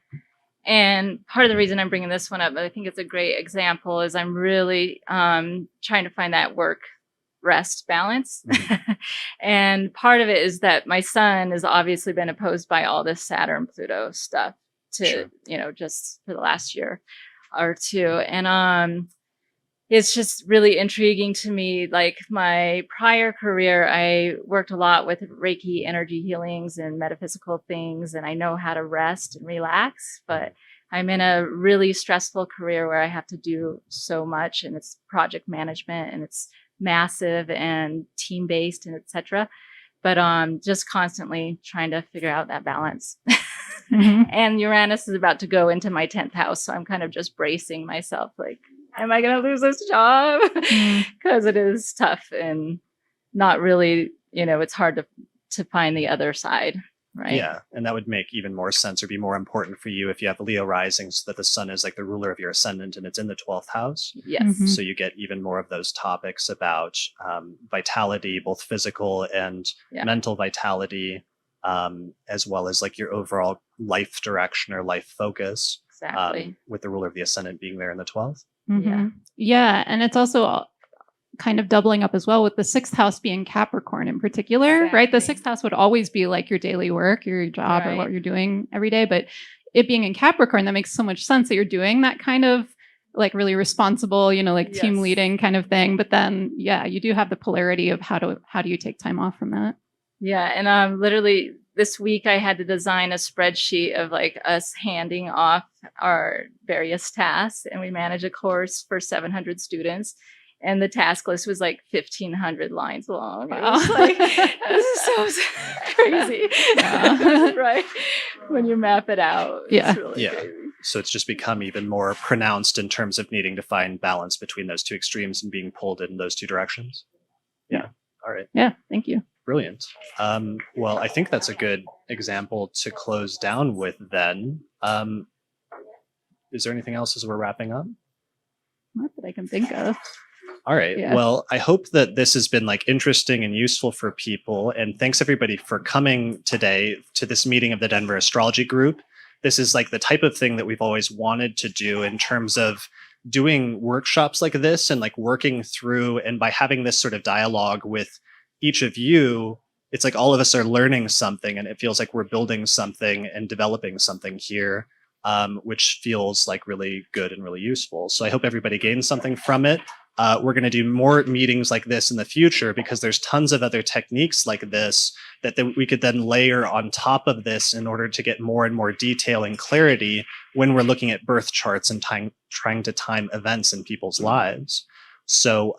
And part of the reason I'm bringing this one up, but I think it's a great example, is I'm really trying to find that work rest balance. And part of it is that my son has obviously been opposed by all this Saturn Pluto stuff to just for the last year or two. And it's just really intriguing to me. Like my prior career, I worked a lot with Reiki energy healings and metaphysical things, and I know how to rest and relax, but I'm in a really stressful career where I have to do so much, and it's project management and it's massive and team-based and etc. But just constantly trying to figure out that balance. Mm-hmm. And Uranus is about to go into my 10th house, so I'm kind of just bracing myself like, am I going to lose this job? Because it is tough and not really, it's hard to find the other side. Right. Yeah. And that would make even more sense or be more important for you if you have Leo rising, so that the sun is like the ruler of your ascendant and it's in the 12th house. Yes. Mhm. So you get even more of those topics about vitality, both physical and mental vitality, as well as like your overall life direction or life focus. Exactly. With the ruler of the ascendant being there in the 12th. Mm-hmm. Yeah. And it's also kind of doubling up as well with the 6th house being Capricorn in particular, right? The 6th house would always be like your daily work, your job, or what you're doing every day. But it being in Capricorn, that makes so much sense that you're doing that kind of like really responsible, team leading kind of thing. But then, you do have the polarity of how do you take time off from that? Yeah. And literally this week I had to design a spreadsheet of like us handing off our various tasks, and we manage a course for 700 students. And the task list was like 1,500 lines long. Wow. It was like, this is so crazy. Right? When you map it out. Yeah. It's really crazy. So it's just become even more pronounced in terms of needing to find balance between those two extremes and being pulled in those two directions. Yeah. All right. Yeah. Thank you. Brilliant. Well, I think that's a good example to close down with then. Is there anything else as we're wrapping up? Not that I can think of. All right. Yeah. Well, I hope that this has been like interesting and useful for people. And thanks everybody for coming today to this meeting of the Denver Astrology Group. this is like the type of thing that we've always wanted to do in terms of doing workshops like this and like working through, and by having this sort of dialogue with each of you, it's like all of us are learning something, and it feels like we're building something and developing something here, which feels like really good and really useful. So I hope everybody gains something from it. We're going to do more meetings like this in the future because there's tons of other techniques like this that we could then layer on top of this in order to get more and more detail and clarity when we're looking at birth charts and trying to time events in people's lives. So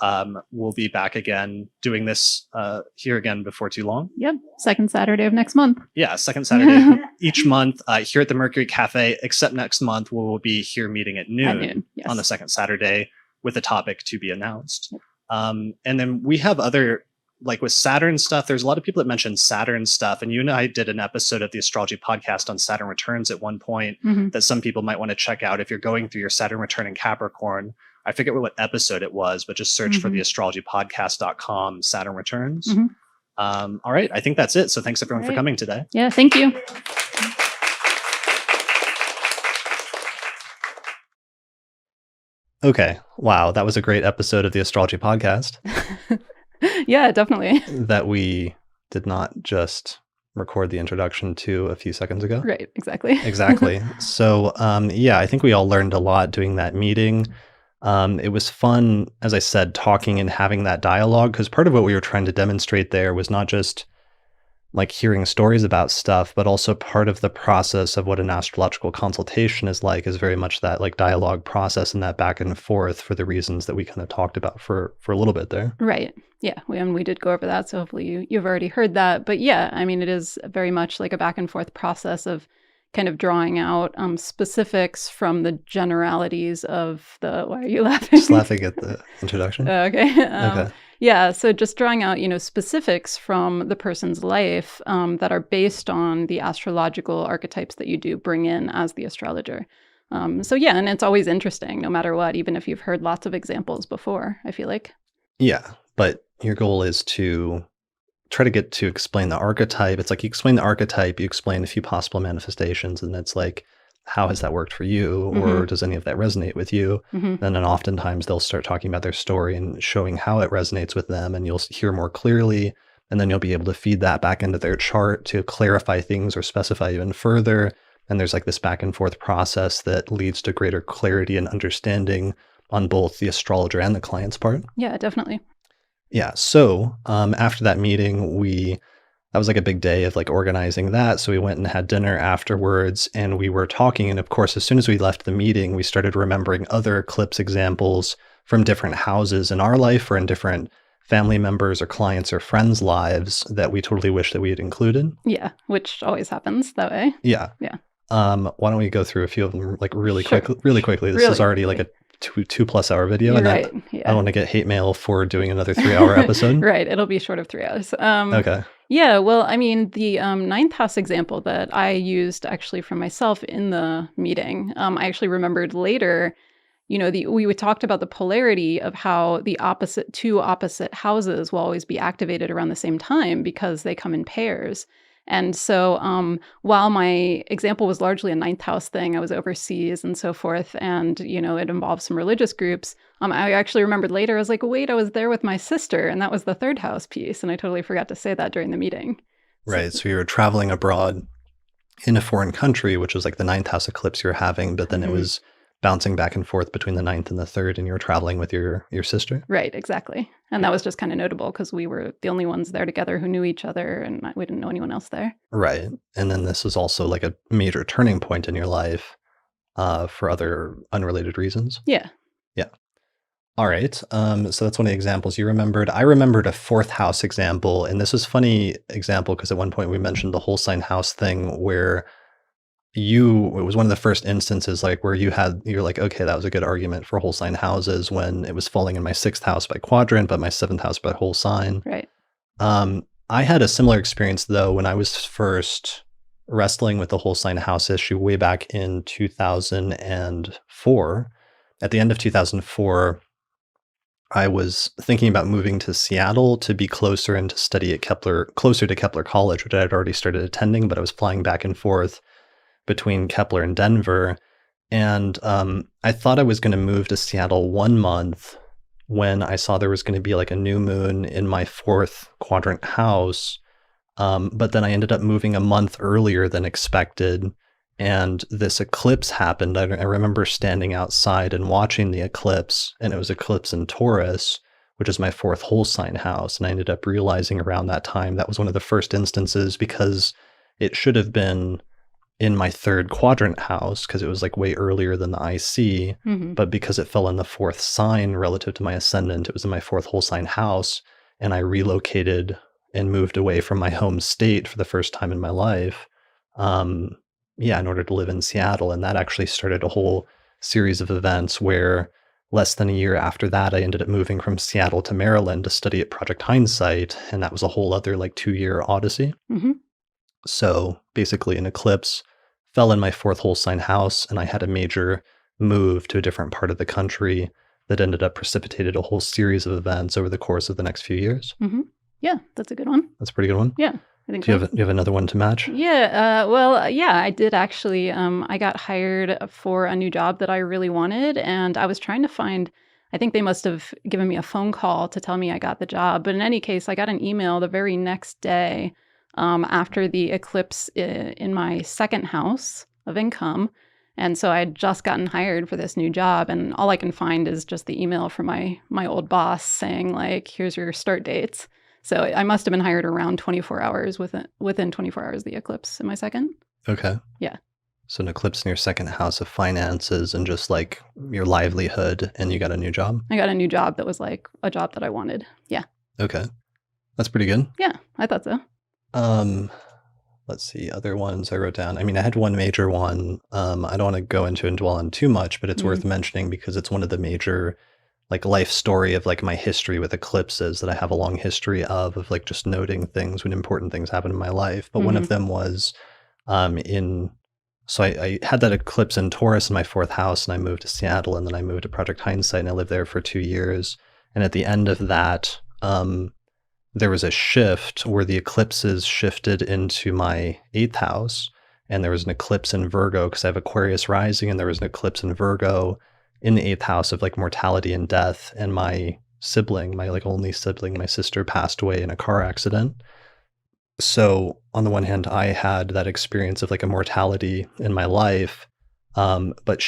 we'll be back again doing this here again before too long. Yep. Second Saturday of next month. Yeah, second Saturday each month here at the Mercury Cafe, except next month we will be here meeting at noon, yes. on the second Saturday with a topic to be announced. And then we have other, like with Saturn stuff, there's a lot of people that mention Saturn stuff. And you and I did an episode of the Astrology podcast on Saturn returns at one point that some people might want to check out if you're going through your Saturn return in Capricorn. I forget what episode it was, but just search for the astrologypodcast.com Saturn returns. All right. I think that's it. So thanks everyone for coming today. Yeah. Thank you. Okay. Wow. That was a great episode of the Astrology podcast. Yeah, definitely. That we did not just record the introduction to a few seconds ago. Right. Exactly. Exactly. So, yeah, I think we all learned a lot doing that meeting. It was fun, as I said, talking and having that dialogue, because part of what we were trying to demonstrate there was not just like hearing stories about stuff, but also part of the process of what an astrological consultation is very much that like dialogue process and that back and forth for the reasons that we kind of talked about for a little bit there. Right. Yeah. We did go over that. So hopefully you've already heard that. But yeah, I mean, it is very much like a back and forth process of kind of drawing out specifics from the generalities of the, why are you laughing? Just laughing at the introduction. Okay. Okay. Yeah, so just drawing out, specifics from the person's life that are based on the astrological archetypes that you do bring in as the astrologer. So yeah, and it's always interesting, no matter what, even if you've heard lots of examples before, I feel like. Yeah, but your goal is to try to get to explain the archetype. It's like you explain the archetype, you explain a few possible manifestations, and it's like, how has that worked for you? Or does any of that resonate with you? And then oftentimes they'll start talking about their story and showing how it resonates with them, and you'll hear more clearly. And then you'll be able to feed that back into their chart to clarify things or specify even further. And there's like this back and forth process that leads to greater clarity and understanding on both the astrologer and the client's part. Yeah, definitely. Yeah. So after that meeting, that was like a big day of like organizing that. So we went and had dinner afterwards and we were talking. And of course, as soon as we left the meeting, we started remembering other eclipse examples from different houses in our life or in different family members or clients or friends' lives that we totally wish that we had included. Yeah, which always happens that way. Yeah. Yeah. Why don't we go through a few of them like really quickly? This is already like a 2+ hour video. You're and right. I don't want to get hate mail for doing another 3-hour episode. Right. It'll be short of 3 hours. Okay. Yeah, well, I mean, the ninth house example that I used actually for myself in the meeting, I actually remembered later, we talked about the polarity of how the two opposite houses will always be activated around the same time because they come in pairs. And so while my example was largely a ninth house thing, I was overseas and so forth, and, it involved some religious groups. I actually remembered later, I was like, wait, I was there with my sister, and that was the third house piece. And I totally forgot to say that during the meeting. Right. So you were traveling abroad in a foreign country, which was like the ninth house eclipse you're having, but then it was bouncing back and forth between the ninth and the third, and you were traveling with your sister. Right, exactly. And that was just kind of notable because we were the only ones there together who knew each other, and we didn't know anyone else there. Right. And then this is also like a major turning point in your life for other unrelated reasons. Yeah. Yeah. All right. So that's one of the examples you remembered. I remembered a fourth house example, and this is a funny example because at one point we mentioned the whole sign house thing where it was one of the first instances like where you're like, okay, that was a good argument for whole sign houses when it was falling in my 6th house by quadrant, but my 7th house by whole sign. Right. I had a similar experience though when I was first wrestling with the whole sign house issue way back in 2004. At the end of 2004, I was thinking about moving to Seattle to be closer and to study at closer to Kepler College, which I had already started attending, but I was flying back and forth between Kepler and Denver. And I thought I was going to move to Seattle 1 month when I saw there was going to be like a new moon in my 4th quadrant house. But then I ended up moving a month earlier than expected. And this eclipse happened. I remember standing outside and watching the eclipse, and it was eclipse in Taurus, which is my 4th whole sign house. And I ended up realizing around that time that was one of the first instances, because it should have been in my 3rd quadrant house because it was like way earlier than the IC. But because it fell in the 4th sign relative to my ascendant, it was in my 4th whole sign house. And I relocated and moved away from my home state for the first time in my life. In order to live in Seattle. And that actually started a whole series of events where less than a year after that, I ended up moving from Seattle to Maryland to study at Project Hindsight. And that was a whole other like 2-year odyssey. So basically an eclipse fell in my 4th whole sign house, and I had a major move to a different part of the country that ended up precipitated a whole series of events over the course of the next few years. Yeah, that's a good one. That's a pretty good one. Yeah, I think Do you have another one to match? Yeah, I did actually. I got hired for a new job that I really wanted, and I was trying to find, I think they must have given me a phone call to tell me I got the job. But in any case, I got an email the very next day after the eclipse in my 2nd house of income. And so I had just gotten hired for this new job, and all I can find is just the email from my old boss saying, like, here's your start dates. So I must have been hired around 24 hours within 24 hours of the eclipse in my 2nd. Okay. Yeah. So an eclipse in your 2nd house of finances and just like your livelihood, and you got a new job? I got a new job that was like a job that I wanted. Yeah. Okay. That's pretty good. Yeah, I thought so. Let's see, other ones I wrote down. I mean, I had one major one. I don't want to go into and dwell on too much, but it's worth mentioning because it's one of the major like life story of like my history with eclipses that I have a long history of like just noting things when important things happen in my life. But one of them was so I had that eclipse in Taurus in my 4th house, and I moved to Seattle, and then I moved to Project Hindsight, and I lived there for 2 years. And at the end of that, there was a shift where the eclipses shifted into my 8th house, and there was an eclipse in Virgo because I have Aquarius rising, and there was an eclipse in Virgo in the 8th house of like mortality and death. And my sibling, my like only sibling, my sister, passed away in a car accident. So on the one hand, I had that experience of like a mortality in my life. But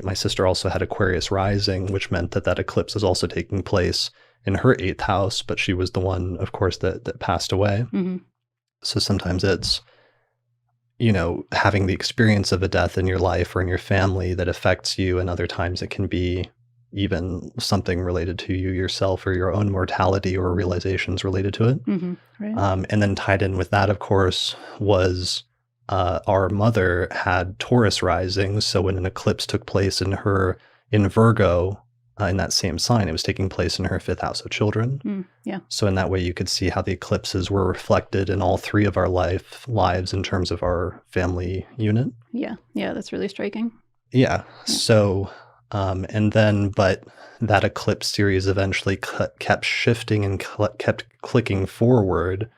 my sister also had Aquarius rising, which meant that eclipse is also taking place in her 8th house, but she was the one, of course, that passed away. So sometimes it's, having the experience of a death in your life or in your family that affects you, and other times it can be even something related to you yourself or your own mortality or realizations related to it. Right. And then tied in with that, of course, was our mother had Taurus rising. So when an eclipse took place in Virgo, in that same sign, it was taking place in her 5th house of children. Yeah. So in that way, you could see how the eclipses were reflected in all 3 of our lives in terms of our family unit. Yeah. Yeah, that's really striking. Yeah. So, but that eclipse series eventually kept shifting and kept clicking forward,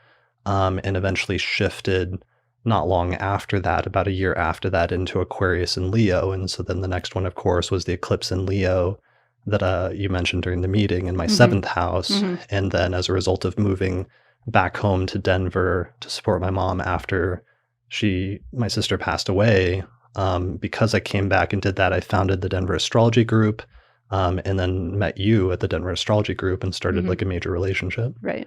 and eventually shifted not long after that, about a year after that, into Aquarius and Leo. And so then the next one, of course, was the eclipse in Leo that you mentioned during the meeting in my 7th house. And then as a result of moving back home to Denver to support my mom after my sister passed away, because I came back and did that, I founded the Denver Astrology Group, and then met you at the Denver Astrology Group and started like a major relationship. Right.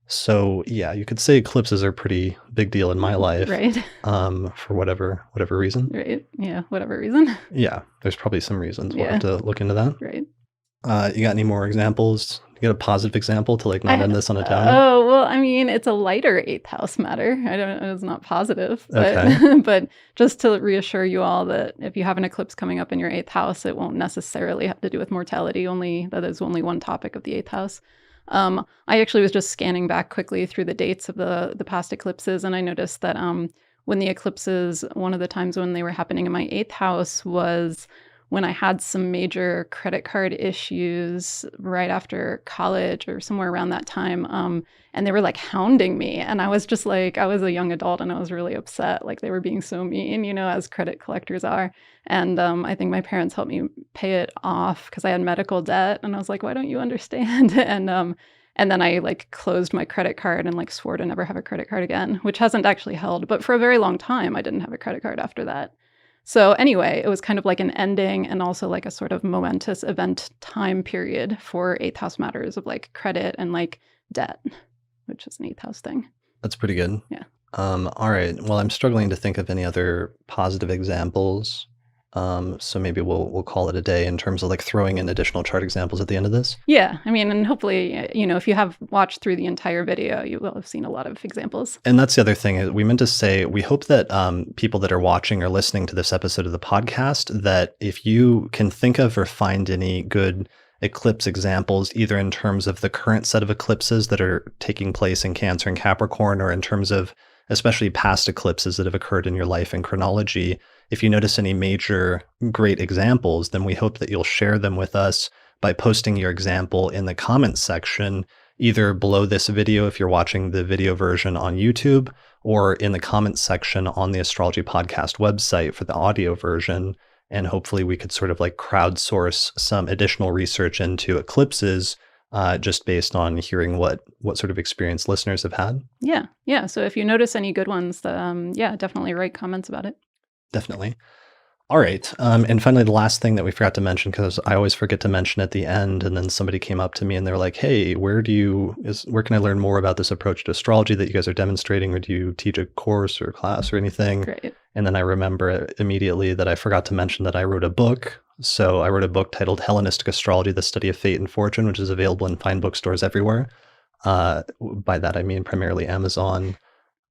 So yeah, you could say eclipses are a pretty big deal in my life. Right. For whatever reason. Right. Yeah, whatever reason. Yeah, there's probably some reasons. We'll Yeah. have to look into that. Right. You got any more examples? You got a positive example to like not end this on a downer? Oh, well, I mean, it's a lighter 8th house matter. I don't know, it's not positive. But, Okay. but just to reassure you all that if you have an eclipse coming up in your 8th house, it won't necessarily have to do with mortality. That is only one topic of the 8th house. I actually was just scanning back quickly through the dates of the past eclipses, and I noticed that when the eclipses, one of the times when they were happening in my 8th house was when I had some major credit card issues right after college or somewhere around that time. And they were like hounding me. And I was just like, I was a young adult and I was really upset. Like they were being so mean, as credit collectors are. And I think my parents helped me pay it off because I had medical debt. And I was like, why don't you understand? And then I like closed my credit card and like swore to never have a credit card again, which hasn't actually held. But for a very long time, I didn't have a credit card after that. So anyway, it was kind of like an ending and also like a sort of momentous event time period for eighth house matters of like credit and like debt, which is an eighth house thing. That's pretty good. Yeah. All right. Well, I'm struggling to think of any other positive examples. So maybe we'll call it a day in terms of like throwing in additional chart examples at the end of this. Yeah. I mean, and hopefully, if you have watched through the entire video, you will have seen a lot of examples. And that's the other thing is we meant to say, we hope that people that are watching or listening to this episode of the podcast, that if you can think of or find any good eclipse examples, either in terms of the current set of eclipses that are taking place in Cancer and Capricorn, or in terms of especially past eclipses that have occurred in your life in chronology, if you notice any major great examples, then we hope that you'll share them with us by posting your example in the comments section, either below this video if you're watching the video version on YouTube, or in the comments section on the Astrology Podcast website for the audio version. And hopefully we could sort of like crowdsource some additional research into eclipses just based on hearing what sort of experience listeners have had. Yeah. Yeah. So if you notice any good ones, definitely write comments about it. Definitely. All right. And finally, the last thing that we forgot to mention, because I always forget to mention at the end, and then somebody came up to me and they're like, hey, where can I learn more about this approach to astrology that you guys are demonstrating, or do you teach a course or class or anything? Great. And then I remember immediately that I forgot to mention that I wrote a book. So I wrote a book titled Hellenistic Astrology, The Study of Fate and Fortune, which is available in fine bookstores everywhere. By that, I mean primarily Amazon.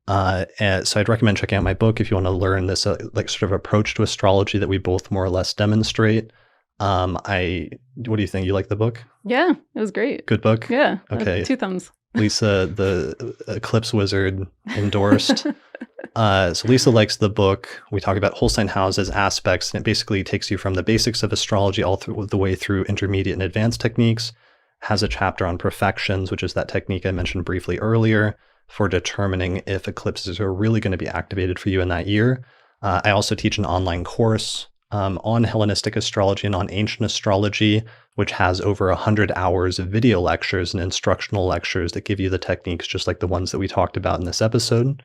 And so I'd recommend checking out my book if you want to learn this like sort of approach to astrology that we both more or less demonstrate. What do you think? You like the book? Yeah, it was great. Good book? Yeah. Okay. 2 thumbs. Lisa, the Eclipse Wizard, endorsed. So Lisa likes the book. We talk about whole sign houses, aspects, and it basically takes you from the basics of astrology all through the way through intermediate and advanced techniques. Has a chapter on perfections, which is that technique I mentioned briefly earlier, for determining if eclipses are really going to be activated for you in that year. I also teach an online course on Hellenistic astrology and on ancient astrology, which has over 100 hours of video lectures and instructional lectures that give you the techniques just like the ones that we talked about in this episode.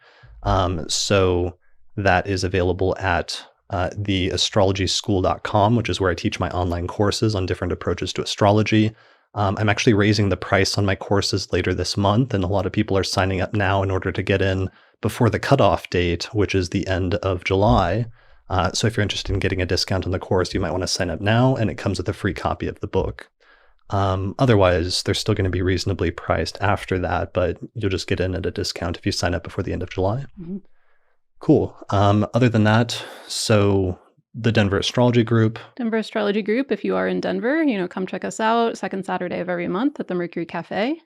So that is available at theastrologyschool.com, which is where I teach my online courses on different approaches to astrology. I'm actually raising the price on my courses later this month, and a lot of people are signing up now in order to get in before the cutoff date, which is the end of July. So if you're interested in getting a discount on the course, you might want to sign up now, and it comes with a free copy of the book. Otherwise, they're still going to be reasonably priced after that, but you'll just get in at a discount if you sign up before the end of July. Mm-hmm. Cool. Other than that, so the Denver Astrology Group. Denver Astrology Group. If you are in Denver, come check us out second Saturday of every month at the Mercury Cafe.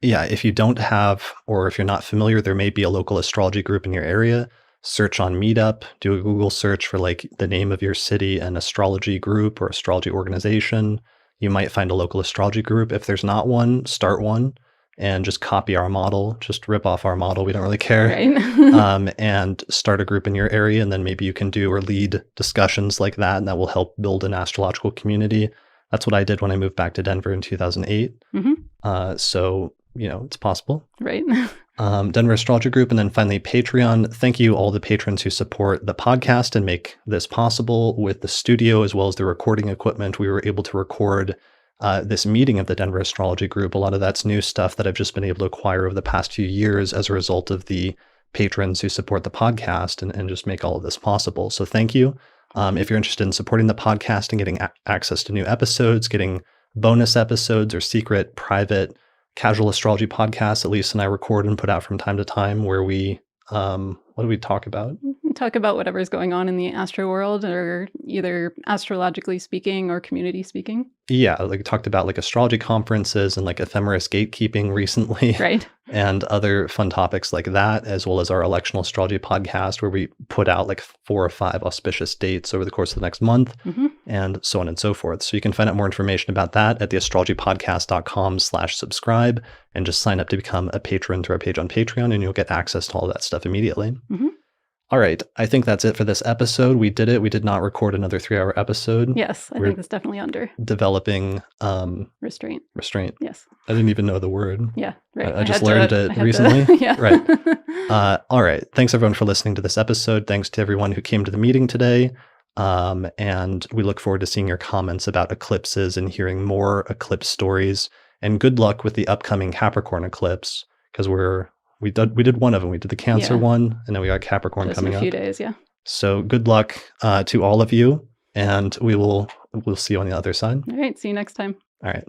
Yeah, if you don't have, or if you're not familiar, there may be a local astrology group in your area. Search on Meetup, do a Google search for like the name of your city and astrology group or astrology organization. You might find a local astrology group. If there's not one, start one and just copy our model, just rip off our model. We don't really care. Right. And start a group in your area. And then maybe you can do or lead discussions like that. And that will help build an astrological community. That's what I did when I moved back to Denver in 2008. Mm-hmm. So, it's possible. Right. Denver Astrology Group. And then finally, Patreon. Thank you all the patrons who support the podcast and make this possible. With the studio as well as the recording equipment, we were able to record this meeting of the Denver Astrology Group. A lot of that's new stuff that I've just been able to acquire over the past few years as a result of the patrons who support the podcast and just make all of this possible. So thank you. If you're interested in supporting the podcast and getting access to new episodes, getting bonus episodes or secret, private, casual astrology podcasts that Lisa and I record and put out from time to time, where we, what do we talk about? Talk about whatever's going on in the astro world, or either astrologically speaking or community speaking. Yeah, like talked about like astrology conferences and like ephemeris gatekeeping recently. Right. and other fun topics like that, as well as our electional astrology podcast, where we put out like 4 or 5 auspicious dates over the course of the next month, and so on and so forth. So you can find out more information about that at theastrologypodcast.com/subscribe, and just sign up to become a patron through our page on Patreon, and you'll get access to all of that stuff immediately. All right. I think that's it for this episode. We did it. We did not record another 3-hour episode. Yes, I think it's definitely under developing restraint. Yes. I didn't even know the word. Yeah, right. I just learned it recently. Yeah. Right. All right. Thanks everyone for listening to this episode. Thanks to everyone who came to the meeting today. And we look forward to seeing your comments about eclipses and hearing more eclipse stories. And good luck with the upcoming Capricorn eclipse, because we did one of them. We did the Cancer one, and then we got Capricorn Just coming in a up. few days, yeah. So good luck to all of you, and we'll see you on the other side. All right. See you next time. All right.